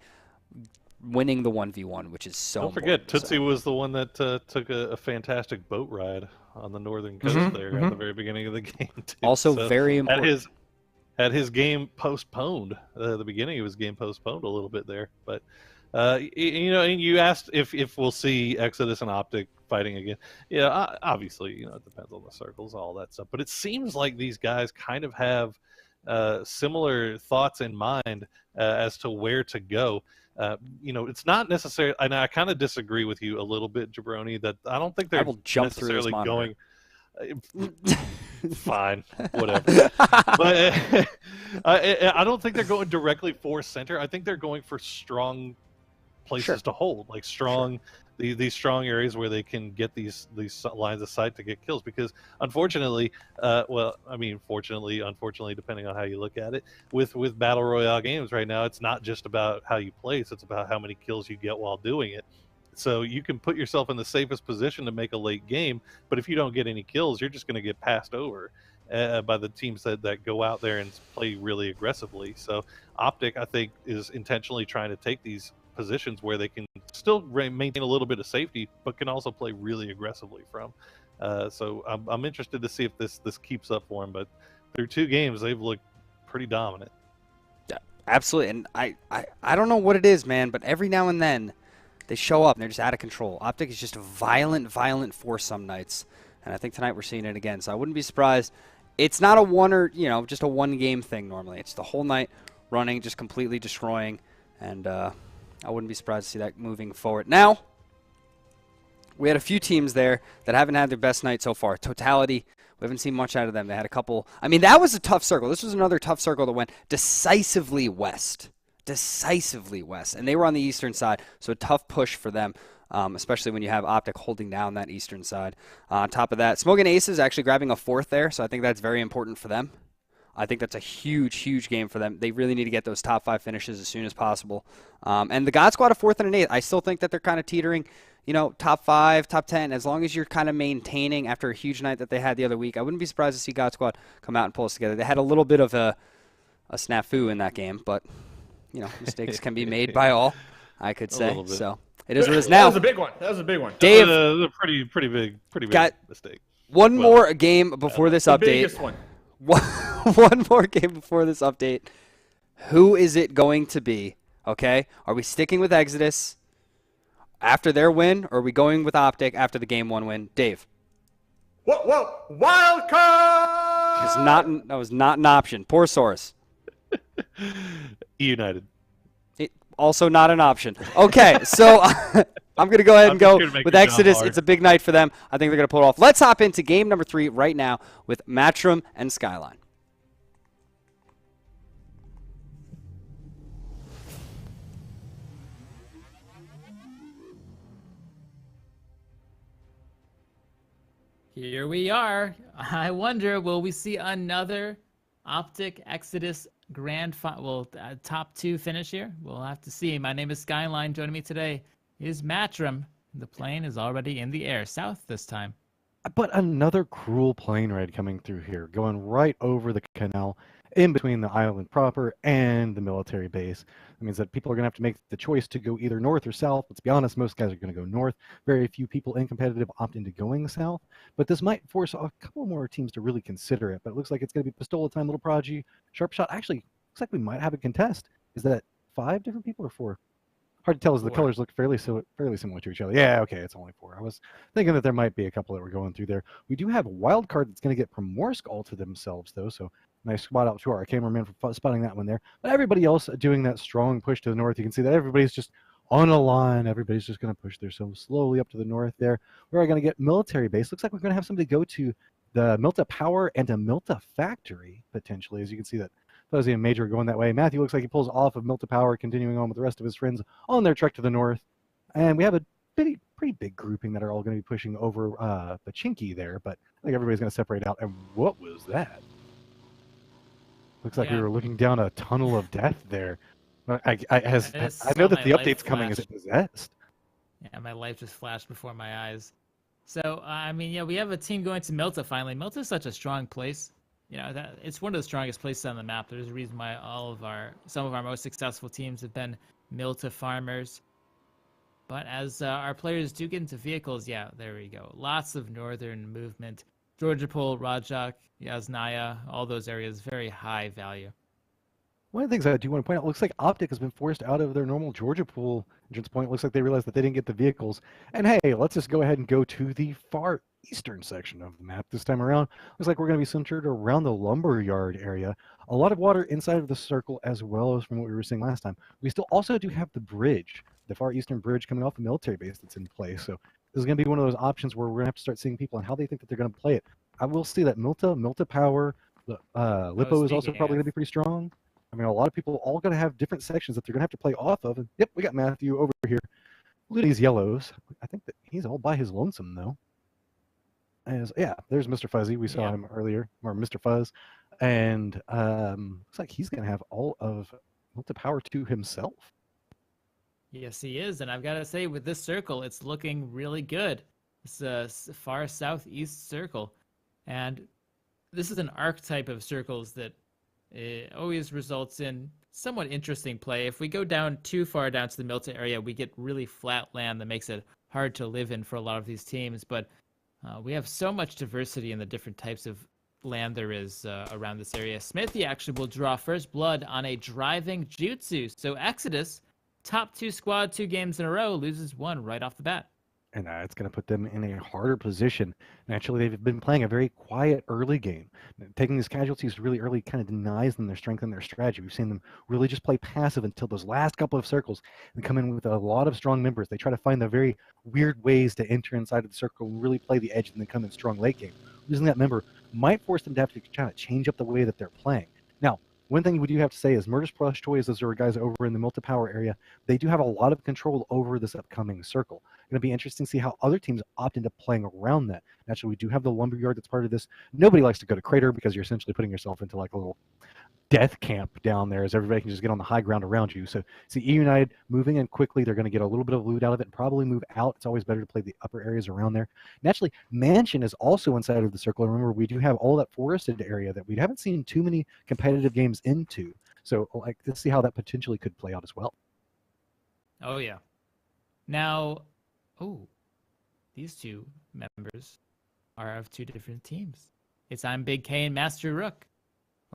winning the 1v1, which is so important. Don't forget, Tootsie was the one that took a fantastic boat ride on the northern coast there at the very beginning of the game, too. Also very important. Had his game postponed. The beginning of his game postponed a little bit there. But, and you asked if we'll see Exodus and Optic fighting again. Yeah, obviously, it depends on the circles, all that stuff. But it seems like these guys kind of have similar thoughts in mind as to where to go. It's not necessarily, and I kind of disagree with you a little bit, Jabroni, that I don't think they're necessarily going. Fine, whatever. But I don't think they're going directly for center. I think they're going for strong places to hold, like strong. These strong areas where they can get these lines of sight to get kills, because unfortunately, fortunately, unfortunately, depending on how you look at it, with battle royale games right now, it's not just about how you place; it's about how many kills you get while doing it. So you can put yourself in the safest position to make a late game, but if you don't get any kills, you're just going to get passed over by the teams that go out there and play really aggressively. So Optic, I think, is intentionally trying to take these positions where they can still maintain a little bit of safety, but can also play really aggressively from. So I'm interested to see if this keeps up for them. But through 2 games, they've looked pretty dominant. Yeah, absolutely. And I don't know what it is, man, but every now and then they show up and they're just out of control. Optic is just a violent force some nights. And I think tonight we're seeing it again. So I wouldn't be surprised. It's not a one or, just a one-game thing normally. It's the whole night running, just completely destroying. And I wouldn't be surprised to see that moving forward. Now, we had a few teams there that haven't had their best night so far. Totality, we haven't seen much out of them. They had a couple. I mean, that was a tough circle. This was another tough circle that went decisively west. And they were on the eastern side, so a tough push for them, especially when you have Optic holding down that eastern side. On top of that, Smoking Aces actually grabbing a fourth there, so I think that's very important for them. I think that's a huge game for them. They really need to get those top 5 finishes as soon as possible. And the God Squad a 4th and an 8th, I still think that they're kind of teetering, top 5, top 10, as long as you're kind of maintaining after a huge night that they had the other week. I wouldn't be surprised to see God Squad come out and pull us together. They had a little bit of a snafu in that game, but mistakes can be made by all, I could say. So it is what it is now. That was a big one. Dave, that was a pretty big mistake. One more game before this update. Biggest one. One more game before this update. Who is it going to be? Okay, are we sticking with Exodus after their win, or are we going with Optic after the game 1 win? Dave. Whoa! Wild card! That was not an option. Poor source. United. Also not an option. Okay, so I'm going to go ahead and go with Exodus. It's a big night for them. I think they're going to pull it off. Let's hop into game number 3 right now with Matchroom and Skyline. Here we are. I wonder, will we see another Optic Exodus top 2 finish here? We'll have to see. My name is Skyline. Joining me today is Matchroom. The plane is already in the air, south this time. But another cruel plane ride coming through here, going right over the canal in between the island proper and the military base. That means that people are going to have to make the choice to go either north or south. Let's be honest, most guys are going to go north. Very few people in competitive opt into going south. But this might force a couple more teams to really consider it. But it looks like it's going to be Pistola time, Little Prodigy, Sharpshot. Actually, looks like we might have a contest. Is that 5 different people or 4? Hard to tell as the colors look fairly similar to each other. Yeah, okay, it's only 4. I was thinking that there might be a couple that were going through there. We do have a wild card that's going to get Primorsk all to themselves, though, so nice spot out to our cameraman for spotting that one there. But everybody else doing that strong push to the north, you can see that everybody's just on a line. Everybody's just going to push themselves slowly up to the north there. We're going to get military base. Looks like we're going to have somebody go to the Milta Power and a Milta Factory, potentially, as you can see that Fuzzy and Major are going that way. Matthew looks like he pulls off of Milta Power, continuing on with the rest of his friends on their trek to the north. And we have a pretty big grouping that are all going to be pushing over Pachinki there, but I think everybody's going to separate out. And what was that? Looks like we were looking down a tunnel of death there. I know that the update's coming. Is it possessed? Yeah, my life just flashed before my eyes. So, we have a team going to Milta finally. Milta is such a strong place. It's one of the strongest places on the map. There's a reason why some of our most successful teams have been Milta farmers. But as our players do get into vehicles, there we go. Lots of northern movement. Georgopol, Rajak, Yasnaya, all those areas, very high value. One of the things I do want to point out, looks like Optic has been forced out of their normal Georgopol entrance point. Looks like they realized that they didn't get the vehicles. And hey, let's just go ahead and go to the far eastern section of the map this time around. Looks like we're going to be centered around the lumberyard area. A lot of water inside of the circle as well as from what we were seeing last time. We still also do have the bridge, the far eastern bridge coming off the military base that's in place. So this is going to be one of those options where we're going to have to start seeing people and how they think that they're going to play it. I will see that Milta Power, Lippo is also probably going to be pretty strong. I mean, a lot of people all going to have different sections that they're going to have to play off of. And yep, we got Matthew over here. Look at these yellows. I think that he's all by his lonesome, though. There's Mr. Fuzzy. We saw him earlier, or Mr. Fuzz. And looks like he's going to have all of Milta Power to himself. Yes, he is. And I've got to say, with this circle, it's looking really good. It's a far southeast circle. And this is an archetype of circles that it always results in somewhat interesting play. If we go down too far down to the Milta area, we get really flat land that makes it hard to live in for a lot of these teams. But we have so much diversity in the different types of land there is around this area. Smithy actually will draw first blood on a driving jutsu. So Exodus, top 2 squad 2 games in a row, loses 1 right off the bat. And it's going to put them in a harder position. Naturally, they've been playing a very quiet early game. Taking these casualties really early kind of denies them their strength and their strategy. We've seen them really just play passive until those last couple of circles and come in with a lot of strong members. They try to find the very weird ways to enter inside of the circle and really play the edge and then come in strong late game. Losing that member might force them to have to try to change up the way that they're playing. Now, one thing we do have to say is Murder's Plush Toys, those are guys over in the multi-power area, they do have a lot of control over this upcoming circle. It's going to be interesting to see how other teams opt into playing around that. Naturally, we do have the Lumberyard that's part of this. Nobody likes to go to Crater because you're essentially putting yourself into like a little death camp down there as everybody can just get on the high ground around you. So see E United moving in quickly. They're going to get a little bit of loot out of it and probably move out. It's always better to play the upper areas around there. Naturally, Mansion is also inside of the circle. And remember, we do have all that forested area that we haven't seen too many competitive games into. So like, let's see how that potentially could play out as well. Oh, yeah. Now, these 2 members are of 2 different teams. It's I'm Big K and Master Rook.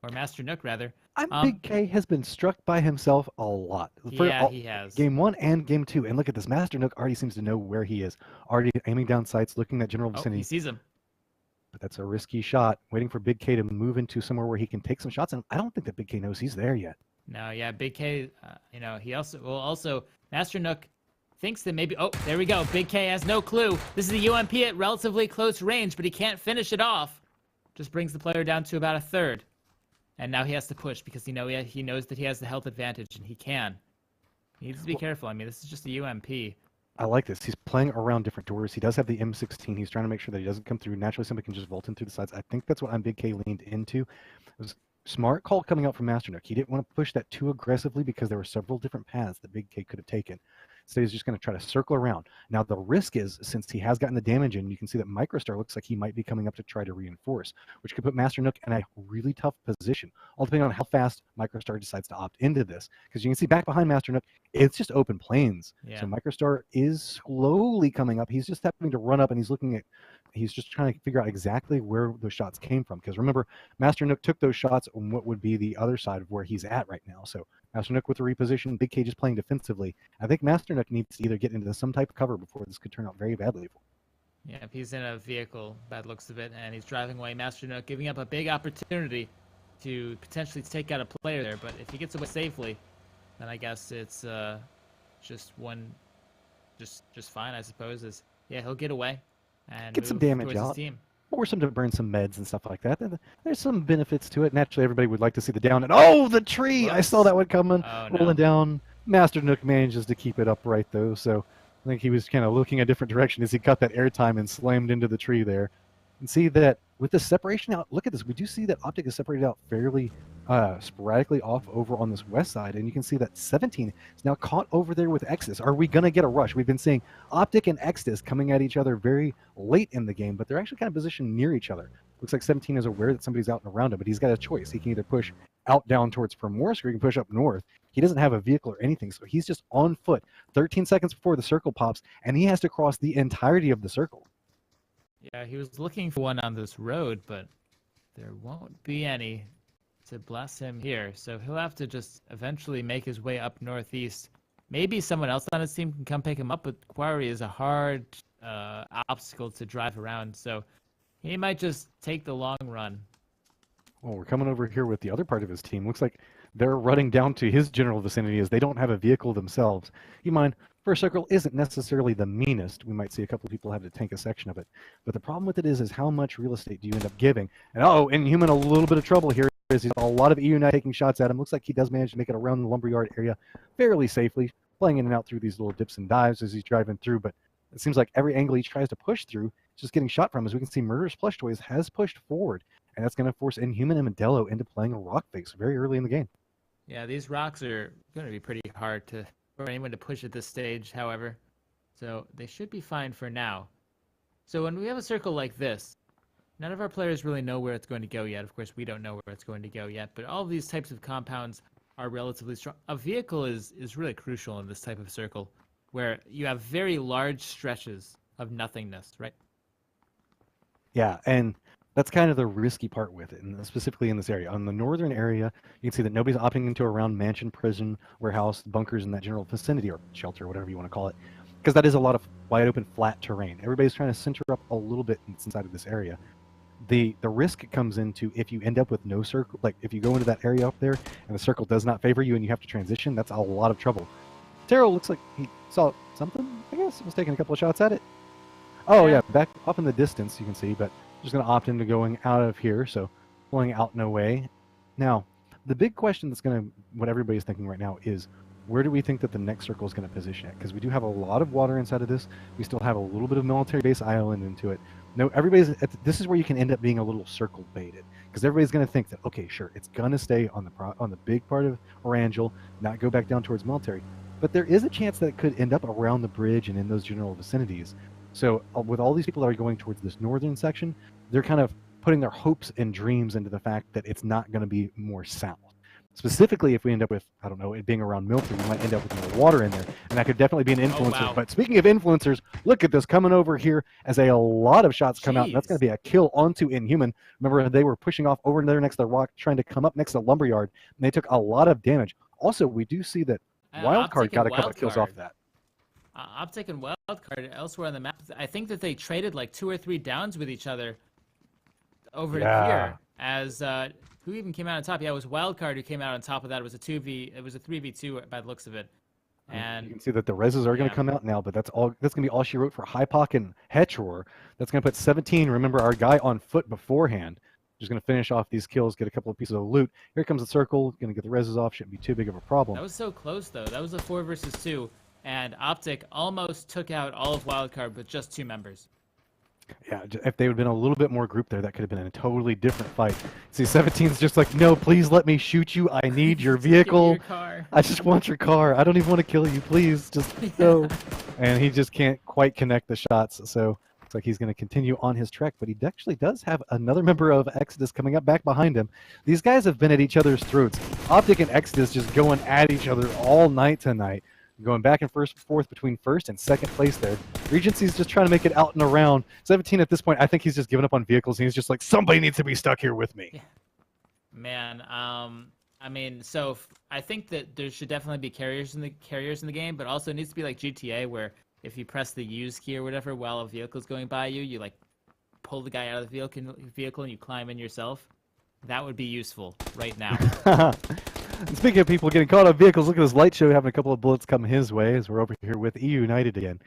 Or Master Nook, rather. Big K has been struck by himself a lot. He has. Game 1 and Game 2. And look at this. Master Nook already seems to know where he is. Already aiming down sights, looking at general vicinity. He sees him. But that's a risky shot. Waiting for Big K to move into somewhere where he can take some shots. And I don't think that Big K knows he's there yet. No, yeah, Big K, he also, Master Nook thinks that maybe, there we go. Big K has no clue. This is a UMP at relatively close range, but he can't finish it off. Just brings the player down to about a third. And now he has to push because he knows that he has the health advantage, and he can. He needs to be careful. I mean, this is just a UMP. I like this. He's playing around different doors. He does have the M16. He's trying to make sure that he doesn't come through. Naturally, somebody can just vault in through the sides. I think that's what I'm Big K leaned into. It was a smart call coming out from Master Nook. He didn't want to push that too aggressively because there were several different paths that Big K could have taken. So he's just going to try to circle around. Now, the risk is, since he has gotten the damage in, you can see that Microstar looks like he might be coming up to try to reinforce, which could put Master Nook in a really tough position, all depending on how fast Microstar decides to opt into this. Because you can see back behind Master Nook, it's just open plains. Yeah. So Microstar is slowly coming up. He's just having to run up, and he's just trying to figure out exactly where those shots came from. Because remember, Master Nook took those shots on what would be the other side of where he's at right now. So Master Nook with the reposition, Big K just playing defensively. I think Master Nook needs to either get into some type of cover before this could turn out very badly for him. Yeah, if he's in a vehicle, bad looks of it, and he's driving away, Master Nook giving up a big opportunity to potentially take out a player there. But if he gets away safely, then I guess it's just fine, I suppose. He'll get away and get some damage out. Force him to burn some meds and stuff like that. There's some benefits to it. Naturally, everybody would like to see the down. And the tree! Whoops. I saw that one coming, rolling No. down. Master Nook manages to keep it upright, though. So I think he was kind of looking a different direction as he cut that airtime and slammed into the tree there. And see that with the separation out, look at this. We do see that Optic is separated out fairly sporadically off over on this west side. And you can see that 17 is now caught over there with Exodus. Are we going to get a rush? We've been seeing Optic and Exodus coming at each other very late in the game, but they're actually kind of positioned near each other. Looks like 17 is aware that somebody's out and around him, but he's got a choice. He can either push out down towards Primorsk or he can push up north. He doesn't have a vehicle or anything, so he's just on foot 13 seconds before the circle pops, and he has to cross the entirety of the circle. Yeah, he was looking for one on this road, but there won't be any to bless him here. So he'll have to just eventually make his way up northeast. Maybe someone else on his team can come pick him up, but Quarry is a hard obstacle to drive around, so he might just take the long run. Well, we're coming over here with the other part of his team. Looks like they're running down to his general vicinity as they don't have a vehicle themselves. You mind, First Circle isn't necessarily the meanest. We might see a couple of people have to tank a section of it. But the problem with it is how much real estate do you end up giving? And Inhuman a little bit of trouble here. He's a lot of EU United taking shots at him. Looks like he does manage to make it around the lumberyard area fairly safely, playing in and out through these little dips and dives as he's driving through. But it seems like every angle he tries to push through, he's just getting shot from. As we can see, Murderous Plush Toys has pushed forward, and that's going to force Inhuman and Modelo into playing a rock face very early in the game. Yeah, these rocks are going to be pretty hard for anyone to push at this stage, however. So they should be fine for now. So when we have a circle like this, none of our players really know where it's going to go yet. Of course, we don't know where it's going to go yet, but all of these types of compounds are relatively strong. A vehicle is really crucial in this type of circle, where you have very large stretches of nothingness, right? Yeah, and That's kind of the risky part with it, and specifically in this area. On the northern area, you can see that nobody's opting into around mansion, prison, warehouse, bunkers in that general vicinity, or shelter, whatever you want to call it, because that is a lot of wide open, flat terrain. Everybody's trying to center up a little bit inside of this area. The risk comes into if you end up with no circle, like if you go into that area up there and the circle does not favor you and you have to transition, that's a lot of trouble. Terrell looks like he saw something, I guess, was taking a couple of shots at it. Oh yeah, back off in the distance you can see, but just going to opt into going out of here, so going out and away. Now, the big question that's going to, what everybody's thinking right now is, where do we think that the next circle is going to position it? Because we do have a lot of water inside of this. We still have a little bit of military base island into it. No, this is where you can end up being a little circle baited, because everybody's going to think that, okay, sure, it's going to stay on the big part of Orangel, not go back down towards military. But there is a chance that it could end up around the bridge and in those general vicinities. So with all these people that are going towards this northern section, they're kind of putting their hopes and dreams into the fact that it's not going to be more south. Specifically, if we end up with, I don't know, it being around military, we might end up with more water in there, and that could definitely be an influencer. Oh, wow. But speaking of influencers, look at this coming over here as a lot of shots come out, and that's going to be a kill onto Inhuman. Remember, they were pushing off over there next to the rock, trying to come up next to the Lumberyard, and they took a lot of damage. Also, we do see that Wildcard got a couple of kills off that. Optic and Wildcard elsewhere on the map, I think that they traded like 2 or 3 downs with each other over here. As who even came out on top? Yeah, it was Wildcard who came out on top of that. It was a 3v2 by the looks of it. And you can see that the reses are going to come out now, but that's going to be all she wrote for Hypoc and Hetror. That's going to put 17. Remember, our guy on foot beforehand. Just going to finish off these kills, get a couple of pieces of loot. Here comes the circle. Going to get the reses off. Shouldn't be too big of a problem. That was so close, though. That was a 4 versus 2. And Optic almost took out all of Wildcard with just 2 members. Yeah, if they would have been a little bit more grouped there, that could have been a totally different fight. See, 17's just like, no, please let me shoot you. I need your vehicle. Your car. I just want your car. I don't even want to kill you. Please, just go. And he just can't quite connect the shots. So looks like he's going to continue on his trek. But he actually does have another member of Exodus coming up back behind him. These guys have been at each other's throats. Optic and Exodus just going at each other all night tonight. Going back and forth between first and second place there. Regency's just trying to make it out and around. 17 at this point, I think he's just given up on vehicles. And he's just like, somebody needs to be stuck here with me. Yeah. Man, I mean, so I think that there should definitely be carriers in the game, but also it needs to be like GTA, where if you press the use key or whatever while a vehicle's going by you, you like pull the guy out of the vehicle and you climb in yourself. That would be useful right now. And speaking of people getting caught on vehicles, look at this light show having a couple of bullets come his way as we're over here with EU United again.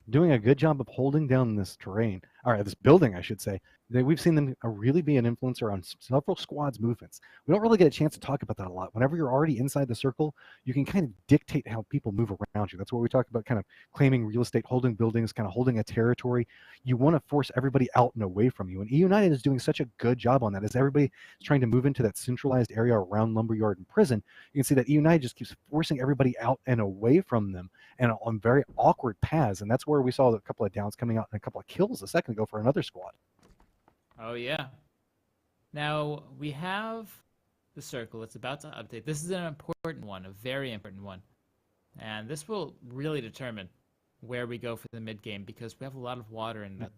Doing a good job of holding down this terrain, or this building, I should say. We've seen them really be an influencer on several squads' movements. We don't really get a chance to talk about that a lot. Whenever you're already inside the circle, you can kind of dictate how people move around you. That's what we talk about, kind of claiming real estate, holding buildings, kind of holding a territory. You want to force everybody out and away from you. And E United is doing such a good job on that. As everybody is trying to move into that centralized area around Lumberyard and Prison, you can see that E United just keeps forcing everybody out and away from them and on very awkward paths. And that's where we saw a couple of downs coming out and a couple of kills a second ago for another squad. Oh, yeah. Now, we have the circle. It's about to update. This is an important one, a very important one. And this will really determine where we go for the mid-game, because we have a lot of water in that.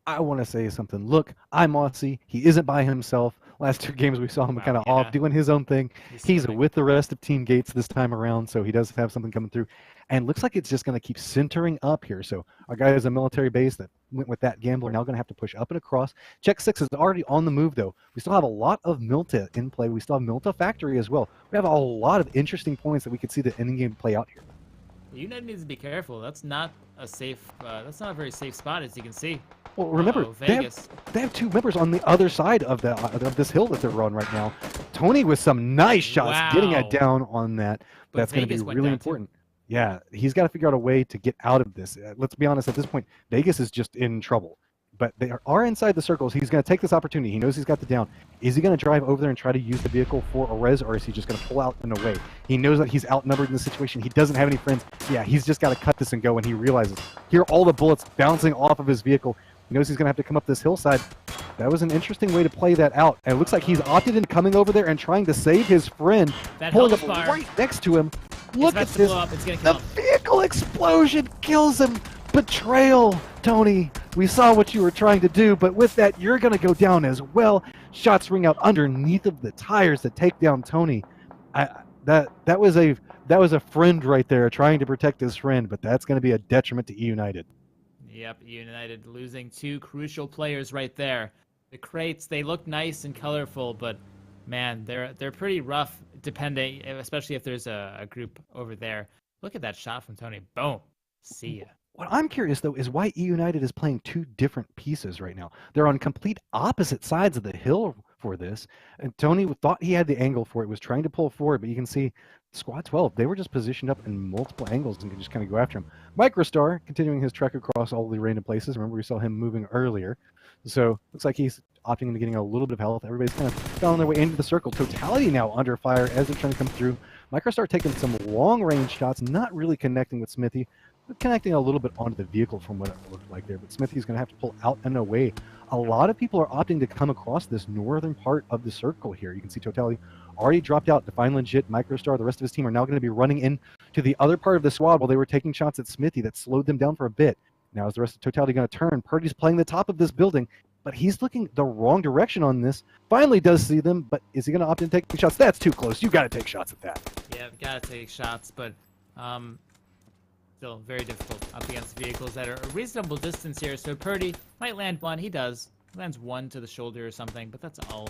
I want to say something. Look, I'm Aussie. He isn't by himself. Last 2 games we saw him kind of off, doing his own thing. He's with the rest of Team Gates this time around, so he does have something coming through. And looks like it's just going to keep centering up here. So our guy has a military base that went with that gambler. Now going to have to push up and across. Check 6 is already on the move, though. We still have a lot of Milta in play. We still have Milta Factory as well. We have a lot of interesting points that we could see the ending game play out here. United needs to be careful. That's not a safe. That's not a very safe spot, as you can see. Well, remember, they have 2 members on the other side of this hill that they're on right now. Tony with some nice shots, getting it down on that. But that's going to be really important. Yeah, he's got to figure out a way to get out of this. Let's be honest, at this point, Vegas is just in trouble. But they are inside the circles. He's going to take this opportunity. He knows he's got the down. Is he going to drive over there and try to use the vehicle for a res, or is he just going to pull out and away? He knows that he's outnumbered in this situation. He doesn't have any friends. Yeah, he's just got to cut this and go, and he realizes. Here are all the bullets bouncing off of his vehicle. He knows he's going to have to come up this hillside. That was an interesting way to play that out. And it looks like he's opted into coming over there and trying to save his friend. Pulling up right next to him. Look at this. The vehicle explosion kills him. Betrayal, Tony. We saw what you were trying to do, but with that, you're going to go down as well. Shots ring out underneath of the tires to take down Tony. That was a friend right there trying to protect his friend, but that's going to be a detriment to E United. Yep, E United losing 2 crucial players right there. The crates, they look nice and colorful, but man, they're pretty rough, depending, especially if there's a group over there. Look at that shot from Tony. Boom. See ya. What I'm curious, though, is why E United is playing 2 different pieces right now. They're on complete opposite sides of the hill for this. And Tony thought he had the angle for it, was trying to pull forward, but you can see Squad 12, they were just positioned up in multiple angles and could just kind of go after him. Microstar continuing his trek across all the random places. Remember, we saw him moving earlier. So looks like he's opting into getting a little bit of health. Everybody's kind of on their way into the circle. Totality now under fire as they're trying to come through. Microstar taking some long-range shots, not really connecting with Smithy, but connecting a little bit onto the vehicle from what it looked like there. But Smithy's going to have to pull out and away. A lot of people are opting to come across this northern part of the circle here. You can see Totality already dropped out. Define Legit, Microstar, the rest of his team are now going to be running in to the other part of the squad while they were taking shots at Smithy. That slowed them down for a bit. Now is the rest of Totality going to turn? Purdy's playing the top of this building, but he's looking the wrong direction on this. Finally does see them, but is he going to opt in to take shots? That's too close. You got to take shots at that. Yeah, got to take shots, but still very difficult up against vehicles that are a reasonable distance here. So Purdy might land one. He does. He lands one to the shoulder or something, but that's all.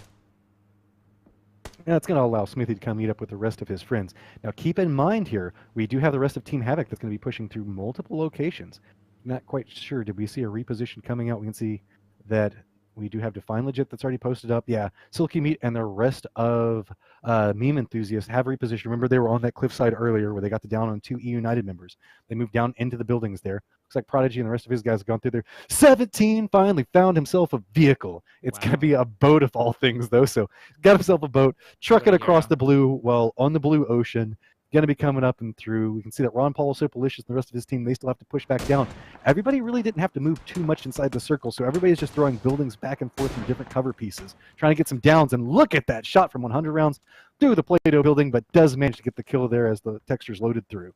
Yeah, it's going to allow Smithy to come meet up with the rest of his friends. Now, keep in mind here, we do have the rest of Team Havoc that's going to be pushing through multiple locations. Not quite sure. Did we see a reposition coming out? We can see that we do have Define Legit that's already posted up. Yeah, Silky Meat and the rest of meme enthusiasts have repositioned. Remember, they were on that cliffside earlier where they got the down on 2 E United members. They moved down into the buildings there. Looks like Prodigy and the rest of his guys have gone through there. 17 finally found himself a vehicle. It's going to be a boat of all things, though. So got himself a boat, truck it across the blue, well, on the blue ocean. Going to be coming up and through. We can see that Ron Paul, Sopalicious, and the rest of his team, they still have to push back down. Everybody really didn't have to move too much inside the circle, so everybody's just throwing buildings back and forth from different cover pieces, trying to get some downs. And look at that shot from 100 rounds through the Play-Doh building, but does manage to get the kill there as the texture's loaded through.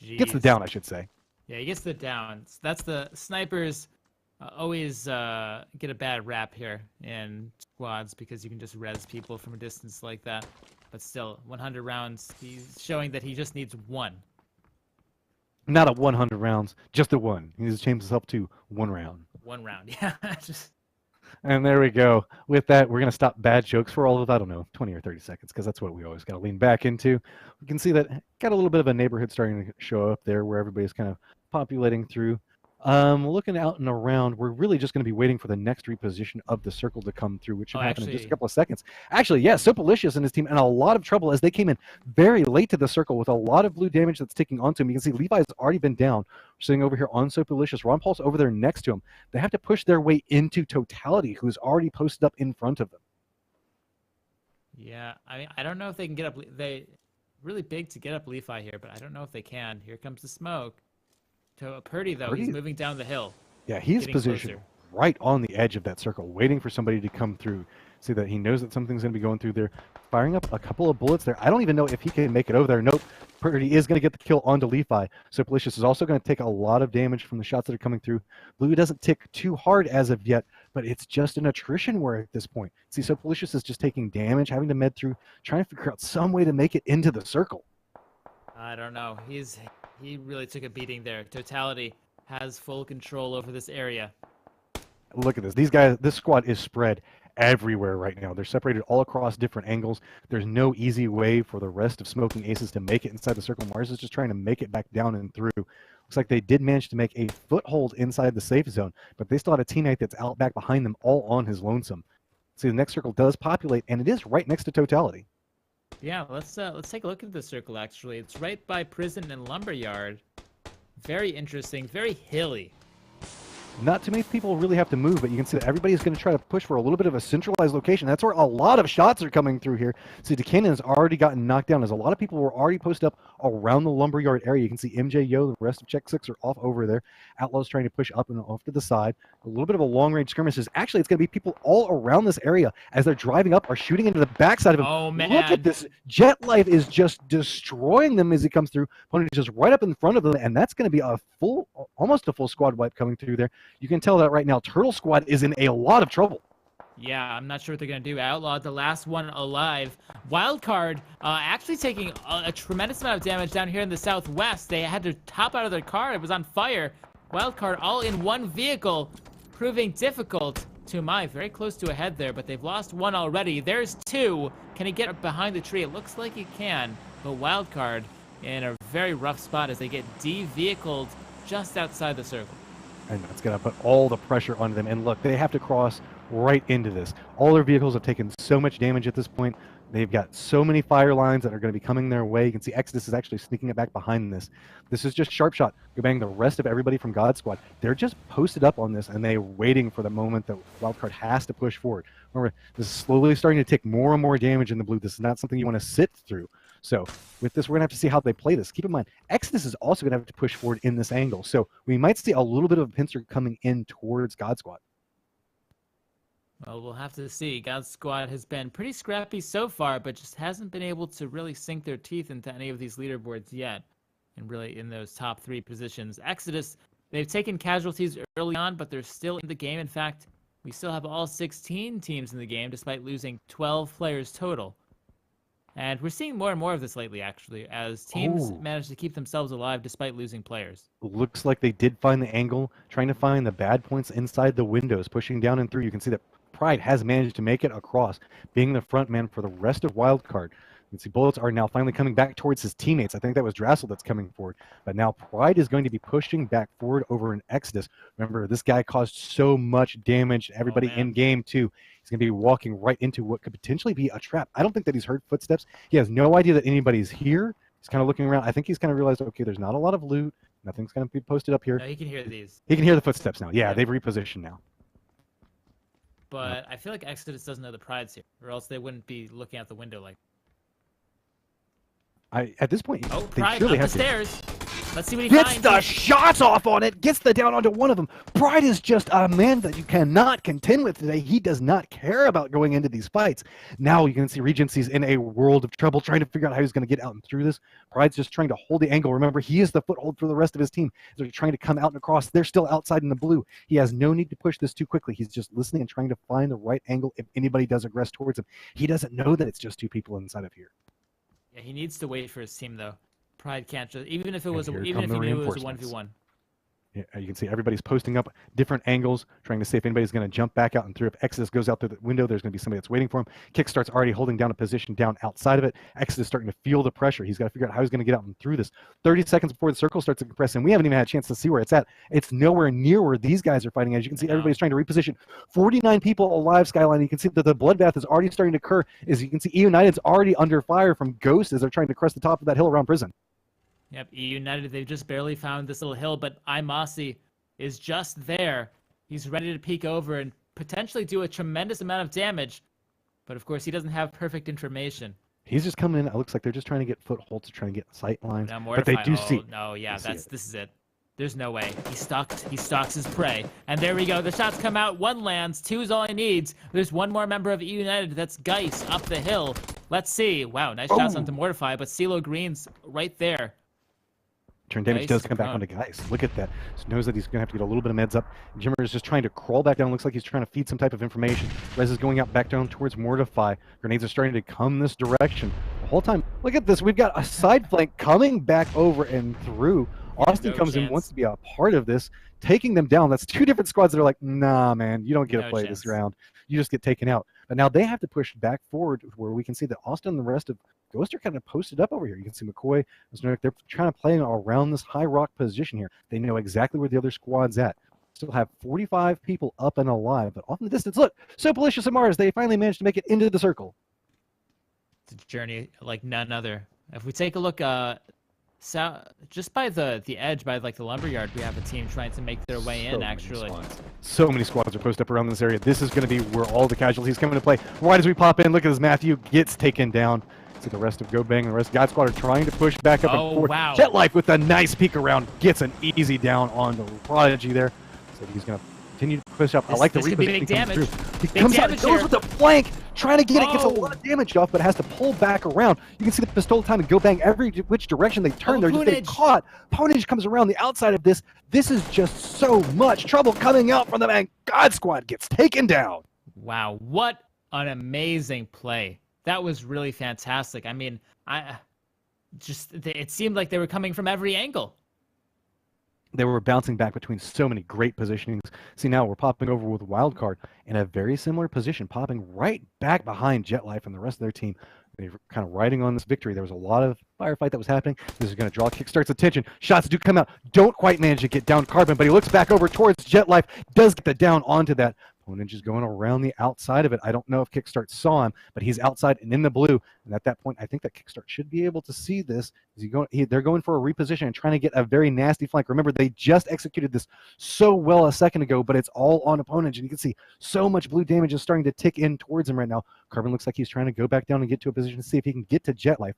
Jeez. Gets the down, I should say. Yeah, he gets the down. That's the snipers always get a bad rap here in squads because you can just res people from a distance like that. But still, 100 rounds, he's showing that he just needs one. Not a 100 rounds, just a one. He needs to change himself to 1 round. 1 round, yeah. And there we go. With that, we're going to stop bad jokes for all of, I don't know, 20 or 30 seconds, because that's what we always got to lean back into. We can see that got a little bit of a neighborhood starting to show up there where everybody's kind of populating through. Looking out and around, we're really just going to be waiting for the next reposition of the circle to come through, which should happen in just a couple of seconds. Actually, yes, Sopalicious and his team in a lot of trouble as they came in very late to the circle with a lot of blue damage that's ticking onto him. You can see Levi's already been down. We're sitting over here on Sopalicious. Ron Paul's over there next to him. They have to push their way into Totality, who's already posted up in front of them. Yeah, I mean, I don't know if they can get up. They really big to get up Levi here, but I don't know if they can. Here comes the smoke. Purdy, though, he's moving down the hill. Yeah, he's positioned right on the edge of that circle, waiting for somebody to come through. See that he knows that something's going to be going through there. Firing up a couple of bullets there. I don't even know if he can make it over there. Nope. Purdy is going to get the kill onto Levi. So Policious is also going to take a lot of damage from the shots that are coming through. Blue doesn't tick too hard as of yet, but it's just an attrition war at this point. See, so Policious is just taking damage, having to med through, trying to figure out some way to make it into the circle. I don't know. He really took a beating there. Totality has full control over this area. Look at this. These guys, this squad is spread everywhere right now. They're separated all across different angles. There's no easy way for the rest of Smoking Aces to make it inside the circle. Mars is just trying to make it back down and through. Looks like they did manage to make a foothold inside the safe zone, but they still had a teammate that's out back behind them all on his lonesome. See, the next circle does populate, and it is right next to Totality. Yeah, let's take a look at the circle, actually. It's right by Prison and Lumberyard. Very interesting, very hilly. Not too many people really have to move, but you can see that everybody's going to try to push for a little bit of a centralized location. That's where a lot of shots are coming through here. See, DeCannon has already gotten knocked down, as a lot of people were already posted up around the Lumberyard area. You can see MJ Yo, the rest of Check 6 are off over there. Outlaws trying to push up and off to the side. A little bit of a long-range skirmishes. Actually, it's going to be people all around this area as they're driving up, are shooting into the backside of him. Oh, man. Look at this. Jet Life is just destroying them as he comes through. Pony is just right up in front of them, and that's going to be a full, almost a full squad wipe coming through there. You can tell that right now Turtle Squad is in a lot of trouble. Yeah, I'm not sure what they're going to do. Outlawed, the last one alive. Wildcard actually taking a tremendous amount of damage down here in the southwest. They had to hop out of their car. It was on fire. Wildcard all in one vehicle, proving difficult. Tumai very close to a head there, but they've lost one already. There's two. Can he get behind the tree? It looks like he can, but Wildcard in a very rough spot as they get de-vehicled just outside the circle. And that's going to put all the pressure on them. And look, they have to cross right into this. All their vehicles have taken so much damage at this point. They've got so many fire lines that are going to be coming their way. You can see Exodus is actually sneaking it back behind this. This is just sharp shot. Go bang the rest of everybody from God Squad. They're just posted up on this, and they're waiting for the moment that Wildcard has to push forward. Remember, this is slowly starting to take more and more damage in the blue. This is not something you want to sit through. So with this, we're going to have to see how they play this. Keep in mind, Exodus is also going to have to push forward in this angle. So we might see a little bit of a pincer coming in towards God Squad. Well, we'll have to see. God Squad has been pretty scrappy so far, but just hasn't been able to really sink their teeth into any of these leaderboards yet, and really in those top 3 positions. Exodus, they've taken casualties early on, but they're still in the game. In fact, we still have all 16 teams in the game, despite losing 12 players total. And we're seeing more and more of this lately, actually, as teams manage to keep themselves alive despite losing players. Looks like they did find the angle, trying to find the bad points inside the windows, pushing down and through. You can see that Pride has managed to make it across, being the front man for the rest of Wildcard. You can see bullets are now finally coming back towards his teammates. I think that was Drassel that's coming forward. But now Pride is going to be pushing back forward over in Exodus. Remember, this guy caused so much damage to everybody in game 2. He's going to be walking right into what could potentially be a trap. I don't think that he's heard footsteps. He has no idea that anybody's here. He's kind of looking around. I think he's kind of realized, okay, there's not a lot of loot. Nothing's going to be posted up here. No, he can hear these. He can hear the footsteps now. Yeah, they've repositioned now. But I feel like Exodus doesn't know the Pride's here, or else they wouldn't be looking out the window like. At this point, Oh, they Pride surely up have the to. stairs. Let's see what he Gets finds. the shots off on it. Gets the down onto one of them. Pride is just a man that you cannot contend with today. He does not care about going into these fights. Now you can see Regency's in a world of trouble trying to figure out how he's going to get out and through this. Pride's just trying to hold the angle. Remember, he is the foothold for the rest of his team. They're trying to come out and across. They're still outside in the blue. He has no need to push this too quickly. He's just listening and trying to find the right angle if anybody does aggress towards him. He doesn't know that it's just 2 people inside of here. Yeah, he needs to wait for his team though. Pride can't just, even if it was, And here even if come he the knew it was a reinforcements. 1v1. Yeah, you can see everybody's posting up different angles, trying to see if anybody's going to jump back out and through. If Exodus goes out through the window, there's going to be somebody that's waiting for him. Kickstart's already holding down a position down outside of it. Exodus starting to feel the pressure. He's got to figure out how he's going to get out and through this. 30 seconds before the circle starts to compress, and we haven't even had a chance to see where it's at. It's nowhere near where these guys are fighting. As you can see, everybody's trying to reposition. 49 people alive, Skyline. You can see that the bloodbath is already starting to occur. As you can see, E United's already under fire from Ghost as they're trying to crest the top of that hill around prison. Yep, E United, they've just barely found this little hill, but Imasi is just there. He's ready to peek over and potentially do a tremendous amount of damage, but of course he doesn't have perfect information. He's just coming in. It looks like they're just trying to get footholds, to try and get sight lines. Now But they do see. No, yeah, this is it. There's no way. He stalks his prey. And there we go. The shots come out. 1 lands. 2 is all he needs. There's 1 more member of E United. That's Geis up the hill. Let's see. Wow, nice shots onto Mortify, but CeeLo Green's right there. Turn damage does come back onto Geis. Look at that. So knows that he's going to have to get a little bit of meds up. Jimmer is just trying to crawl back down. Looks like he's trying to feed some type of information. Rez is going out back down towards Mortify. Grenades are starting to come this direction. The whole time, look at this. We've got a side flank coming back over and through. Austin comes in, wants to be a part of this, taking them down. That's 2 different squads that are like, nah, man, you don't get to play this round. You just get taken out. But now they have to push back forward where we can see that Austin and the rest of Ghost are kind of posted up over here. You can see McCoy, they're trying to play around this high rock position here. They know exactly where the other squad's at. Still have 45 people up and alive, but off in the distance, look, so Malicious and Mars, they finally managed to make it into the circle. It's a journey like none other. If we take a look, just by the edge, by like the lumberyard, we have a team trying to make their way in, actually. So many squads are posted up around this area. This is going to be where all the casualties come into play. Right as we pop in, look at this, Matthew gets taken down. See the rest of Go Bang and the rest of God Squad are trying to push back up and forward. Wow. Jet Life with a nice peek around gets an easy down on the Prodigy there. So he's going to continue to push up. I like the This could be big repositioning damage. He comes out and goes with the flank, trying to get it, gets a lot of damage off, but has to pull back around. You can see the pistol time and go bang every which direction they turn. They're just getting caught. Ponage comes around the outside of this. This is just so much trouble coming out from them, and God Squad gets taken down. Wow, what an amazing play. That was really fantastic. I mean, it seemed like they were coming from every angle. They were bouncing back between so many great positionings. See, now we're popping over with Wildcard in a very similar position, popping right back behind Jet Life and the rest of their team. They're kind of riding on this victory. There was a lot of firefight that was happening. This is going to draw Kickstart's attention. Shots do come out. Don't quite manage to get down Carbon, but he looks back over towards Jet Life. Does get the down onto that. Ponage is going around the outside of it. I don't know if Kickstart saw him, but he's outside and in the blue. And at that point, I think that Kickstart should be able to see this. They're going for a reposition and trying to get a very nasty flank. Remember, they just executed this so well a second ago, but it's all on Ponage. And you can see so much blue damage is starting to tick in towards him right now. Carbon looks like he's trying to go back down and get to a position to see if he can get to Jet Life.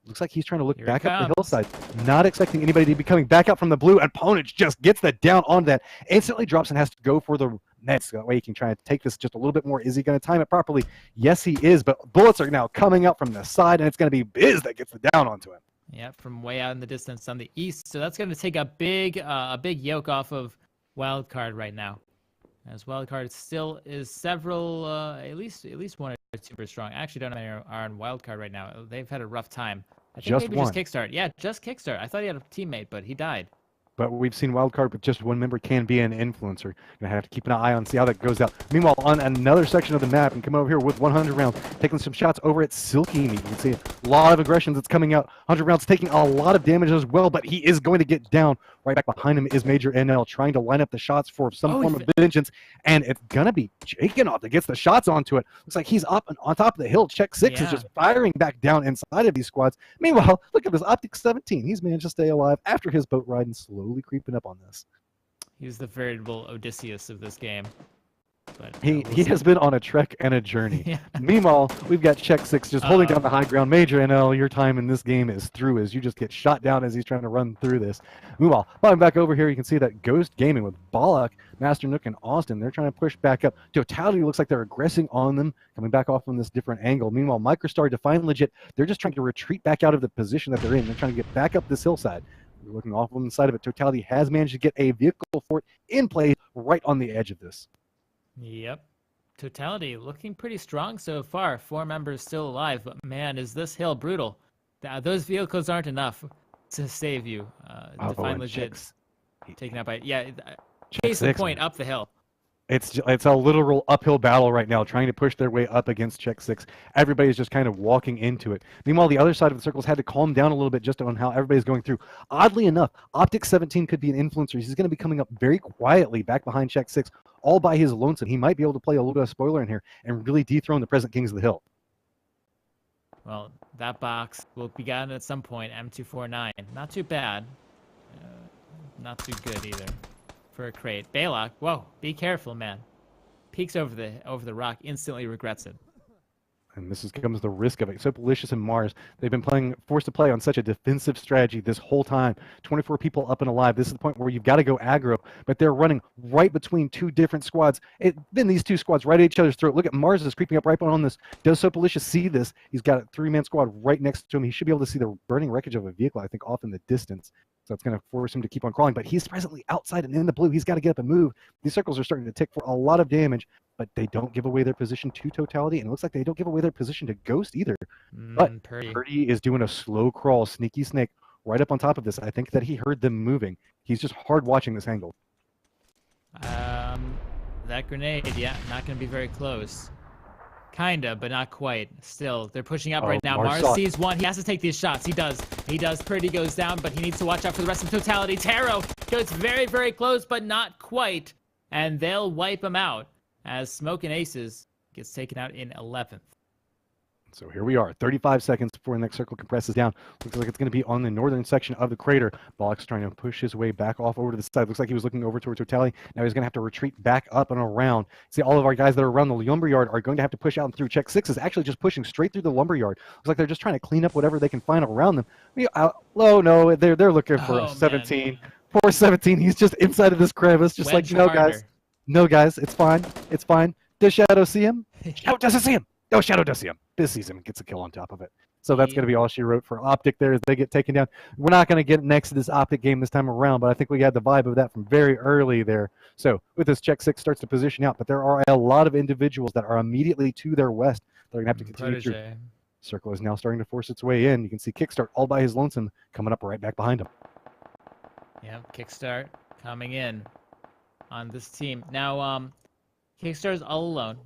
Looks like he's trying to look back up the hillside, not expecting anybody to be coming back up from the blue, and Ponage just gets the down on that. Instantly drops and has to go for the nets. That way he can try to take this just a little bit more. Is he going to time it properly? Yes, he is, but bullets are now coming out from the side, and it's going to be Biz that gets the down onto him. Yeah, from way out in the distance on the east. So that's going to take a big yoke off of Wildcard right now. As Wildcard still is several, at least one or two very strong. I actually don't know if they are on Wildcard right now. They've had a rough time. I think just maybe one. Just Kickstart. Yeah, just Kickstart. I thought he had a teammate, but he died. But we've seen Wildcard with just one member can be an influencer. Gonna have to keep an eye on, see how that goes out. Meanwhile, on another section of the map, and come over here with 100 rounds, taking some shots over at Silky Meat. You can see a lot of aggression that's coming out. 100 rounds taking a lot of damage as well, but he is going to get down. Right back behind him is Major NL trying to line up the shots for some form of vengeance, and it's gonna be Jakenoff that gets the shots onto it. Looks like he's up and on top of the hill. Check 6 is just firing back down inside of these squads. Meanwhile, look at this Optic 17. He's managed to stay alive after his boat ride and slowly creeping up on this. He's the veritable Odysseus of this game. But, he has been on a trek and a journey. Meanwhile, we've got Check 6 just holding down the high ground. Major NL, your time in this game is through as you just get shot down as he's trying to run through this. Meanwhile, falling back over here, you can see that Ghost Gaming with Balak, Master Nook, and Austin. They're trying to push back up. Totality looks like they're aggressing on them, coming back off from this different angle. Meanwhile, Microstar, Define Legit, they're just trying to retreat back out of the position that they're in. They're trying to get back up this hillside. We're looking off on the side of it. Totality has managed to get a vehicle fort in play right on the edge of this. Yep. Totality looking pretty strong so far. 4 members still alive, but man, is this hill brutal. Those vehicles aren't enough to save you. Define Legit taken out by case in point up the hill. It's a literal uphill battle right now, trying to push their way up against Check 6. Everybody's just kind of walking into it. Meanwhile, the other side of the circles had to calm down a little bit just on how everybody's going through. Oddly enough, Optic 17 could be an influencer. He's going to be coming up very quietly back behind Check 6, all by his lonesome. He might be able to play a little bit of spoiler in here and really dethrone the present Kings of the Hill. Well, that box will be gotten at some point. M249. Not too bad. Not too good either. For a crate. Baylock, whoa, be careful, man. Peeks over the rock, instantly regrets it. And this comes the risk of it. So Delicious and Mars, they've been forced to play on such a defensive strategy this whole time. 24 people up and alive. This is the point where you've got to go aggro, but they're running right between 2 different squads. Then these 2 squads right at each other's throat. Look at Mars is creeping up right on this. Does So Delicious see this? He's got a 3-man squad right next to him. He should be able to see the burning wreckage of a vehicle, I think, off in the distance. So it's going to force him to keep on crawling. But he's presently outside and in the blue. He's got to get up and move. These circles are starting to tick for a lot of damage, but they don't give away their position to Totality, and it looks like they don't give away their position to Ghost either. But Purdy is doing a slow crawl, sneaky snake, right up on top of this. I think that he heard them moving. He's just hard watching this angle. That grenade, not going to be very close. Kinda, but not quite. Still, they're pushing up right now. Mars sees one. He has to take these shots. He does. Purdy goes down, but he needs to watch out for the rest of Totality. Taro goes very, very close, but not quite. And they'll wipe him out as Smoke and Aces gets taken out in 11th. So here we are, 35 seconds before the next circle compresses down. Looks like it's going to be on the northern section of the crater. Bollock's trying to push his way back off over to the side. Looks like he was looking over toward Totality. Now he's going to have to retreat back up and around. See, all of our guys that are around the lumberyard are going to have to push out and through. Check 6 is actually just pushing straight through the lumberyard. Looks like they're just trying to clean up whatever they can find around them. No, they're looking for 17. Man. Poor 17, he's just inside of this crevice, just like, no, guys. No, guys, it's fine. It's fine. Does Shadow see him? Shadow doesn't see him. No, Shadow does see him. Biz sees him and gets a kill on top of it. So that's going to be all she wrote for Optic there as they get taken down. We're not going to get next to this Optic game this time around, but I think we had the vibe of that from very early there. So with this, Check 6 starts to position out, but there are a lot of individuals that are immediately to their west that are going to have to continue through. Circle is now starting to force its way in. You can see Kickstart all by his lonesome coming up right back behind him. Yeah, Kickstart coming in on this team. Now, Kickstar's all alone.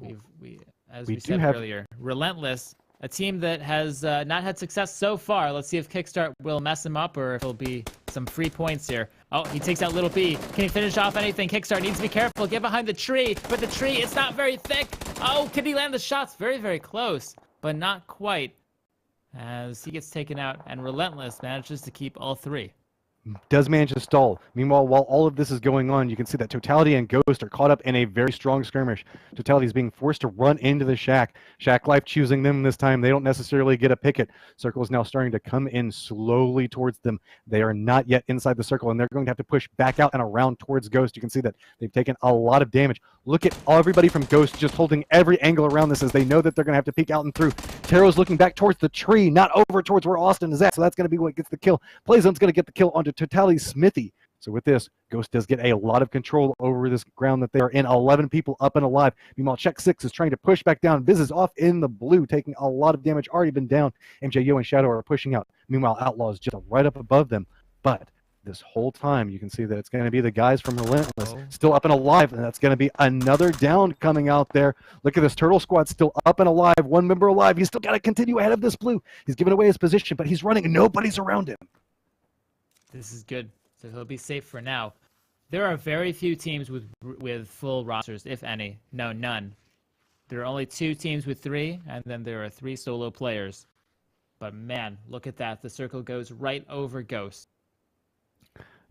As we said earlier, Relentless, a team that has not had success so far. Let's see if Kickstart will mess him up or if it'll be some free points here. Oh, he takes out Little B. Can he finish off anything? Kickstart needs to be careful. Get behind the tree, but the tree, it's not very thick. Oh, can he land the shots? Very, very close, but not quite. As he gets taken out, and Relentless manages to keep all three. Does manage to stall. Meanwhile, while all of this is going on, you can see that Totality and Ghost are caught up in a very strong skirmish. Totality is being forced to run into the Shack. Shack Life choosing them this time. They don't necessarily get a picket. Circle is now starting to come in slowly towards them. They are not yet inside the circle, and they're going to have to push back out and around towards Ghost. You can see that they've taken a lot of damage. Look at everybody from Ghost just holding every angle around this as they know that they're going to have to peek out and through. Taro's looking back towards the tree, not over towards where Austin is at, so that's going to be what gets the kill. Playzone's going to get the kill onto Totality Smithy. So with this, Ghost does get a lot of control over this ground that they are in. 11 people up and alive. Meanwhile, Check 6 is trying to push back down. Biz is off in the blue, taking a lot of damage, already been down. MJO and Shadow are pushing out. Meanwhile, Outlaw is just right up above them. But this whole time, you can see that it's going to be the guys from Relentless still up and alive, and that's going to be another down coming out there. Look at this Turtle Squad still up and alive. One member alive. He's still got to continue ahead of this blue. He's giving away his position, but he's running and nobody's around him. This is good. So he'll be safe for now. There are very few teams with full rosters, if any. No, none. There are only 2 teams with 3, and then there are 3 solo players. But man, look at that. The circle goes right over Ghost.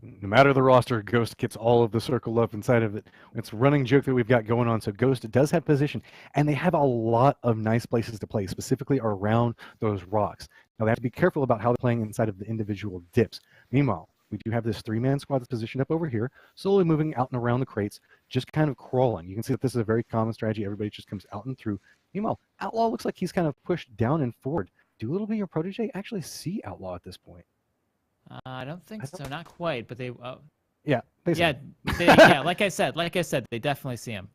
No matter the roster, Ghost gets all of the circle love inside of it. It's a running joke that we've got going on. So Ghost does have position, and they have a lot of nice places to play, specifically around those rocks. Now they have to be careful about how they're playing inside of the individual dips. Meanwhile, we do have this 3-man squad that's positioned up over here, slowly moving out and around the crates, just kind of crawling. You can see that this is a very common strategy. Everybody just comes out and through. Meanwhile, Outlaw looks like he's kind of pushed down and forward. Do Little B or Protege actually see Outlaw at this point? I don't think so. Not quite, but they. Yeah, they see him. Yeah. Like I said, they definitely see him.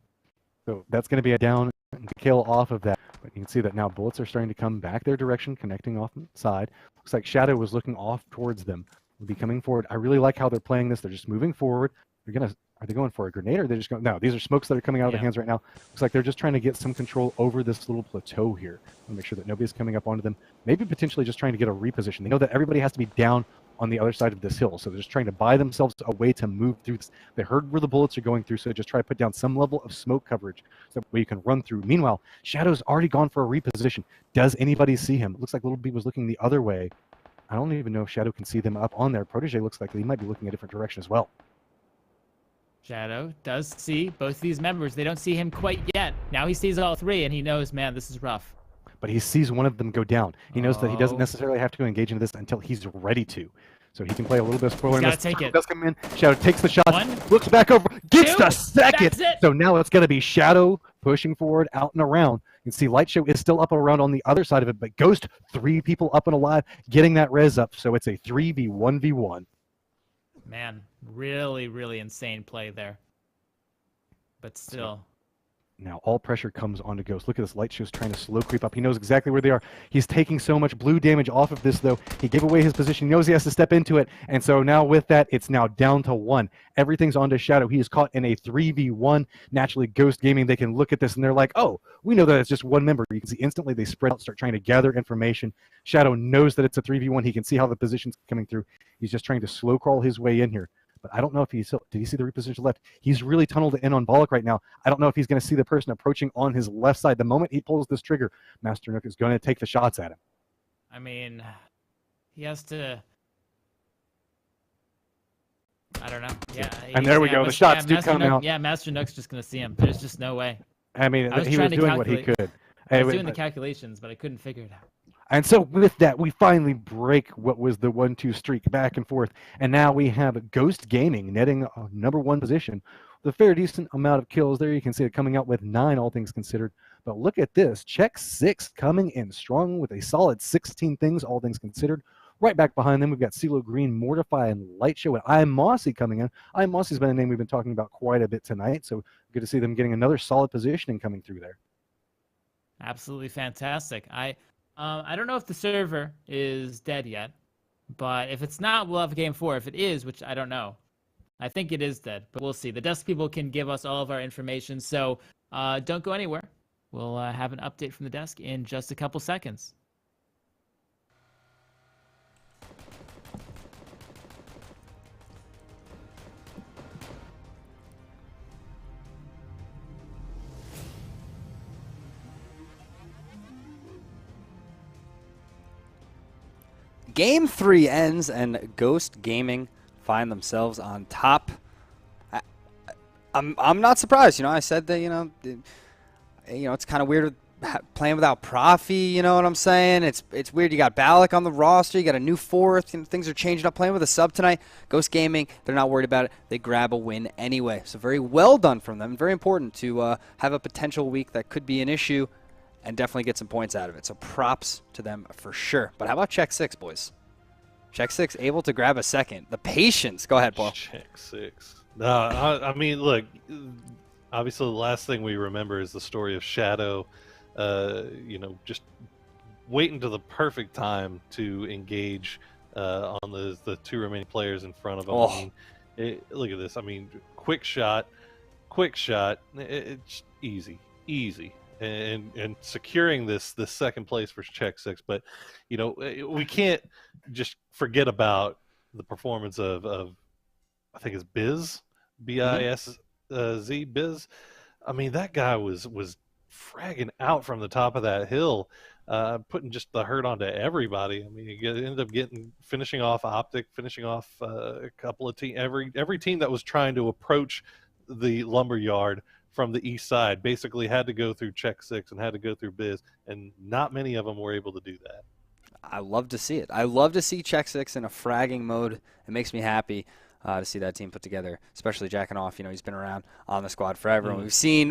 So that's going to be a down kill off of that. But you can see that now bullets are starting to come back their direction, connecting off the side. Looks like Shadow was looking off towards them. Will be coming forward. I really like how they're playing this. They're just moving forward. Are they going for a grenade, or are they just going? No, these are smokes that are coming out of their hands right now. Looks like they're just trying to get some control over this little plateau here. And make sure that nobody's coming up onto them. Maybe potentially just trying to get a reposition. They know that everybody has to be down on the other side of this hill, so they're just trying to buy themselves a way to move through this. They heard where the bullets are going through, so just try to put down some level of smoke coverage so that way you can run through. Meanwhile, Shadow's already gone for a reposition. Does anybody see him? It looks like Little B was looking the other way. I don't even know if Shadow can see them up on there. Protege looks like he might be looking a different direction as well. Shadow does see both of these members. They don't see him quite yet. Now he sees all 3, and he knows, man, this is rough. But he sees one of them go down. He knows that he doesn't necessarily have to engage into this until he's ready to. So he can play a little bit of spoiler. He's gotta take it. Does come in. Shadow takes the shot. 1, looks back over, gets 2, the second. that's it. So now it's going to be Shadow pushing forward, out and around. You can see Light Show is still up and around on the other side of it, but Ghost, 3 people up and alive, getting that res up. So it's a 3v1v1. Man, really, really insane play there. But still. Now all pressure comes onto Ghost. Look at this. Light Show's trying to slow creep up. He knows exactly where they are. He's taking so much blue damage off of this, though. He gave away his position. He knows he has to step into it. And so now with that, it's now down to 1. Everything's onto Shadow. He is caught in a 3v1. Naturally, Ghost Gaming, they can look at this and they're like, oh, we know that it's just 1 member. You can see instantly they spread out, start trying to gather information. Shadow knows that it's a 3v1. He can see how the position's coming through. He's just trying to slow crawl his way in here. But I don't know if did he see the reposition left? He's really tunneled in on Bollock right now. I don't know if he's going to see the person approaching on his left side. The moment he pulls this trigger, Master Nook is going to take the shots at him. I mean, he has to. I don't know. Yeah. And there we go. The shots do come out. Yeah, Master Nook's just going to see him. There's just no way. I mean, he was doing what he could. I was doing the calculations, but I couldn't figure it out. And so with that, we finally break what was the 1-2 streak back and forth. And now we have Ghost Gaming netting a #1 position The fair decent amount of kills there. You can see it coming out with 9, all things considered. But look at this. Check 6 coming in strong with a solid 16 things, all things considered. Right back behind them, we've got CeeLo Green, Mortify, and Light Show, and I'm Mossy coming in. I'm Mossy's been a name we've been talking about quite a bit tonight, so good to see them getting another solid positioning coming through there. Absolutely fantastic. I don't know if the server is dead yet, but if it's not, we'll have a game 4. If it is, which I don't know, I think it is dead, but we'll see. The desk people can give us all of our information, so don't go anywhere. We'll have an update from the desk in just a couple seconds. Game 3 ends and Ghost Gaming find themselves on top. I'm not surprised. I said that it's kind of weird playing without Profi. You know what I'm saying? It's weird. You got Balak on the roster. You got a new fourth. Things are changing up. Playing with a sub tonight. Ghost Gaming, they're not worried about it. They grab a win anyway. So very well done from them. Very important to have a potential week that could be an issue and definitely get some points out of it. So props to them for sure. But how about Check 6, boys? Check 6 able to grab a second. The patience. Go ahead, Paul. Check 6. No, I mean, look, obviously the last thing we remember is the story of Shadow, just waiting to the perfect time to engage on the 2 remaining players in front of him. Oh. I mean, look at this. I mean, quick shot. It's easy. And securing this second place for Check 6, but we can't just forget about the performance of I think it's Biz, B-I-S-Z, Biz. I mean, that guy was fragging out from the top of that hill, putting just the hurt onto everybody. I mean, he ended up finishing off Optic, finishing off a couple of teams. Every team that was trying to approach the lumberyard from the east side basically had to go through Check 6 and had to go through Biz, and not many of them were able to do that. I love to see it. I love to see Check 6 in a fragging mode. It makes me happy to see that team put together, especially jacking off. He's been around on the squad forever. And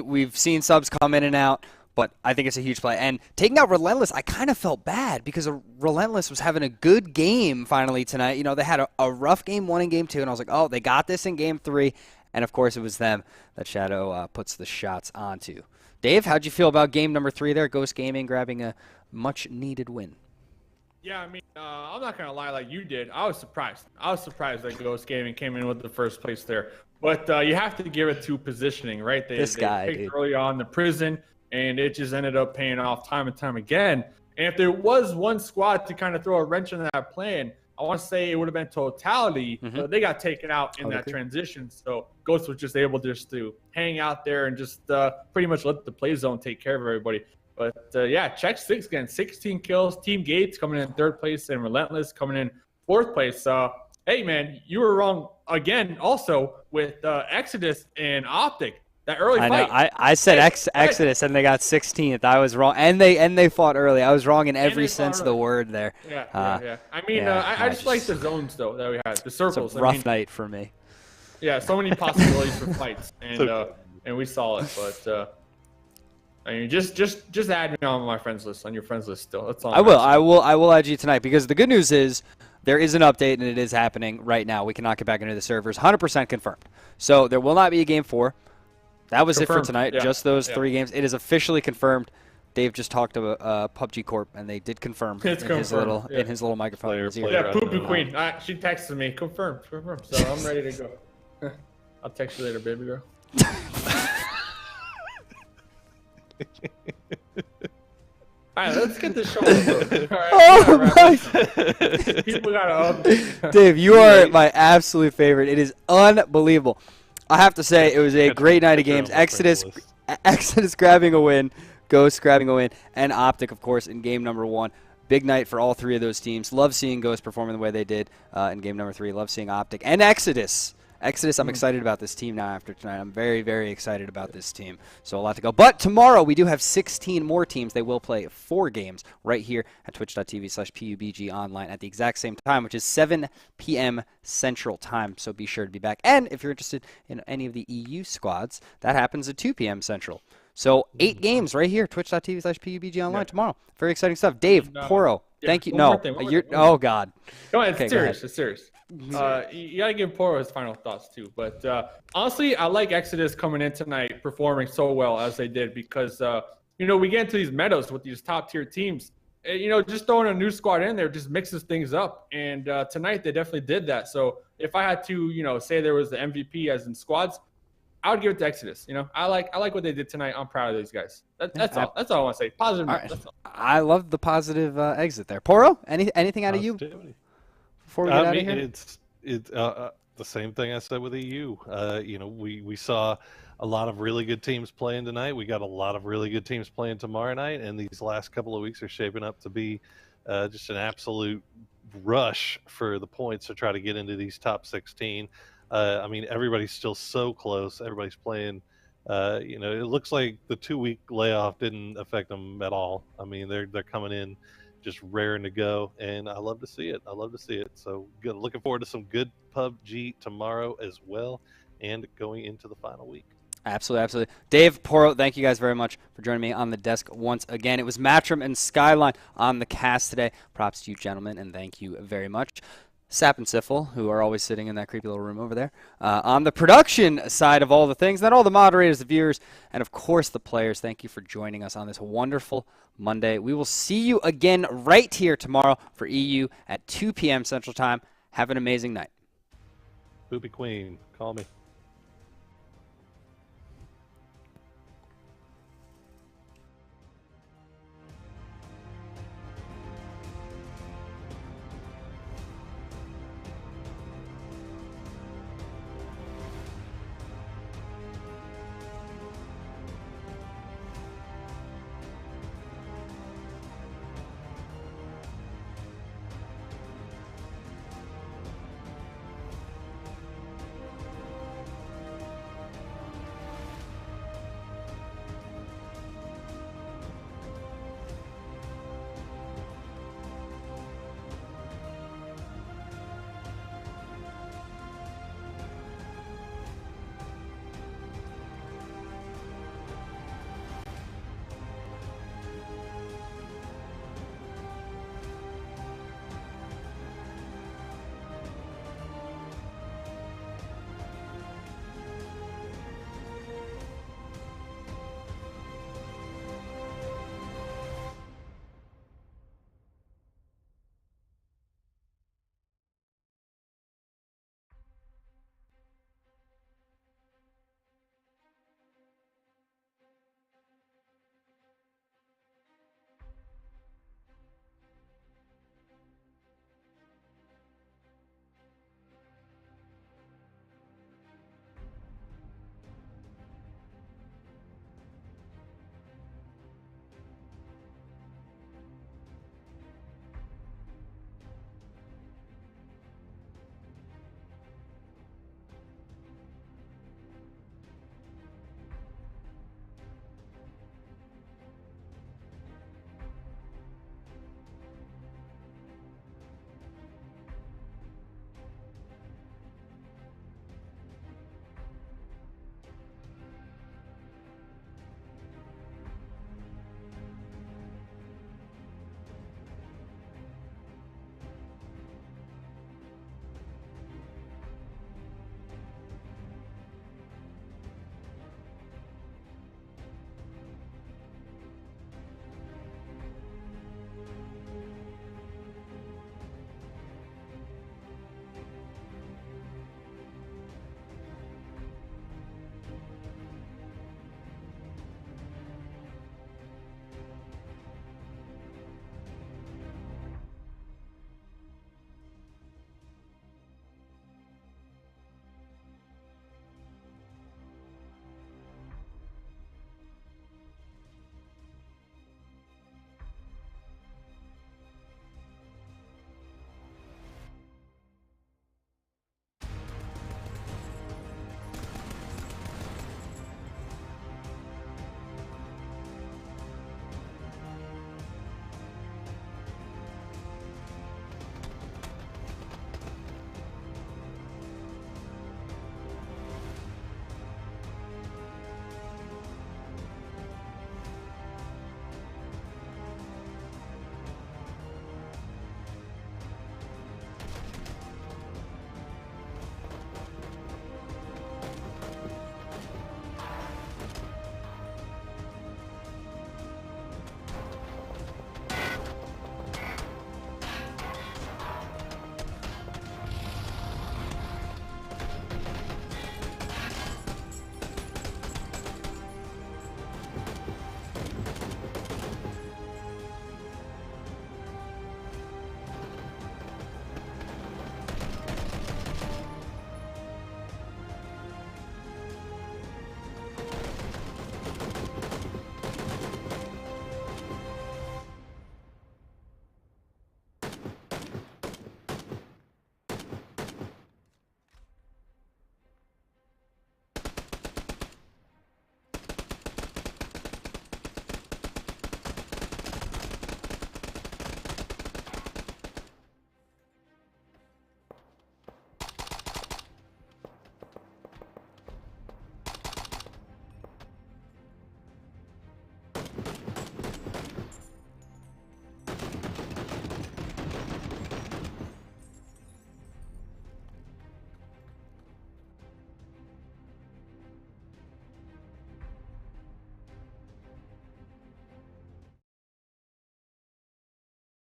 we've seen subs come in and out, but I think it's a huge play. And taking out Relentless, I kind of felt bad because Relentless was having a good game finally tonight. They had a rough game 1 and game 2, and I was like, oh, they got this in game 3. And, of course, it was them that Shadow puts the shots onto. Dave, how'd you feel about game number 3 there? Ghost Gaming grabbing a much-needed win. Yeah, I mean, I'm not going to lie like you did. I was surprised. that Ghost Gaming came in with the first place there. But you have to give it to positioning, right? They picked early on the prison, and it just ended up paying off time and time again. And if there was one squad to kind of throw a wrench in that plan, I want to say it would have been Totality, but they got taken out in that transition. So Ghost was just able to hang out there and just pretty much let the play zone take care of everybody. But Check 6 getting 16 kills. Team Gates coming in 3rd place and Relentless coming in 4th place. Hey, man, you were wrong again also with Exodus and Optic. That early fight. I know. I said Exodus, and they got 16th. I was wrong, and they fought early. I was wrong in every sense of the word there. Yeah. I mean, I just like the zones though that we had, the circles. It's a rough night for me. Yeah, so many possibilities for fights, and we saw it. But I mean, just add me on my friends list, on your friends list still. That's all. I will add you tonight because the good news is there is an update and it is happening right now. We cannot get back into the servers. 100% confirmed. So there will not be a game 4. That was confirmed. It for tonight, just those 3 games. It is officially confirmed. Dave just talked to PUBG Corp, and they did confirm in his little microphone. Yeah, Poo Poo Queen. She texted me, confirmed. So I'm ready to go. I'll text you later, baby girl. All right, let's get this show over. Right, people gotta update. Dave, you are my absolute favorite. It is unbelievable. I have to say, it was a great night of games. Exodus grabbing a win, Ghost grabbing a win, and Optic, of course, in game number 1. Big night for all 3 of those teams. Love seeing Ghost performing the way they did in game number 3. Love seeing Optic and Exodus Exodus, I'm excited about this team now after tonight. I'm very, very excited about this team. So a lot to go. But tomorrow we do have 16 more teams. They will play 4 games right here at twitch.tv/PUBGOnline at the exact same time, which is 7 p.m. Central Time. So be sure to be back. And if you're interested in any of the EU squads, that happens at 2 p.m. Central. So 8 games right here, twitch.tv/PUBGOnline tomorrow. Very exciting stuff. Dave, Poro, thank you. No, oh, God. No, it's serious. It's serious. You gotta give Poro his final thoughts too. But honestly, I like Exodus coming in tonight, performing so well as they did because we get into these meadows with these top tier teams. Just throwing a new squad in there just mixes things up. And tonight they definitely did that. So if I had to, say there was the MVP as in squads, I would give it to Exodus. I like what they did tonight. I'm proud of these guys. That's all. That's all I want to say. Positive. All right. That's all. I love the positive exit there. Poro, anything out of you before we get out of here? It's the same thing I said with EU. We saw a lot of really good teams playing tonight. We got a lot of really good teams playing tomorrow night, and these last couple of weeks are shaping up to be just an absolute rush for the points to try to get into these top 16. Everybody's still so close. Everybody's playing. It looks like the 2-week layoff didn't affect them at all. They're coming in just raring to go, and I love to see it. So good. Looking forward to some good PUBG tomorrow as well, and going into the final week. Absolutely. Dave, Poro, thank you guys very much for joining me on the desk once again. It was Matrim and Skyline on the cast today. Props to you, gentlemen, and thank you very much. Sap and Siffle, who are always sitting in that creepy little room over there, on the production side of all the things, then all the moderators, the viewers, and of course the players. Thank you for joining us on this wonderful Monday. We will see you again right here tomorrow for EU at 2 p.m. Central Time. Have an amazing night. Poopy Queen, call me.